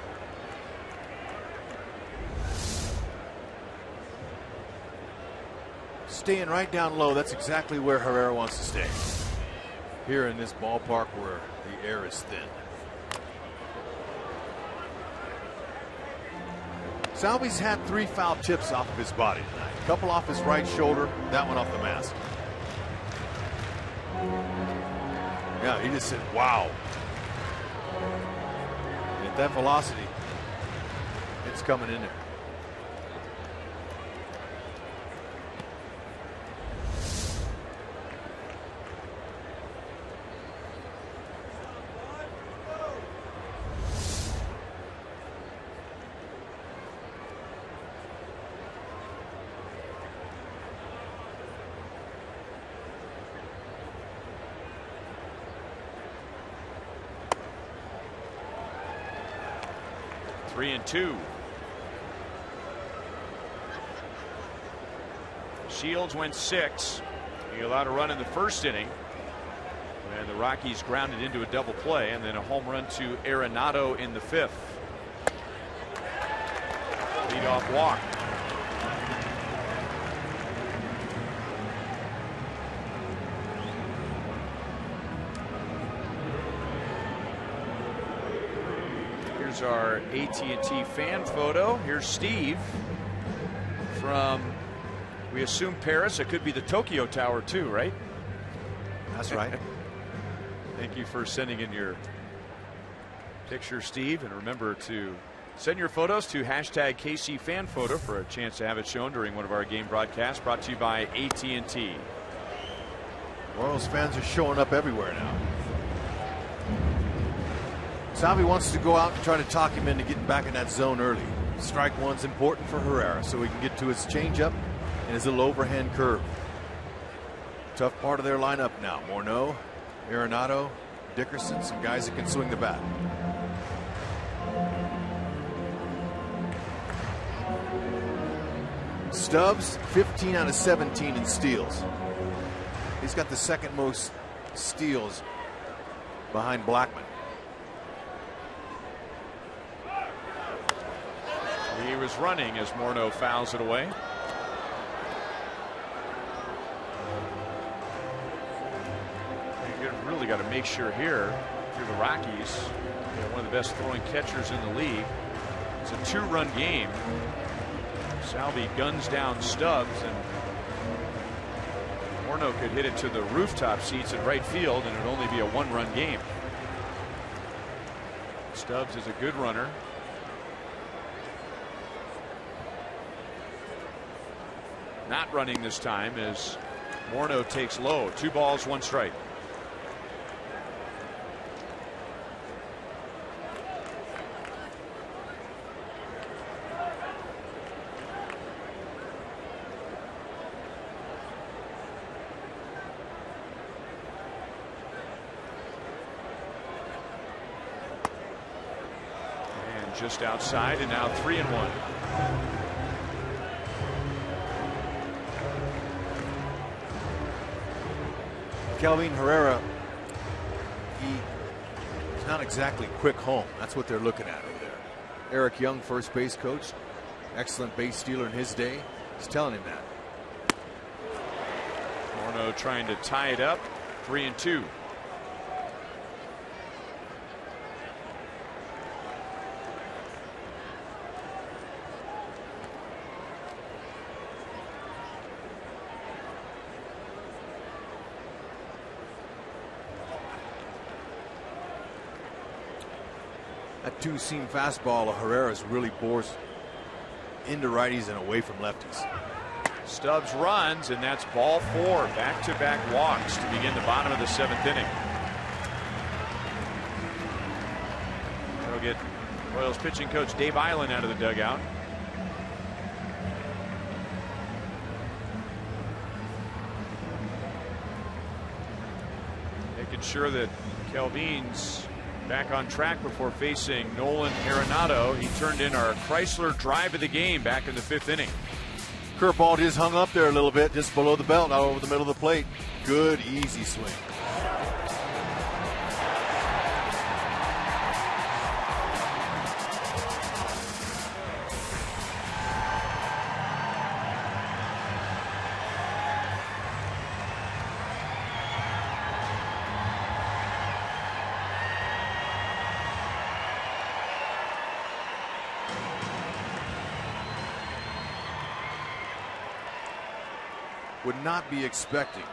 I: Staying right down low, that's exactly where Herrera wants to stay. Here in this ballpark where the air is thin. Salvi's had 3 foul tips off of his body tonight. A couple off his right shoulder, that one off the mask. Yeah, he just said, wow. And at that velocity, it's coming in there.
D: Three and 2. Shields went 6. He allowed a run in the 1st inning, and the Rockies grounded into a double play, and then a home run to Arenado in the 5th. Leadoff walk. Here's our AT&T fan photo. Here's Steve from, we assume, Paris. It could be the Tokyo Tower too, right?
I: That's right.
D: Thank you for sending in your picture, Steve, and remember to send your photos to hashtag KC fan photo for a chance to have it shown during one of our game broadcasts, brought to you by AT&T.
I: Royals fans are showing up everywhere now. Salvi wants to go out and try to talk him into getting back in that zone early. Strike one's important for Herrera so he can get to his changeup and his little overhand curve. Tough part of their lineup now. Morneau, Arenado, Dickerson, some guys that can swing the bat. Stubbs, 15 out of 17 in steals. He's got the 2nd most steals behind Blackman.
D: He was running as Morneau fouls it away. You really got to make sure here, if you're the Rockies, one of the best throwing catchers in the league. It's a 2-run game. Salvi guns down Stubbs, and Morneau could hit it to the rooftop seats at right field, and it would only be a 1-run game. Stubbs is a good runner. Not running this time as Morneau takes low. 2 balls, 1 strike. just outside, and now 3-1.
I: Kelvin Herrera, he's not exactly quick home. That's what they're looking at over there. Eric Young, first base coach, excellent base stealer in his day. He's telling him that.
D: Morneau trying to tie it up, 3-2.
I: That two-seam fastball of Herrera's really bores into righties and away from lefties.
D: Stubbs runs, and that's ball 4. Back-to-back walks to begin the bottom of the 7th inning. We'll get Royals pitching coach Dave Eiland out of the dugout. Making sure that Kelvin's back on track before facing Nolan Arenado. He turned in our Chrysler drive of the game back in the 5th inning.
I: Curveball just hung up there a little bit, just below the belt, not over the middle of the plate. Good, easy swing. Would not be expecting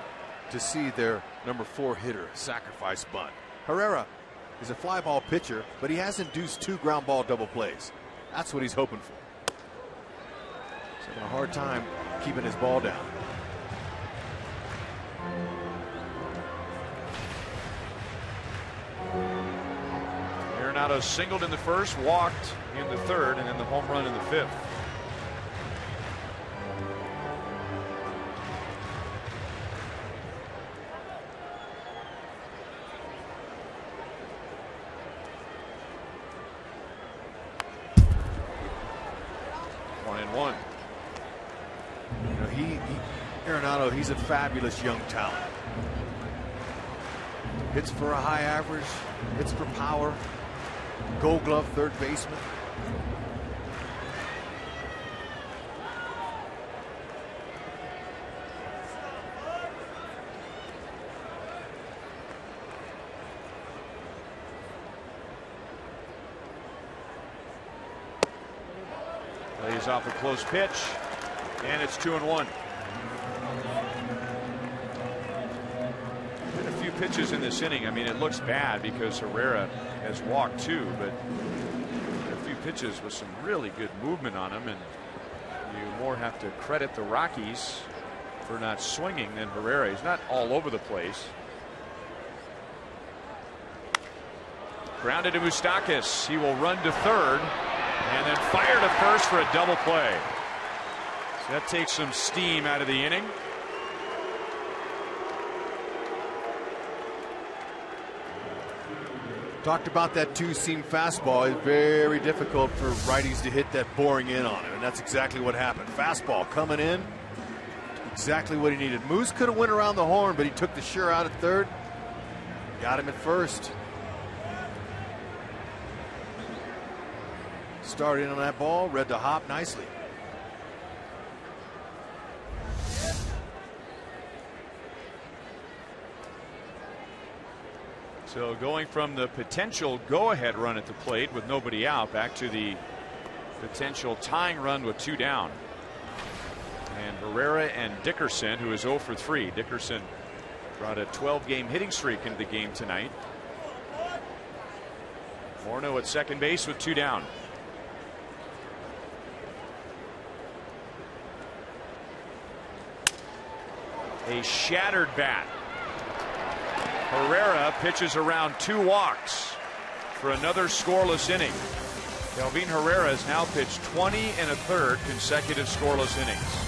I: to see their number 4 hitter sacrifice bunt. Herrera is a fly ball pitcher, but he has induced 2 ground ball double plays. That's what he's hoping for. He's having a hard time keeping his ball down.
D: Arenado singled in the 1st, walked in the 3rd, and then the home run in the 5th.
I: Arenado, he's a fabulous young talent. Hits for a high average, hits for power, Gold Glove third baseman.
D: Lays off a close pitch, and it's 2-1. Pitches in this inning. I mean, it looks bad because Herrera has walked 2, but a few pitches with some really good movement on him, and you more have to credit the Rockies for not swinging than Herrera. He's not all over the place. Grounded to Moustakas. He will run to 3rd and then fire to 1st for a double play. So that takes some steam out of the inning.
I: Talked about that two-seam fastball. It's very difficult for righties to hit that boring in on him, and that's exactly what happened. Fastball coming in, exactly what he needed. Moose could have went around the horn, but he took the sure out at 3rd. Got him at 1st. Started in on that ball, read the hop nicely.
D: So going from the potential go-ahead run at the plate with nobody out back to the potential tying run with 2 down. And Herrera and Dickerson, who is 0 for 3. Dickerson brought a 12-game hitting streak into the game tonight. Morneau at second base with 2 down. A shattered bat. Herrera pitches around 2 walks for another scoreless inning. Kelvin Herrera has now pitched 20 1/3 consecutive scoreless innings.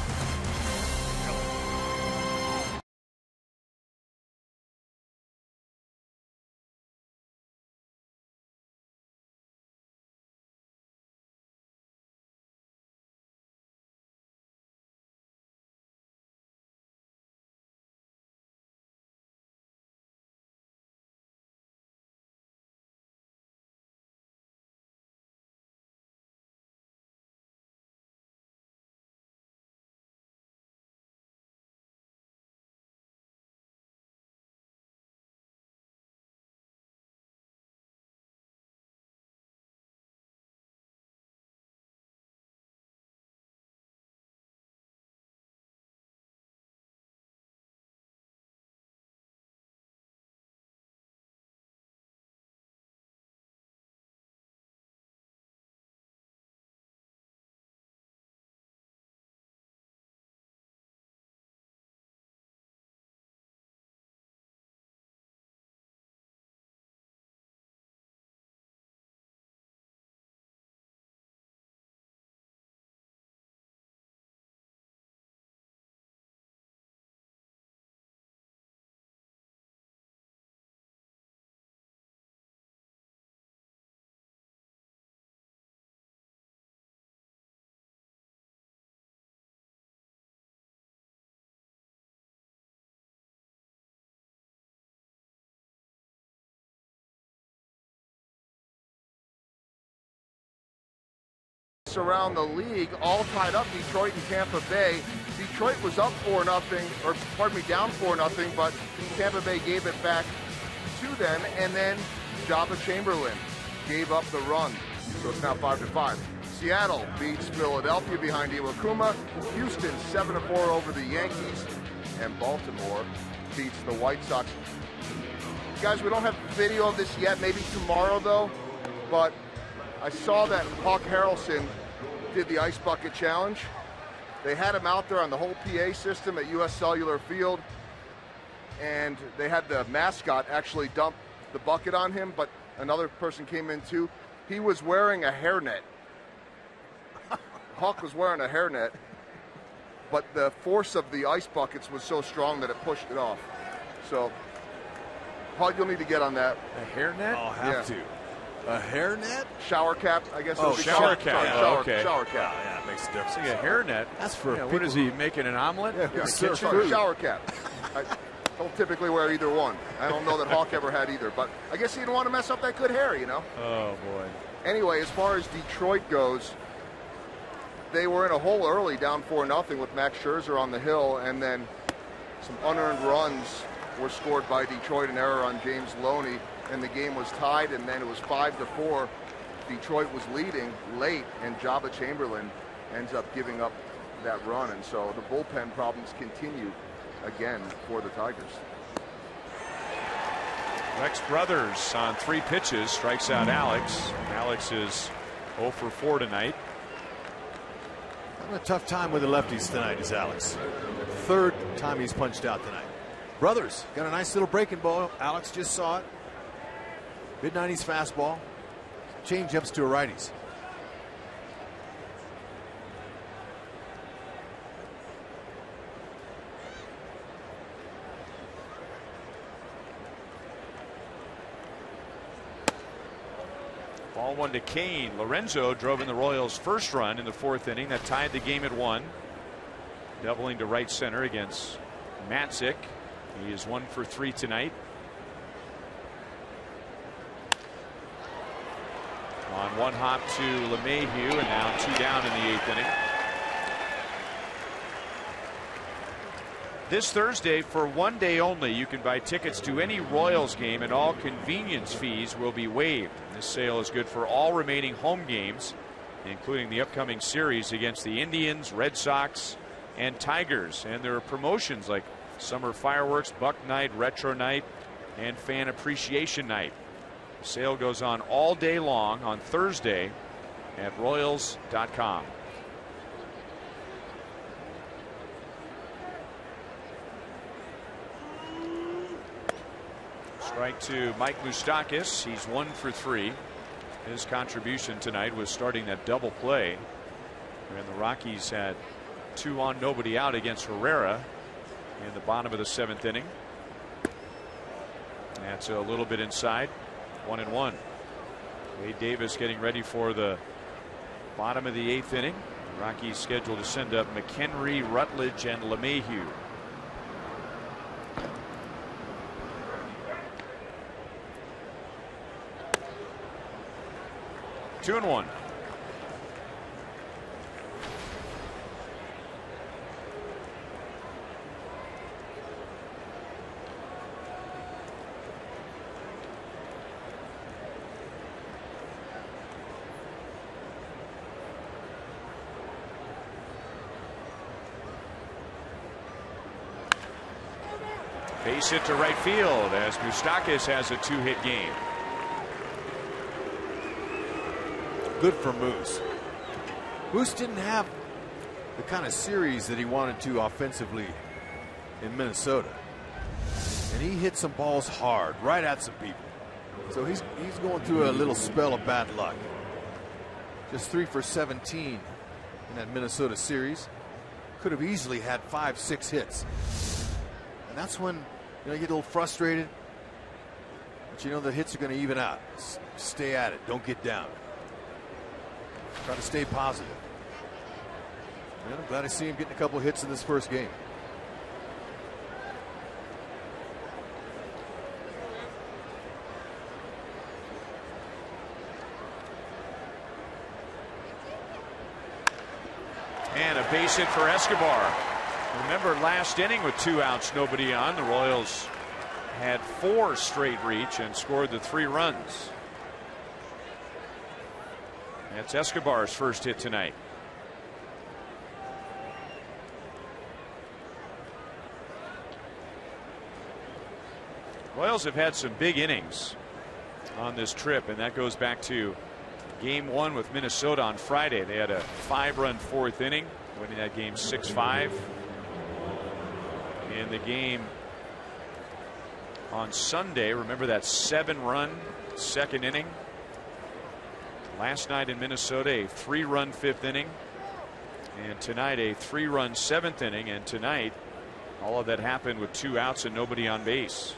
F: around the league, all tied up, Detroit and Tampa Bay. Detroit was up 4-0, or pardon me, down 4-0, but Tampa Bay gave it back to them, and then Jabba Chamberlain gave up the run. So it's now 5-5. Seattle beats Philadelphia behind Iwakuma. Houston 7-4 over the Yankees, and Baltimore beats the White Sox. Guys, we don't have video of this yet, maybe tomorrow though, but I saw that Hawk Harrelson did the Ice Bucket Challenge. They had him out there on the whole PA system at US Cellular Field, and they had the mascot actually dump the bucket on him, but another person came in too. He was wearing a hairnet. Hawk was wearing a hairnet, but the force of the ice buckets was so strong that it pushed it off. So, Hawk, you'll need to get on that.
D: A hairnet?
I: I'll have to. A hairnet?
F: Shower cap, I guess.
D: Oh, shower cap.
F: Sorry,
D: Yeah, okay.
F: Shower cap.
I: Yeah, it makes a difference.
D: It's like a hairnet.
I: That's for
D: what is he making, an omelet?
I: Yeah,
D: in the
I: serve
D: kitchen?
I: food.
F: Shower cap. I don't typically wear either one. I don't know that Hawk ever had either, but I guess he didn't want to mess up that good hair, you know?
D: Oh, boy.
F: Anyway, as far as Detroit goes, they were in a hole early, down 4-0 with Max Scherzer on the hill, and then some unearned runs were scored by Detroit, an error on James Loney, and the game was tied, and then it was 5-4. Detroit was leading late, and Jabba Chamberlain ends up giving up that run, and so the bullpen problems continue again for the Tigers.
C: Rex Brothers on 3 pitches strikes out Alex. Alex is 0 for 4 tonight.
I: Having a tough time with the lefties tonight is Alex. Third time he's punched out tonight. Brothers got a nice little breaking ball. Alex just saw it. Mid-90s fastball. Change ups to a righties.
C: Ball 1 to Kane. Lorenzo drove in the Royals' first run in the 4th inning. That tied the game at 1. Doubling to right center against Matzik. He is 1 for 3 tonight. On one hop to LeMahieu, and now 2 down in the 8th inning. This Thursday, for 1 day only, you can buy tickets to any Royals game, and all convenience fees will be waived. This sale is good for all remaining home games, including the upcoming series against the Indians, Red Sox, and Tigers. And there are promotions like Summer Fireworks, Buck Night, Retro Night, and Fan Appreciation Night. The sale goes on all day long on Thursday at Royals.com. Strike to Mike Moustakas. He's 1 for 3. His contribution tonight was starting that double play. And the Rockies had 2 on, nobody out against Herrera in the bottom of the 7th inning. That's a little bit inside. 1-1. Wade Davis getting ready for the bottom of the 8th inning. The Rockies scheduled to send up McHenry, Rutledge, and LeMahieu. Two and 1. Base hit to right field as Moustakas has a 2-hit game.
I: Good for Moose. Moose didn't have the kind of series that he wanted to offensively in Minnesota. And he hit some balls hard, right at some people. So he's going through a little spell of bad luck. Just 3 for 17 in that Minnesota series. Could have easily had 5-6 hits. And that's when you get a little frustrated. But you know the hits are going to even out. Stay at it. Don't get down. Try to stay positive. And I'm glad to see him getting a couple hits in this first game.
C: And a base hit for Escobar. Remember last inning with 2 outs, nobody on. The Royals had 4 straight reach and scored the 3 runs. That's Escobar's first hit tonight. Royals have had some big innings on this trip, and that goes back to game 1 with Minnesota on Friday. They had a 5-run 4th inning, winning that game 6-5. In the game on Sunday, remember that 7-run 2nd inning. Last night in Minnesota, a 3-run 5th inning, and tonight a 3-run 7th inning. And tonight, all of that happened with 2 outs and nobody on base.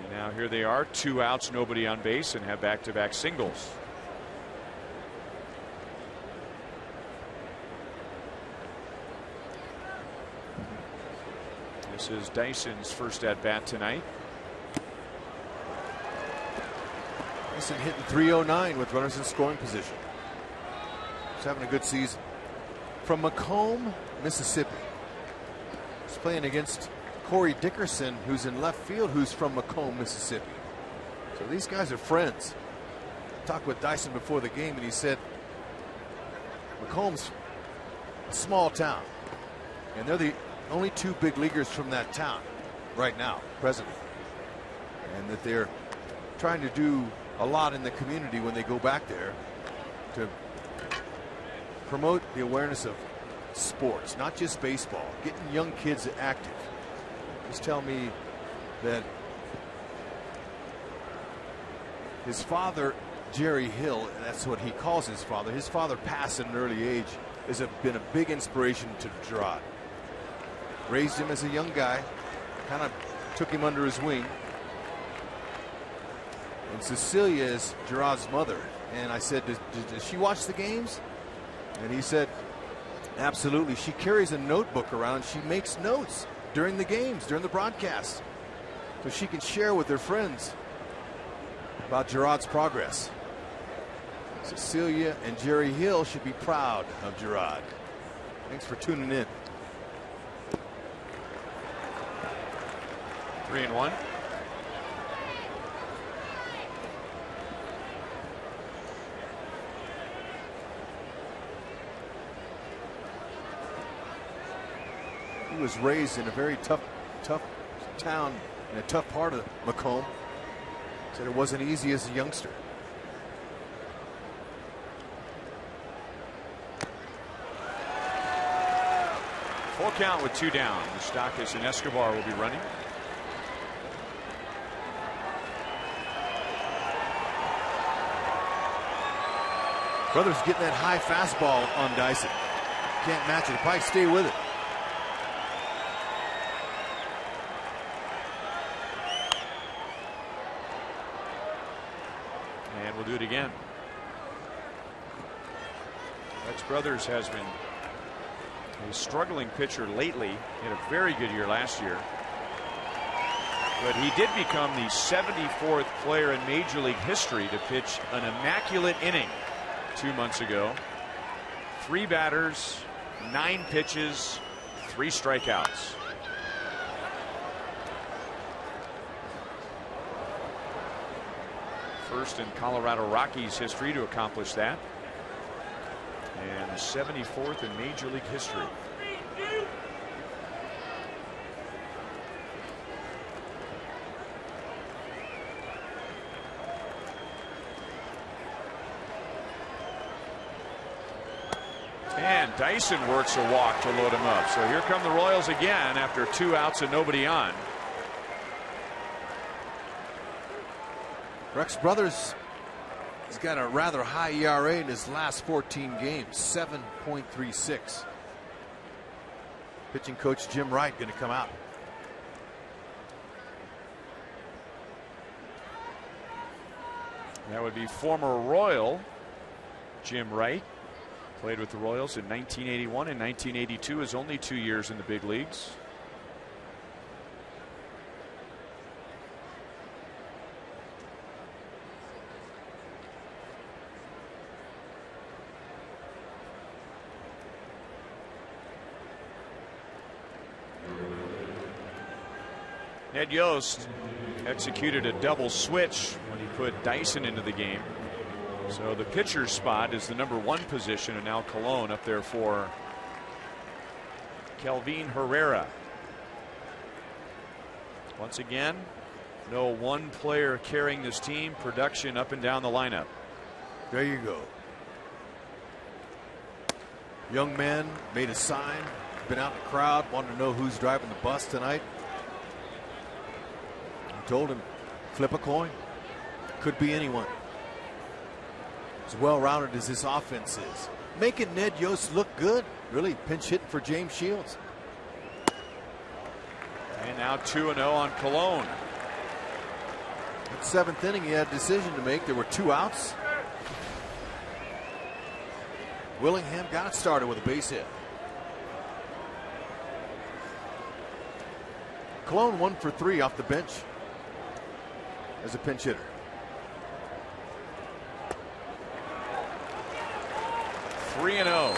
C: And now here they are, 2 outs, nobody on base, and have back-to-back singles. This is Dyson's first at bat tonight.
I: Dyson hitting .309 with runners in scoring position. He's having a good season. From Macomb, Mississippi. He's playing against Corey Dickerson, who's in left field, who's from Macomb, Mississippi. So these guys are friends. I talked with Dyson before the game, and he said Macomb's a small town, and they're the only 2 big leaguers from that town right now, presently, and that they're trying to do a lot in the community when they go back there to promote the awareness of sports, not just baseball, getting young kids active. Just tell me that his father, Jerry Hill, and that's what he calls his father passed at an early age, has been a big inspiration to Gerard. Raised him as a young guy, kind of took him under his wing. And Cecilia is Gerard's mother. And I said, does she watch the games? And he said, absolutely. She carries a notebook around. She makes notes during the games, during the broadcast, so she can share with her friends about Gerard's progress. Cecilia and Jerry Hill should be proud of Gerard. Thanks for tuning in.
C: 3-1.
I: He was raised in a very tough town in a tough part of Macomb. Said it wasn't easy as a youngster.
C: Full count with 2 down. Moustakas and Escobar will be running.
I: Brothers getting that high fastball on Dyson. Can't match it. Probably stay with it.
C: And we'll do it again. Rex Brothers has been a struggling pitcher lately. He had a very good year last year. But he did become the 74th player in Major League history to pitch an immaculate inning 2 months ago. 3 batters, 9 pitches, 3 strikeouts. First in Colorado Rockies history to accomplish that. And the 74th in Major League history. And Dyson works a walk to load him up. So here come the Royals again after 2 outs and nobody on.
I: Rex Brothers has got a rather high ERA in his last 14 games, 7.36. Pitching coach Jim Wright going to come out.
C: That would be former Royal Jim Wright. Played with the Royals in 1981 and 1982, his only 2 years in the big leagues. Ned Yost executed a double switch when he put Dyson into the game. So the pitcher's spot is the #1 position, and now Colon up there for Kelvin Herrera. Once again, no one player carrying this team. Production up and down the lineup.
I: There you go. Young man made a sign, been out in the crowd, wanted to know who's driving the bus tonight. I told him, flip a coin. Could be anyone. As well-rounded as this offense is. Making Ned Yost look good. Really pinch hitting for James Shields.
C: And now 2-0 on Colon.
I: In the 7th inning, he had a decision to make. There were 2 outs. Willingham got it started with a base hit. Colon 1 for 3 off the bench as a pinch hitter.
C: Three and 0.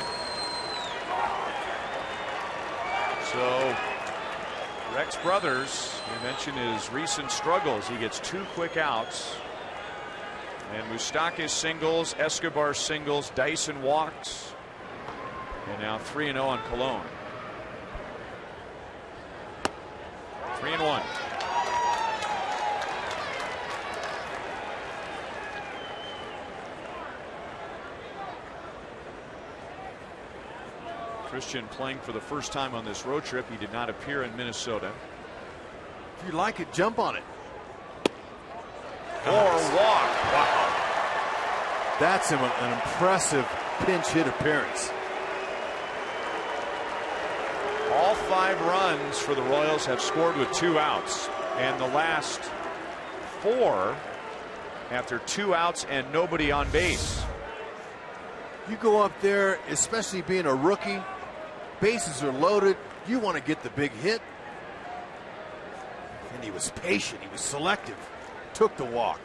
C: So Rex Brothers, you mentioned his recent struggles. He gets 2 quick outs. And Moustakas singles, Escobar singles, Dyson walks. And now 3-0 on Colon. 3-1. Christian playing for the first time on this road trip. He did not appear in Minnesota.
I: If you like it, jump on it.
C: Or walk. Wow.
I: That's an impressive pinch hit appearance.
C: All 5 runs for the Royals have scored with 2 outs. And the last 4 after 2 outs and nobody on base.
I: You go up there, especially being a rookie, bases are loaded, you want to get the big hit. And he was patient, he was selective, took the walk.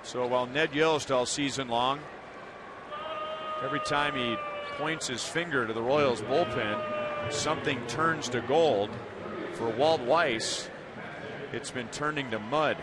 C: So while Ned Yost all season long, every time he points his finger to the Royals bullpen, something turns to gold. For Walt Weiss, it's been turning to mud.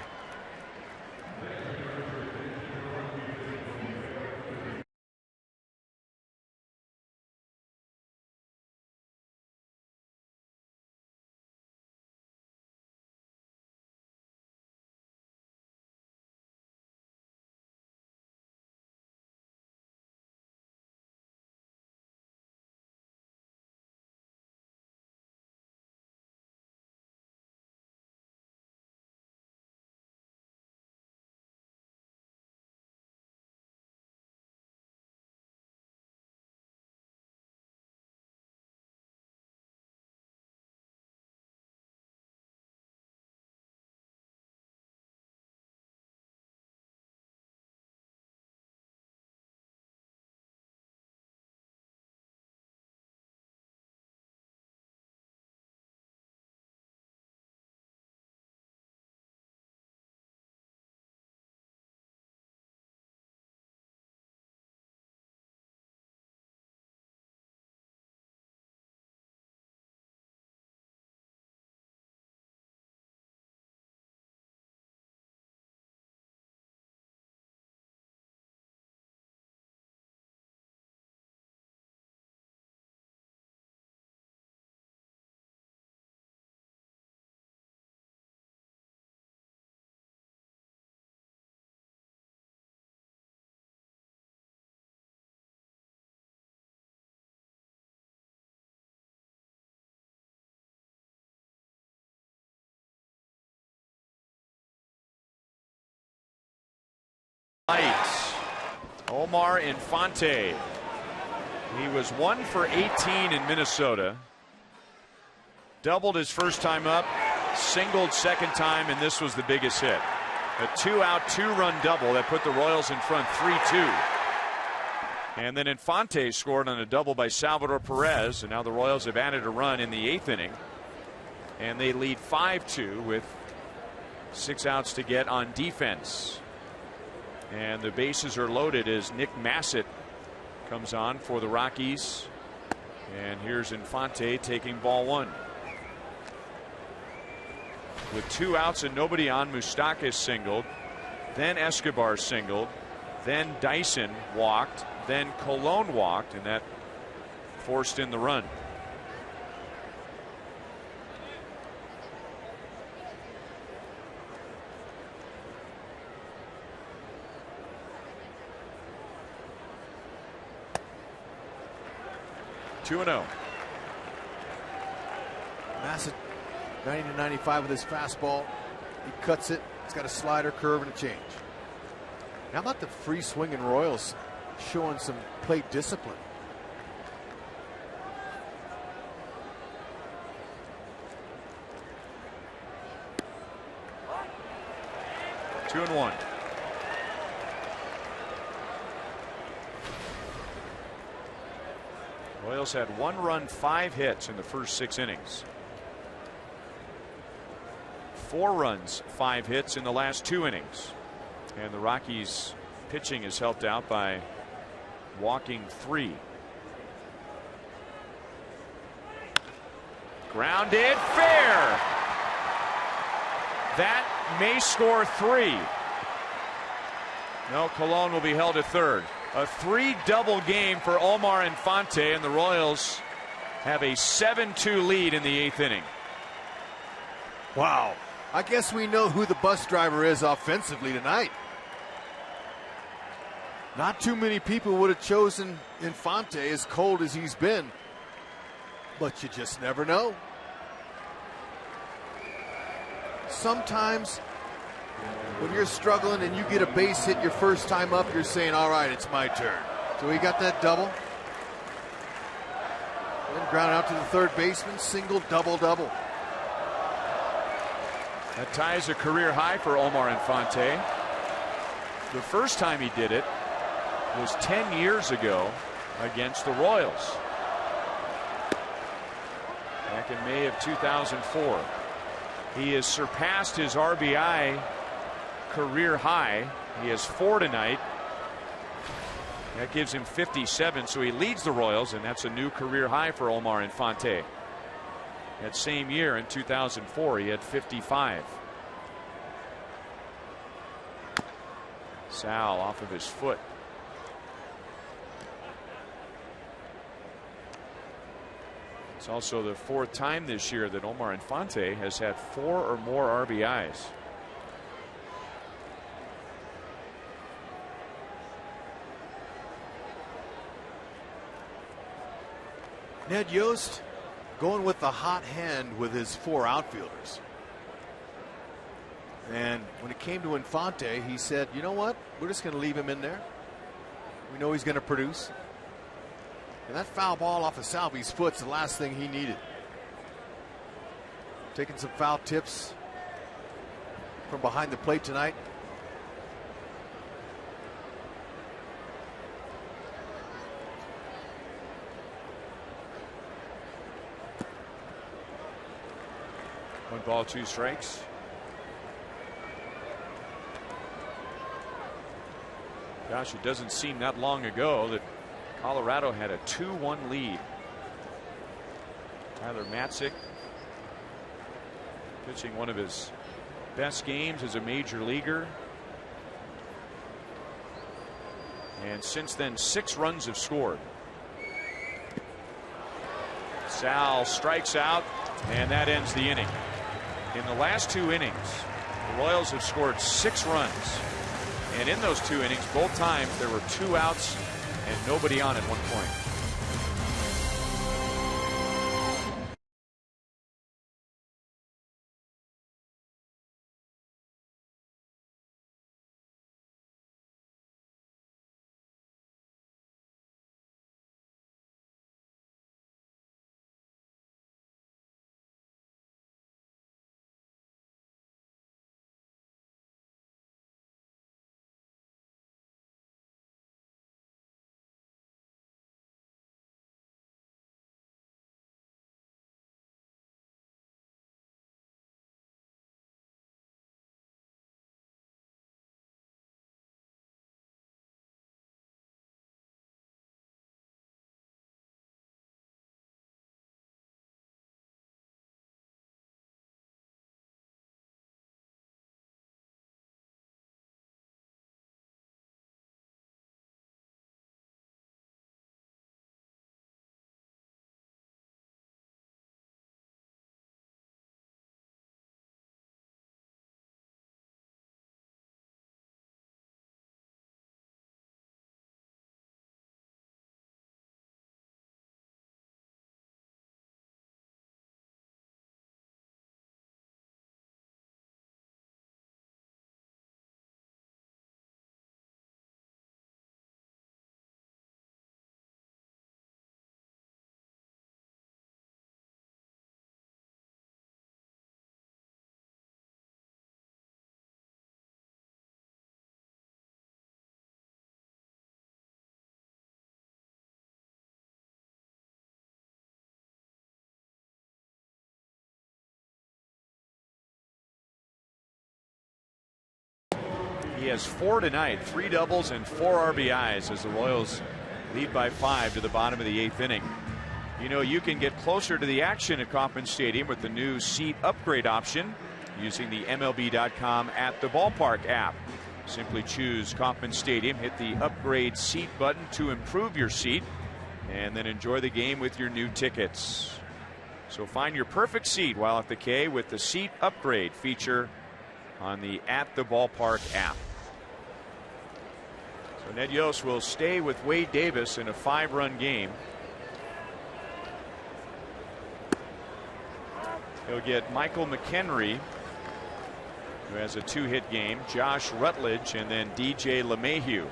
C: Omar Infante. He was 1 for 18 in Minnesota. Doubled his first time up, singled second time, and this was the biggest hit. A 2-out, 2-run double that put the Royals in front 3-2. And then Infante scored on a double by Salvador Perez, and now the Royals have added a run in the 8th inning. And they lead 5-2 with 6 outs to get on defense. And the bases are loaded as Nick Massett comes on for the Rockies.
D: And here's Infante taking ball one. With 2 outs and nobody on, Moustakas singled. Then Escobar singled. Then Dyson walked. Then Colon walked, and that forced in the run. Two and 0.
I: Massive 90 to 95 with his fastball. He cuts it. It's got a slider, curve, and a change. How about the free swinging Royals showing some plate discipline?
D: Two and 1. Royals had 1 run, 5 hits in the first 6 innings. 4 runs, 5 hits in the last 2 innings. And the Rockies pitching is helped out by walking 3. Grounded, fair. That may score 3. No, Colon will be held at third. A 3-double game for Omar Infante, and the Royals have a 7-2 lead in the 8th inning.
I: Wow. I guess we know who the bus driver is offensively tonight. Not too many people would have chosen Infante, as cold as he's been. But you just never know. Sometimes when you're struggling and you get a base hit your first time up, you're saying, all right, it's my turn. So he got that double. Then ground out to the third baseman, single, double, double.
D: That ties a career high for Omar Infante. The first time he did it was 10 years ago against the Royals. Back in May of 2004. He has surpassed his RBI career high. He has 4 tonight. That gives him 57, so he leads the Royals, and that's a new career high for Omar Infante. That same year in 2004, he had 55. Sal off of his foot. It's also the 4th time this year that Omar Infante has had 4 or more RBIs.
I: Ned Yost going with the hot hand with his 4 outfielders. And when it came to Infante, he said, you know what? We're just going to leave him in there. We know he's going to produce. And that foul ball off of Salvi's foot's the last thing he needed. Taking some foul tips from behind the plate tonight.
D: One ball, 2 strikes. Gosh, it doesn't seem that long ago that Colorado had a 2-1 lead. Tyler Matzik pitching one of his best games as a major leaguer. And since then, 6 runs have scored. Sal strikes out, and that ends the inning. In the last 2 innings, the Royals have scored 6 runs. And in those 2 innings, both times there were 2 outs and nobody on at one point.
C: He has 4 tonight, 3 doubles and 4 RBIs as the Royals lead by 5 to the bottom of the 8th inning. You know, you can get closer to the action at Kauffman Stadium with the new seat upgrade option using the MLB.com at the ballpark app. Simply choose Kauffman Stadium, hit the upgrade seat button to improve your seat, and then enjoy the game with your new tickets. So find your perfect seat while at the K with the seat upgrade feature on the At the Ballpark app. So Ned Yost will stay with Wade Davis in a 5-run game. He'll get Michael McHenry, who has a 2-hit game, Josh Rutledge, and then DJ LeMahieu.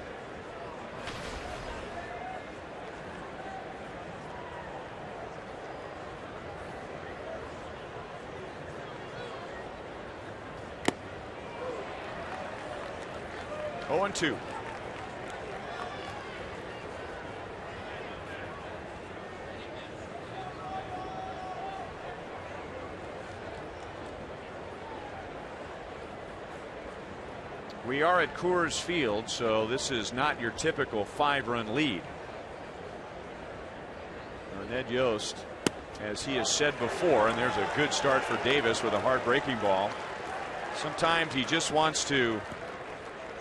C: Oh, and 2. We are at Coors Field, so this is not your typical 5-run lead. Ned Yost, as he has said before, and there's a good start for Davis with a hard breaking ball. Sometimes he just wants to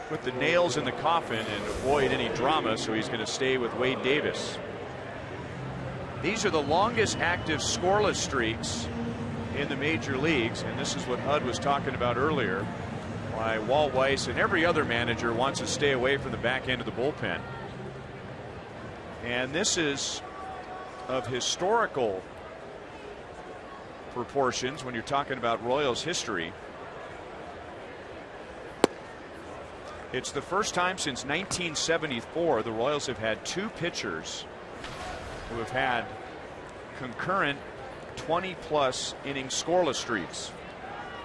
C: put the nails in the coffin and avoid any drama, so he's going to stay with Wade Davis. These are the longest active scoreless streaks in the major leagues, and this is what Hud was talking about earlier, why Walt Weiss and every other manager wants to stay away from the back end of the bullpen. And this is of historical proportions when you're talking about Royals history. It's the first time since 1974 the Royals have had 2 pitchers who have had concurrent 20+ inning scoreless streaks.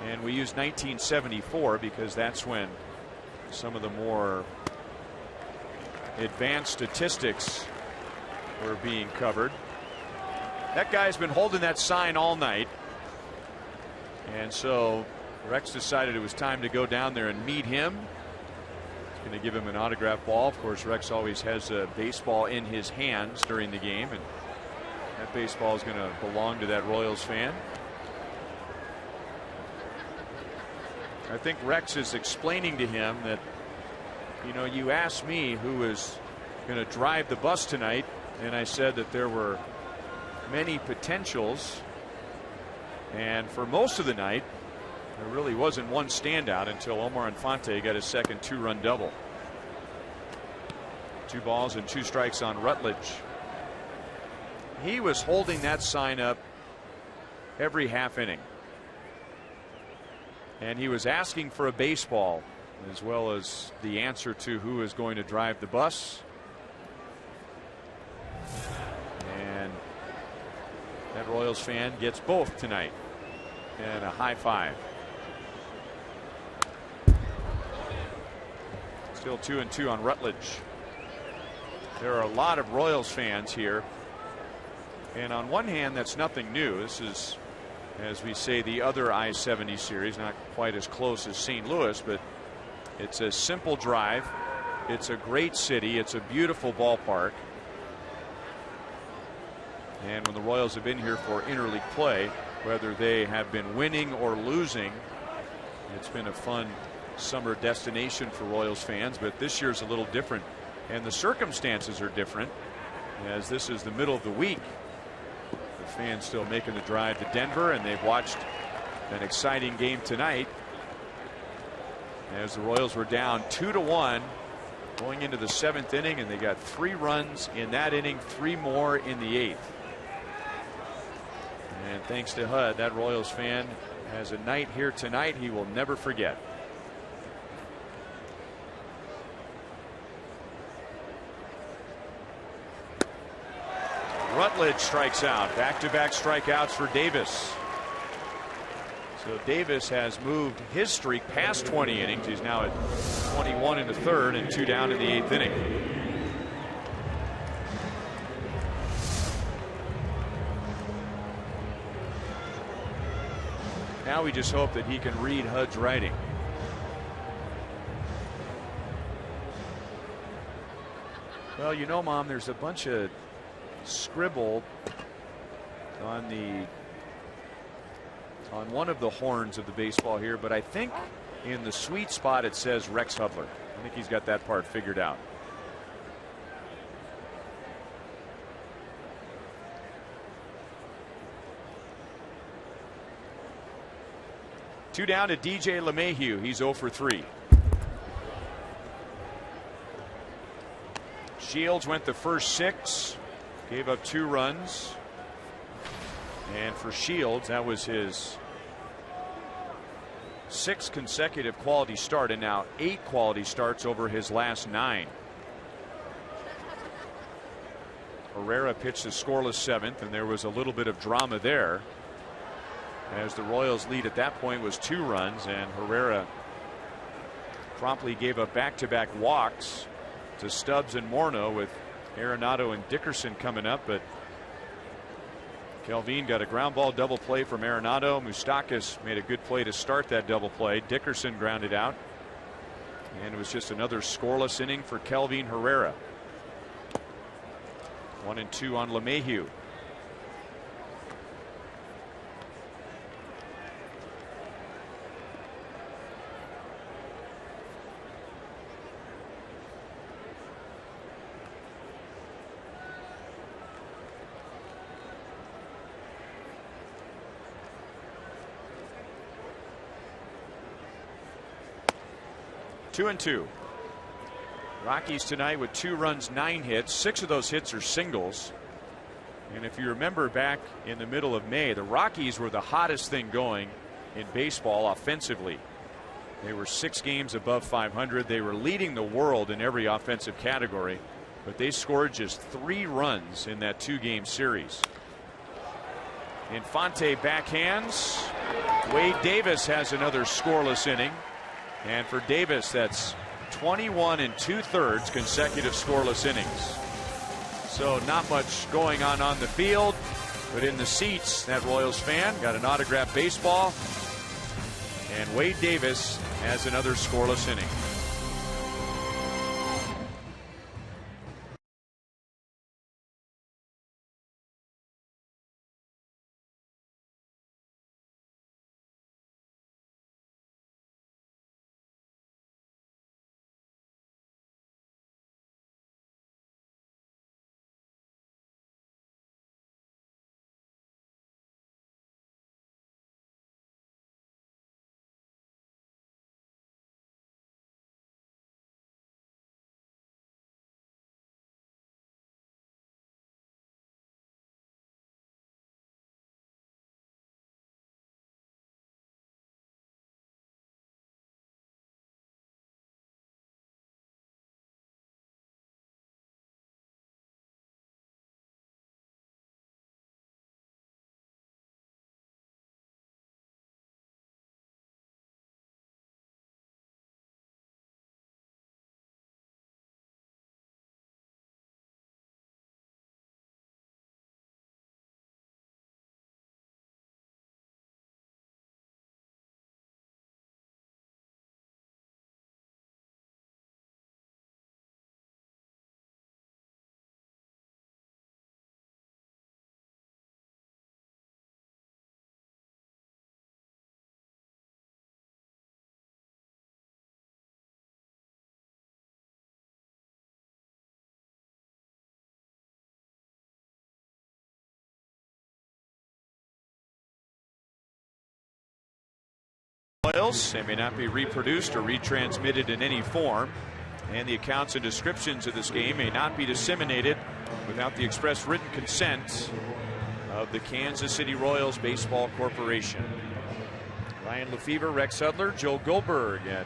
C: And we use 1974 because that's when some of the more advanced statistics were being covered. That guy's been holding that sign all night. And so Rex decided it was time to go down there and meet him. He's going to give him an autograph ball. Of course, Rex always has a baseball in his hands during the game, and that baseball is going to belong to that Royals fan. I think Rex is explaining to him that, you know, you asked me who was going to drive the bus tonight, and I said that there were many potentials, and for most of the night there really wasn't one standout until Omar Infante got his second 2-run double. 2 balls and 2 strikes on Rutledge. He was holding that sign up every half inning, and he was asking for a baseball as well as the answer to who is going to drive the bus. And that Royals fan gets both tonight and a high five. Still 2-2 on Rutledge. There are a lot of Royals fans here, and on one hand that's nothing new. This is, as we say, the other I-70 series, not quite as close as St. Louis, but it's a simple drive. It's a great city. It's a beautiful ballpark. And when the Royals have been here for interleague play, whether they have been winning or losing, it's been a fun summer destination for Royals fans. But this year's a little different, and the circumstances are different, as this is the middle of the week. The fans still making the drive to Denver, and they've watched an exciting game tonight as the Royals were down 2-1 going into the 7th inning, and they got 3 runs in that inning, 3 more in the 8th. And thanks to HUD, that Royals fan has a night here tonight he will never forget. Rutledge strikes out. Back-to-back strikeouts for Davis. So Davis has moved his streak past 20 innings. He's now at 21 in the 3rd and 2 down in the 8th inning. Now we just hope that he can read HUD's writing.
D: Well, you know, Mom, there's a bunch of scribble on one of the horns of the baseball here, but I think in the sweet spot it says Rex Hudler. I think he's got that part figured out. Two down to DJ LeMahieu. He's 0 for 3. Shields went the first 6, gave up 2 runs. And for Shields, that was his 6th consecutive quality start, and now 8 quality starts over his last 9. Herrera pitched the scoreless 7th, and there was a little bit of drama there, as the Royals' lead at that point was 2 runs, and Herrera promptly gave up back-to-back walks to Stubbs and Morneau, with Arenado and Dickerson coming up. But Kelvin got a ground ball double play from Arenado. Moustakas made a good play to start that double play. Dickerson grounded out, and it was just another scoreless inning for Kelvin Herrera. 1-2 on LeMahieu. Two and 2. Rockies tonight with 2 runs, 9 hits. 6 of those hits are singles. And if you remember back in the middle of May, the Rockies were the hottest thing going in baseball offensively. They were 6 games above 500. They were leading the world in every offensive category, but they scored just 3 runs in that 2-game series. Infante backhands. Wade Davis has another scoreless inning. And for Davis, that's 21 2/3 consecutive scoreless innings. So not much going on the field, but in the seats, that Royals fan got an autographed baseball. And Wade Davis has another scoreless inning. They may not be reproduced or retransmitted in any form, and the accounts and descriptions of this game may not be disseminated without the express written consent of the Kansas City Royals Baseball Corporation. Ryan Lefevre, Rex Hudler, Joe Goldberg at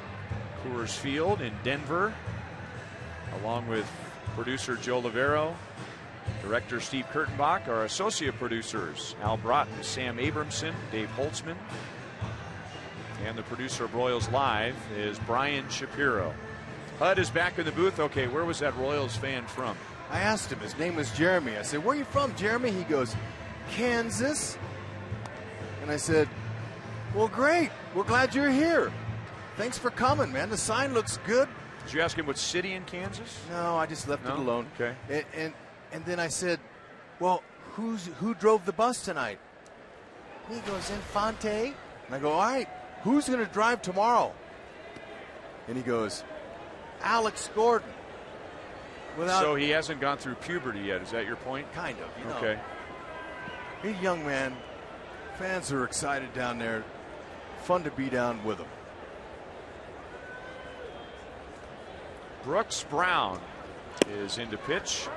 D: Coors Field in Denver, along with producer Joe Lavero, director Steve Kurtenbach, our associate producers Al Broughton, Sam Abramson, Dave Holtzman, and the producer of Royals Live is Brian Shapiro. Hud is back in the booth. Okay, where was that Royals fan from?
E: I asked him. His name was Jeremy. I said, "Where are you from, Jeremy?" He goes, "Kansas." And I said, "Well, great. We're glad you're here. Thanks for coming, man. The sign looks good.
D: Did you ask him what city in Kansas?
E: No, I just left it alone.
D: Okay.
E: And then I said, well, who drove the bus tonight? He goes, Infante. And I go, all right, who's going to drive tomorrow? And he goes, Alex Gordon.
D: So he hasn't gone through puberty yet. Is that your point?
E: Kind of. You know.
D: Okay.
E: He's a young man. Fans are excited down there. Fun to be down with him.
D: Brooks Brown is in to pitch.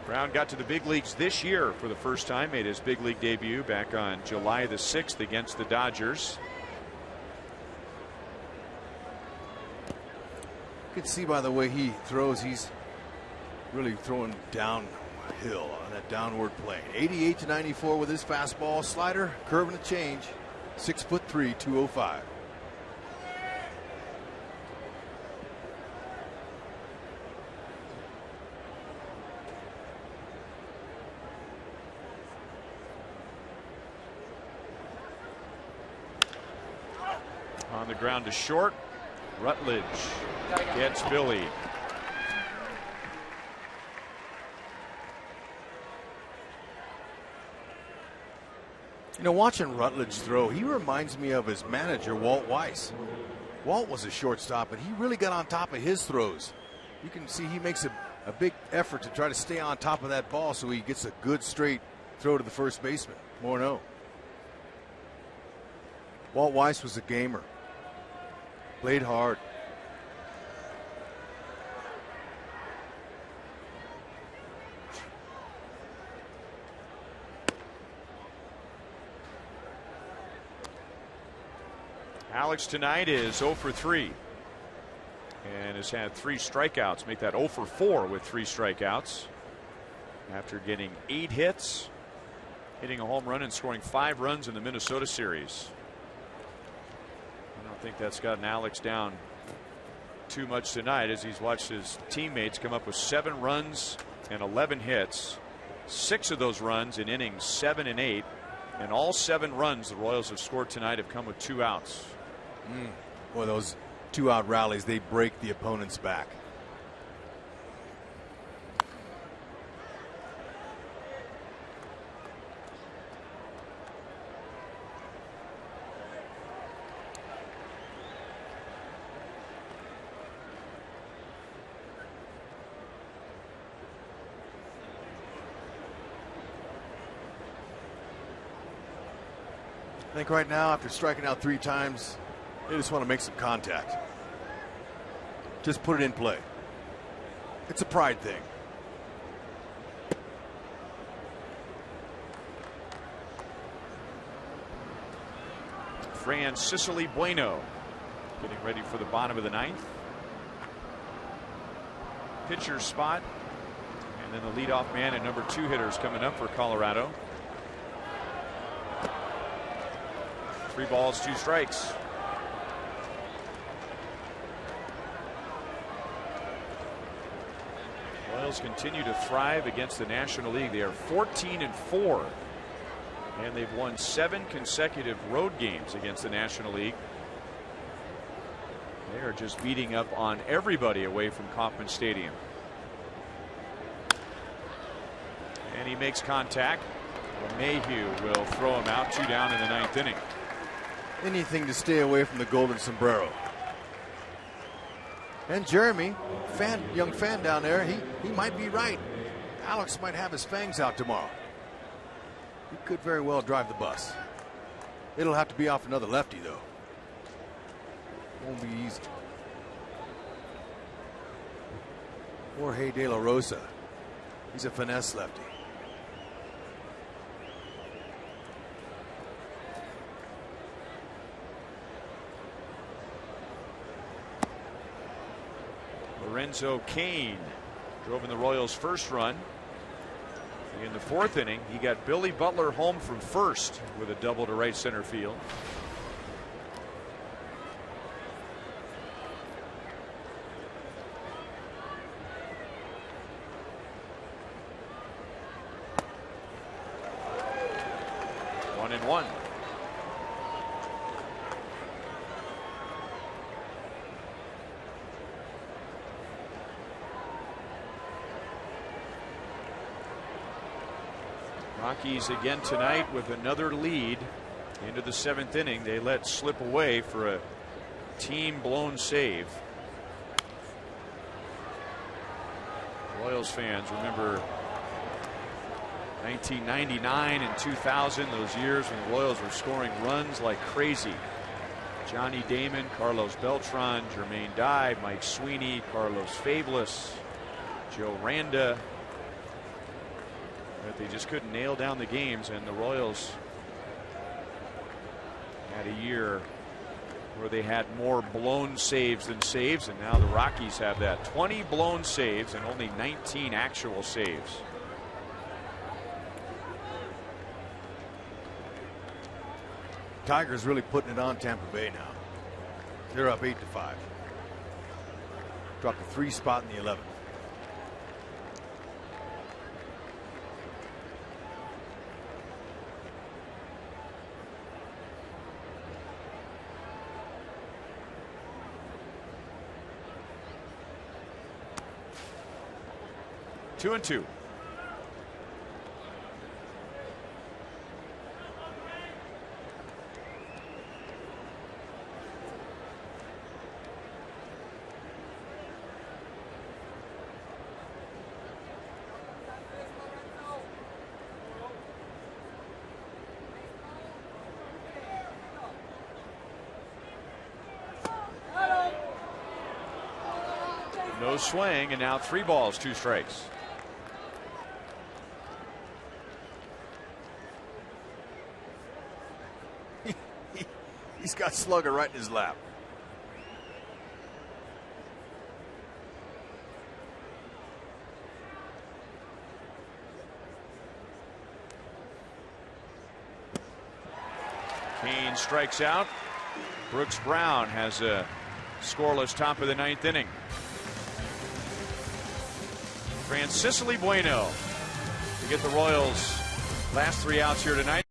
D: Brown got to the big leagues this year for the first time, made his big league debut back on July the 6th against the Dodgers.
E: You can see by the way he throws, he's really throwing downhill on that downward plane. 88 to 94 with his fastball, slider, curve and a change. 6'3", 205.
D: On the ground to short. Rutledge gets Billy.
E: You know, watching Rutledge throw, he reminds me of his manager, Walt Weiss. Walt was a shortstop, and he really got on top of his throws. You can see he makes a big effort to try to stay on top of that ball so he gets a good straight throw to the first baseman. Morneau. Walt Weiss was a gamer. Played hard.
D: Alex tonight is 0 for 3 and has had 3 strikeouts. Make that 0 for 4 with 3 strikeouts after getting 8 hits, hitting a home run and scoring 5 runs in the Minnesota series. I don't think that's gotten Alex down too much tonight as he's watched his teammates come up with 7 runs and 11 hits. 6 of those runs in innings 7 and 8, and all 7 runs the Royals have scored tonight have come with 2 outs.
E: Boy, those 2-out rallies, they break the opponent's back. I think right now, after striking out 3 times, they just want to make some contact. Just put it in play. It's a pride thing.
D: Fran Sicily Bueno getting ready for the bottom of the 9th. Pitcher spot. And then the leadoff man and number 2 hitters coming up for Colorado. 3 balls, 2 strikes. Royals continue to thrive against the National League. They are 14-4, and they've won 7 consecutive road games against the National League. They are just beating up on everybody away from Kauffman Stadium. And he makes contact. Mayhew will throw him out. 2 down in the 9th inning.
E: Anything to stay away from the golden sombrero. And Jeremy, young fan down there, he might be right. Alex might have his fangs out tomorrow. He could very well drive the bus. It'll have to be off another lefty, though. Won't be easy. Jorge De La Rosa. He's a finesse lefty.
D: Lorenzo Cain drove in the Royals' first run. In the 4th inning, he got Billy Butler home from first with a double to right center field. 1-1. Rockies again tonight with another lead into the 7th inning. They let slip away for a team blown save. Royals fans remember 1999 and 2000, those years when the Royals were scoring runs like crazy. Johnny Damon, Carlos Beltran, Jermaine Dye, Mike Sweeney, Carlos Fabulous, Joe Randa. But they just couldn't nail down the games, and the Royals had a year where they had more blown saves than saves, and now the Rockies have that. 20 blown saves and only 19 actual saves.
E: Tigers really putting it on Tampa Bay now. They're up 8-5. Dropped a 3 spot in the 11th.
D: Two and two. No swing, and now 3 balls, 2 strikes.
E: He's got Slugger right in his lap.
D: Kane strikes out. Brooks Brown has a scoreless top of the 9th inning. Francisco Bueno to get the Royals' last 3 outs here tonight.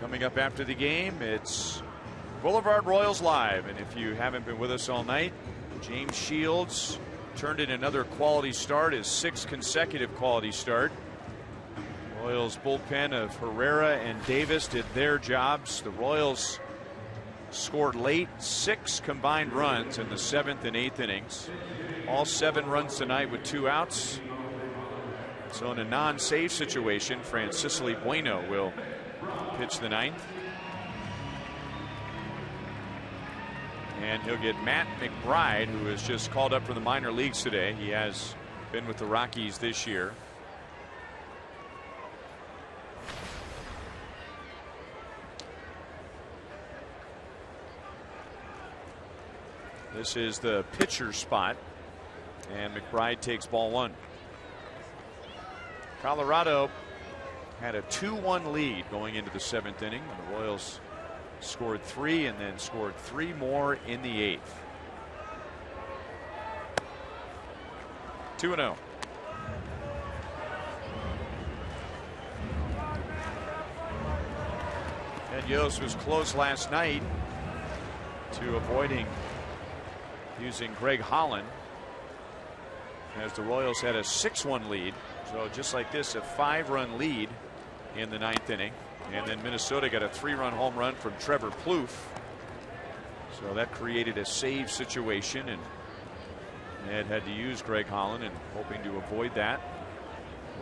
D: Coming up after the game, it's Boulevard Royals Live. And if you haven't been with us all night, James Shields turned in another quality start, his 6th consecutive quality start. Royals bullpen of Herrera and Davis did their jobs. The Royals scored late, 6 combined runs in the 7th and 8th innings. All 7 runs tonight with 2 outs. So in a non-save situation, Francisco Bueno will pitch the 9th. And he'll get Matt McBride, who is just called up from the minor leagues today. He has been with the Rockies this year. This is the pitcher spot, and McBride takes ball 1. Colorado had a 2-1 lead going into the 7th inning. The Royals scored 3 and then scored 3 more in the 8th. 2-0. Ned Yost was close last night to avoiding using Greg Holland as the Royals had a 6-1 lead. So just like this, a 5-run lead in the 9th inning. And then Minnesota got a 3-run home run from Trevor Plouffe. So that created a save situation, and Ned had to use Greg Holland and hoping to avoid that.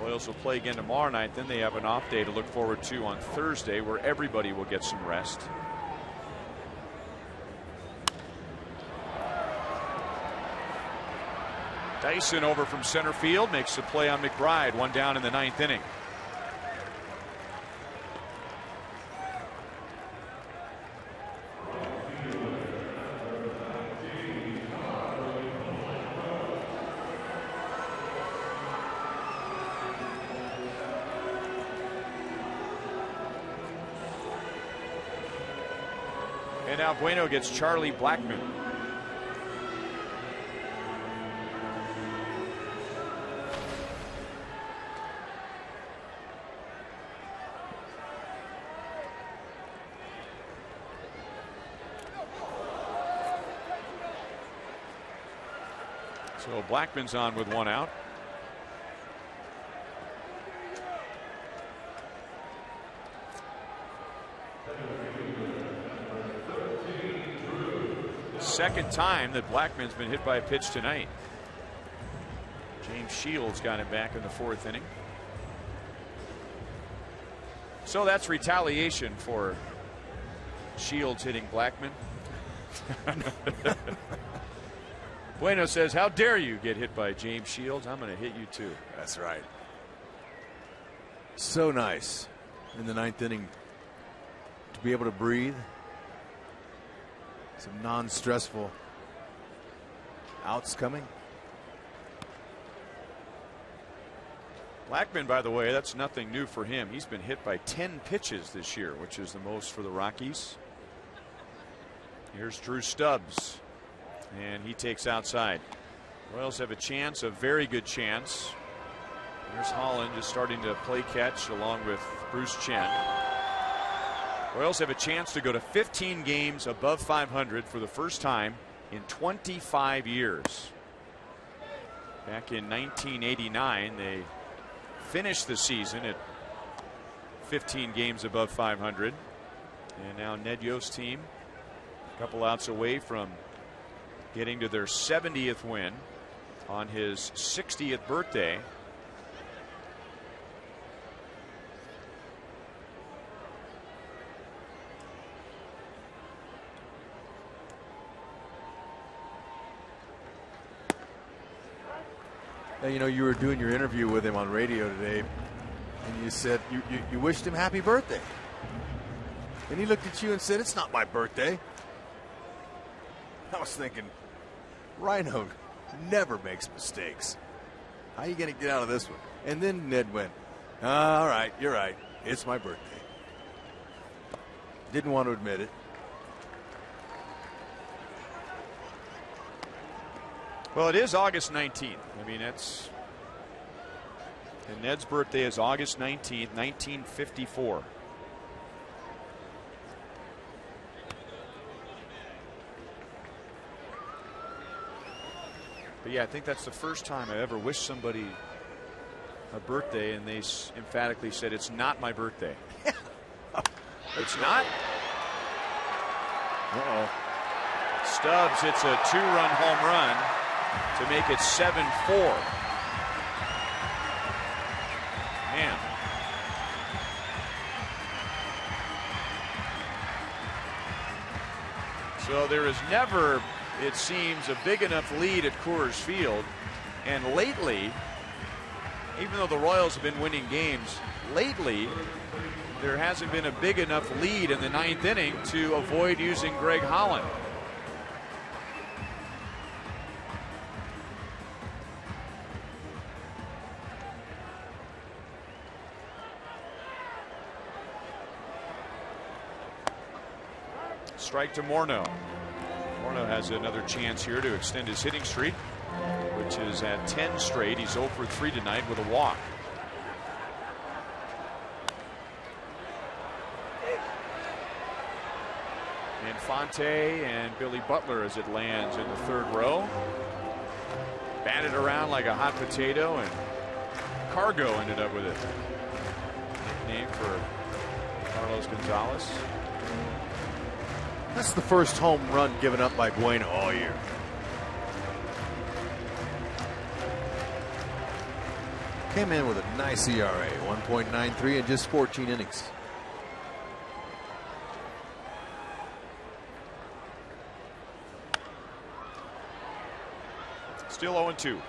D: Royals will play again tomorrow night. Then they have an off day to look forward to on Thursday, where everybody will get some rest. Dyson over from center field makes the play on McBride. 1 down in the 9th inning. And now Bueno gets Charlie Blackmon. So Blackmon's on with 1 out. Second time that Blackmon's been hit by a pitch tonight. James Shields got him back in the 4th inning. So that's retaliation for Shields hitting Blackmon. Bueno says, how dare you get hit by James Shields? I'm going to hit you too.
I: That's right. So nice in the 9th inning to be able to breathe. Some non-stressful outs coming.
D: Blackmon, by the way, that's nothing new for him. He's been hit by 10 pitches this year, which is the most for the Rockies. Here's Drew Stubbs, and he takes outside. Royals have a chance, a very good chance. There's Holland just starting to play catch along with Bruce Chen. Royals have a chance to go to 15 games above 500 for the first time in 25 years. Back in 1989, they finished the season at 15 games above 500. And now Ned Yost team a couple outs away from getting to their 70th win on his 60th birthday.
I: You know, you were doing your interview with him on radio today, and you said you wished him happy birthday. And he looked at you and said, it's not my birthday. I was thinking, Rhino never makes mistakes. How are you going to get out of this one? And then Ned went, all right, you're right. It's my birthday. Didn't want to admit it.
D: Well, it is August 19th. I mean, it's. And Ned's birthday is August 19th, 1954. But yeah, I think that's the first time I ever wished somebody a birthday and they emphatically said, it's not my birthday. It's not? Uh-oh. Stubbs hits a 2-run home run to make it 7-4. Man. So there is never, it seems, a big enough lead at Coors Field. And lately, even though the Royals have been winning games, lately there hasn't been a big enough lead in the 9th inning to avoid using Greg Holland. Strike to Morneau. Morneau has another chance here to extend his hitting streak, which is at 10 straight. He's 0 for 3 tonight with a walk. Infante and Billy Butler as it lands in the third row. Batted around like a hot potato, and Cargo ended up with it. Nickname for Carlos Gonzalez.
I: That's the first home run given up by Bueno all year. Came in with a nice ERA, 1.93 in just 14 innings.
D: Still 0-2.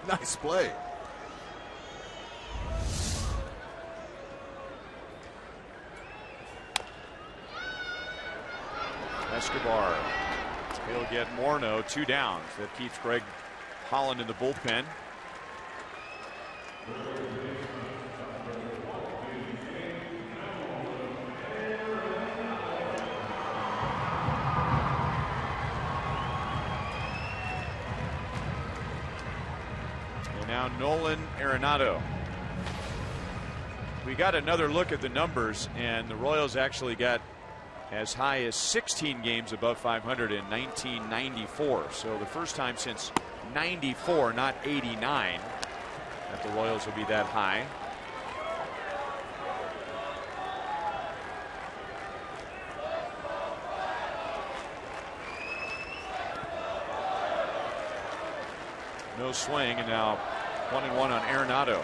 I: Nice play.
D: Escobar. He'll get Morneau 2 downs. That keeps Greg Holland in the bullpen. And now Nolan Arenado. We got another look at the numbers, and the Royals actually got as high as 16 games above 500 in 1994. So the first time since 94, not 89, that the Royals will be that high. No swing, and now 1-1 on Arenado.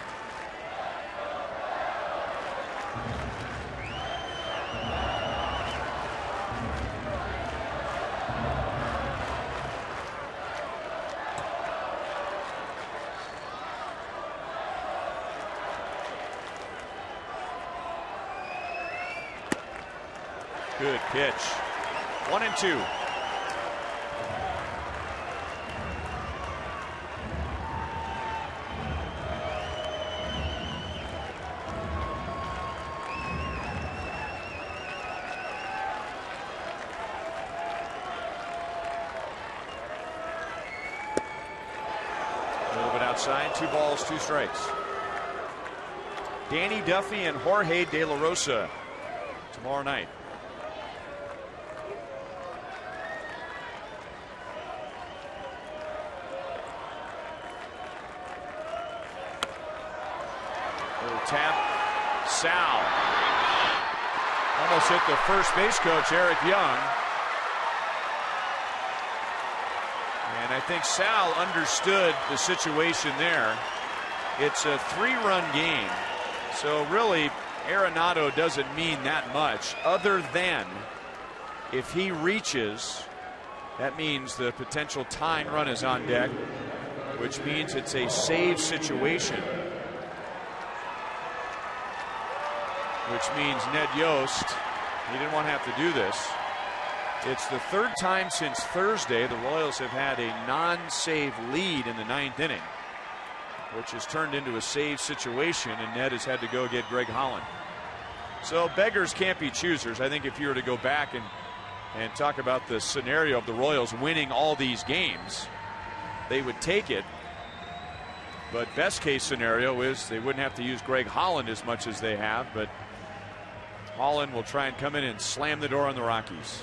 D: Good pitch. 1-2. A little bit outside. 2 balls, 2 strikes. Danny Duffy and Jorge De La Rosa tomorrow night. Tap. Sal. Almost hit the first base coach, Eric Young. And I think Sal understood the situation there. It's a 3-run game. So really, Arenado doesn't mean that much, other than if he reaches, that means the potential tying run is on deck, which means it's a save situation. Which means Ned Yost, he didn't want to have to do this. It's the 3rd time since Thursday the Royals have had a non-save lead in the 9th inning, which has turned into a save situation, and Ned has had to go get Greg Holland. So beggars can't be choosers. I think if you were to go back and talk about the scenario of the Royals winning all these games, they would take it. But best case scenario is they wouldn't have to use Greg Holland as much as they have, but Holland will try and come in and slam the door on the Rockies.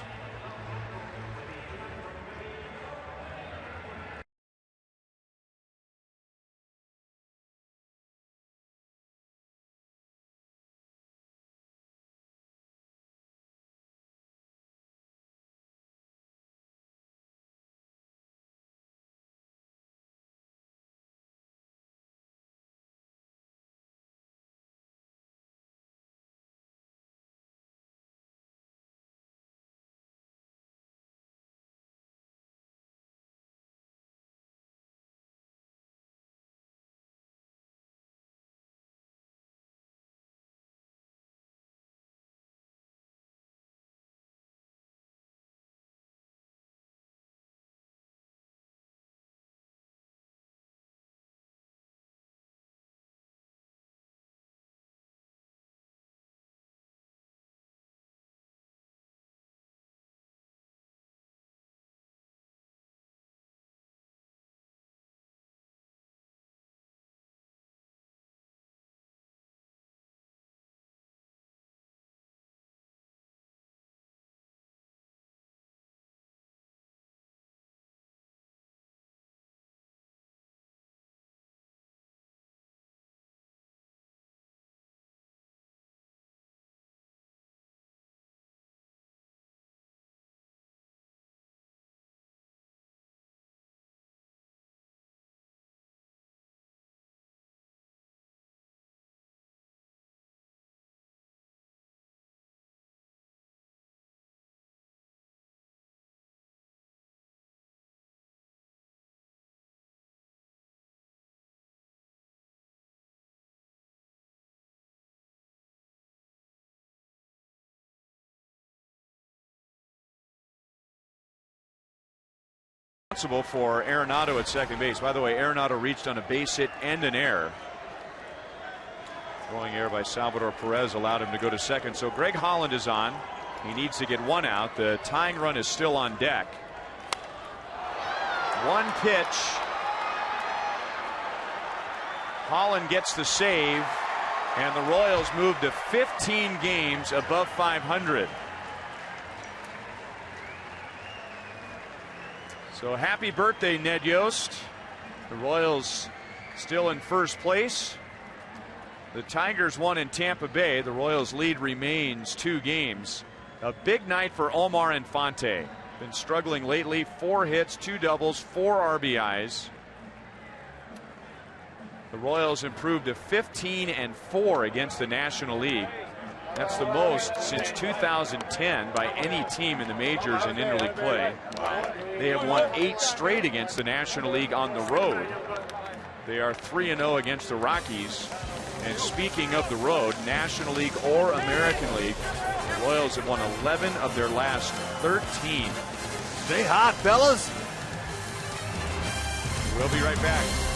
D: responsible for Arenado at second base. By the way, Arenado reached on a base hit and an error. Throwing error by Salvador Perez allowed him to go to second. So Greg Holland is on. He needs to get one out. The tying run is still on deck. One pitch. Holland gets the save, and the Royals move to 15 games above 500. So happy birthday, Ned Yost. The Royals still in first place. The Tigers won in Tampa Bay. The Royals lead remains 2 games. A big night for Omar Infante. Been struggling lately. 4 hits, 2 doubles, 4 RBIs. The Royals improved to 15-4 against the National League. That's the most since 2010 by any team in the majors in interleague play. They have won 8 straight against the National League on the road. They are 3-0 against the Rockies. And speaking of the road, National League or American League, the Royals have won 11 of their last 13.
I: Stay hot, fellas.
D: We'll be right back.